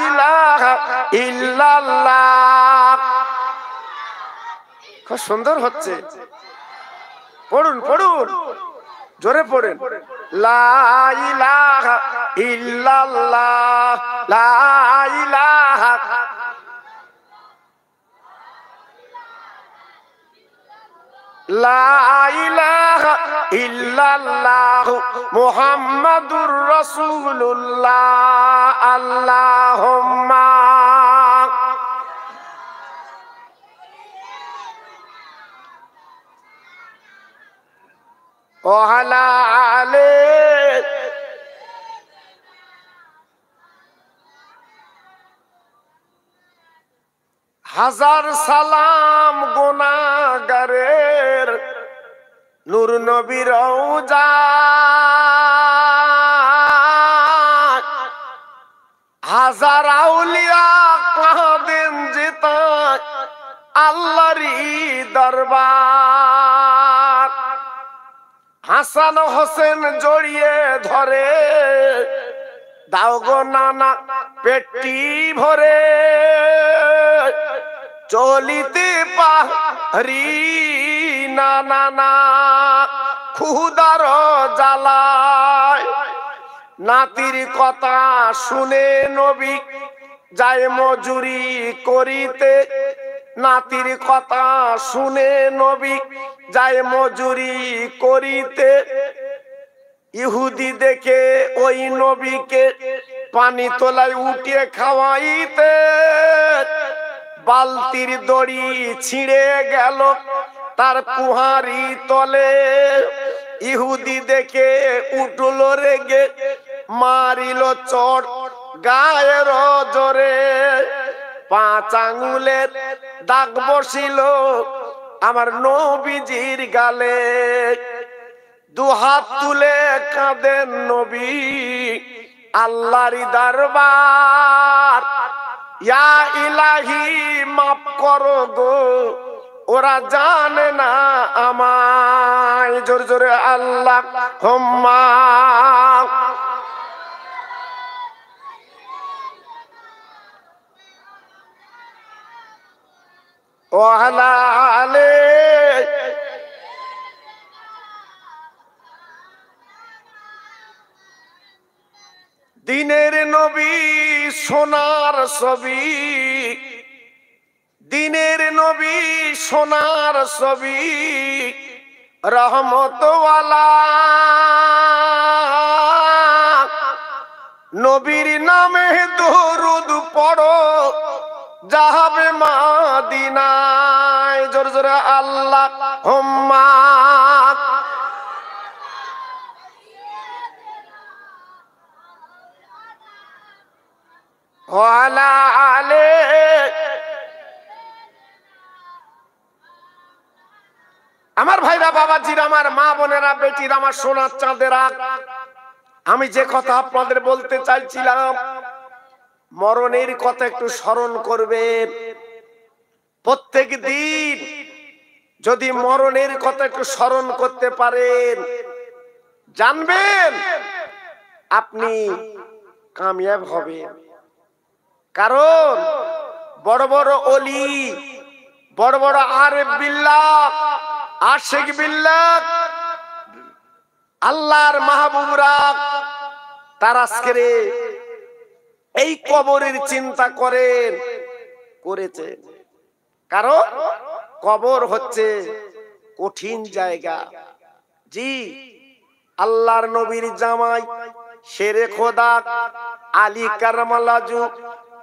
ইলাহা ইল্লাল্লাহ। খুব সুন্দর হচ্ছে, পড়ুন পড়ুন, জোরে পড়েন। লা ইলাহা ইল্লাল্লাহ, লা ইলাহা। লা ইলাহা ইল্লাল্লাহ মুহাম্মাদুর রাসূলুল্লাহ। আল্লাহুম্মা ওয়ালা আলে। হাজার সালাম গুনাহগারের নূর নবীর রওজা, হাজার আউলিয়া কাঁদেন যেতায় আল্লাহরই দরবার। হাসান হোসেন জড়িয়ে ধরে দাও গো নানা পেটি ভরে, চলিতে পারি না নানা ক্ষুধার জ্বালায়। নাতির কথা শুনে নবী যায় মজুরি করিতে, নাতির কথা শুনে নবী যায় মজুরি করিতে। ইহুদি দেখে ওই নবীকে পানি তোলায় উঠিয়ে খাওয়াইতে বালতির দড়ি ছিঁড়ে গেল তার কুহারি তলে। ইহুদি দেখে উঠল রেগে, মারিল চড় গায়ের জোরে। 5 আঙ্গুলের দাগ বসিল আমার নবীজির গালে। 2 হাত তুলে কাঁদেন নবী আল্লাহর দরবার, ইয়া ইলাহি মাফ করো গো ওরা জানে না আমায়। জোরে জোরে আল্লাহ হুম্মা। ওয়ালা আলে দিনের নবী সোনার ছবি, দিনের নবী সোনার ছবি রহমতওয়ালা। নবীর নামে দরুদ পড়ো যাবে মদিনায়। জোরে জোরে আল্লাহ হুম্মা। ওয়ালা আলে আমার ভাইরা, বাবাজিরা, আমার মা বোনেরা, বেটিরা, আমার সোনার চাঁদেরা, আমি যে কথা আপনাদের বলতে চাইছিলাম, মরণের কথা একটু স্মরণ করবেন। প্রত্যেক দিন যদি মরণের কথা একটু স্মরণ করতে পারেন, জানবেন আপনি কামিয়াব হবেন। কারণ বড় বড় ওলি, বড় বড় আরিফ বিল্লাহ, আশিক বিল্লাহ, আল্লাহর মাহবুবরা, তারা আজকে এই কবরের চিন্তা করেছে। কারণ কবর হচ্ছে কঠিন জায়গা। জি, আল্লাহর নবীর জামাই শেরে খোদা আলী কারামাল্লাহু ওয়াজহু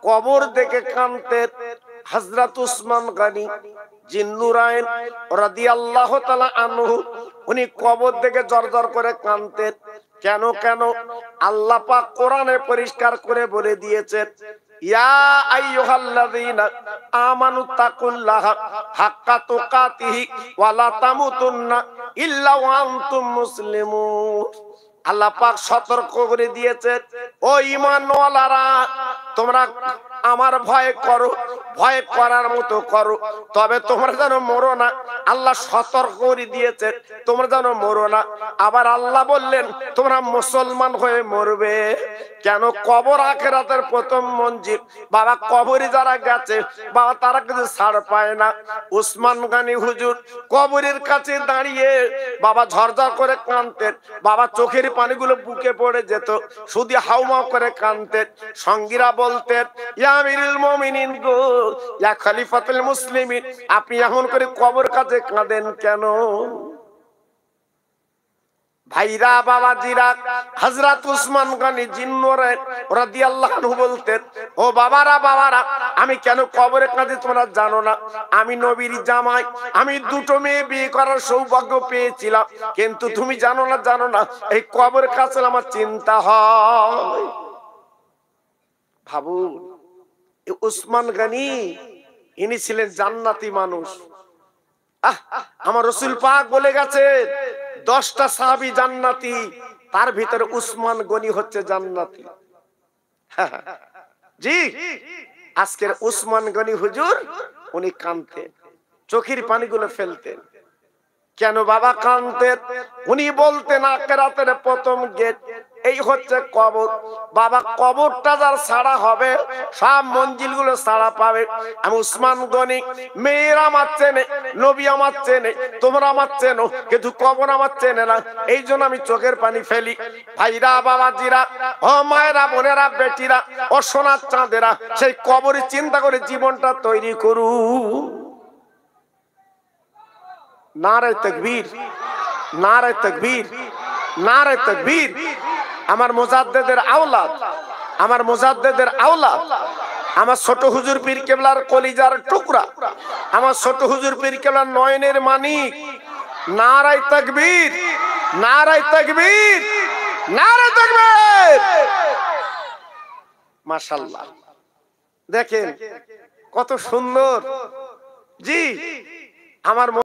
কবর দেখে কাঁদতেন। হযরত উসমান গনি জিন্নুরাইন রাদিয়াল্লাহু তাআলা আনহু উনি কবর দেখে জরজর করে কাঁদতেন। কেন কেন? আল্লাহ পাক কোরআনে পরিষ্কার করে বলে দিয়েছেন, ইয়া আইয়ুহাল্লাযীনা আমানু তাকুল্লাহা হাক্কা তুকাতিহি ওয়া লা তামুতুন্না ইল্লা ওয়া আনতুম মুসলিমুন। আল্লাহ পাক সতর্ক করে দিয়েছেন, ও ঈমানওয়ালারা, তোমরা আমার ভয় করো, ভয় করার মতো করো, তবে তোমরা যেন মরো না। আল্লাহ সতর্ক করে দিয়েছে তোমরা যেন মরো না। আবার আল্লাহ বললেন তোমরা মুসলমান হয়ে মরবে। কেন? কবর আখিরাতের প্রথম মঞ্জিল। বাবা, কবরে যারা গেছে বাবা, তারা কিছু ছাড় পায় না। উসমান গনি হুজুর কবরের কাছে দাঁড়িয়ে বাবা ঝরঝর করে কাঁদতেন। বাবা চোখের পানিগুলো বুকে পড়ে যেত, শুধু হাউমাউ করে কাঁদতেন। সঙ্গীরা বলতেন, ইয়া আমিরুল মুমিনিন গো, ইয়া খলিফাতুল মুসলিমিন, আপনি এমন করে কবর কাছে কাঁদেন কেন? ভাইরা, বাবাজিরা, হযরত উসমান গনি জিন্নুরাইন রাদিয়াল্লাহু আনহু বলতেন, ও বাবারা, আমি কেন কবরে কাঁদি তোমরা জানো না? আমি নবীর জামাই, আমি 2টো মেয়ে বিয়ে করার সৌভাগ্য পেয়েছিলাম, কিন্তু তুমি জানো না এই কবরের কাছে আমার চিন্তা হয়। ভাবুন, উসমান গনি ইনি ছিলেন জান্নাতি মানুষ। আমার রাসূল পাক বলে গেছে 10টা সাহাবী জান্নাতি, তার ভিতরে উসমান গনি হচ্ছে জান্নাতি। জি, আজকের উসমান গনি হুজুর উনি কাঁদতেন, চোখের পানিগুলো ফেলতেন। কেন বাবা কাঁদতেন? উনি বলতেন আখিরাতের প্রথম গেট এই হচ্ছে কবর। বাবা, কবরটা যার ছাড়া হবে সব মঞ্জিলগুলো ছাড়া পাবে। আমি উসমান গনি, মেয়েরা আমার চেনে, নবী আমার চেনে, তোমরা আমার চেনো, কিন্তু কবর আমার চেনে না। এই জন্য আমি চোখের পানি ফেলি। ভাইরা, বাবাজিরা, ও মায়েরা, বোনেরা, বেটিরা, ও সোনার চাঁদেরা, সেই কবরের চিন্তা করে জীবনটা তৈরি করু। নারে তাকবীর, নারে তাকবীর। নারে তাকবীর। আমার মুজাদ্দেদের আওলাদ, আমার মুজাদ্দেদের আওলাদ, আমার ছোট হুজুর পীর কেবলার কলিজার টুকরা, আমার ছোট হুজুর পীর কেবলার নয়নের মানিক। নারে তাকবীর, নারে তাকবীর, নারে তাকবীর। মাশাআল্লাহ, দেখেন কত সুন্দর। জি, আমার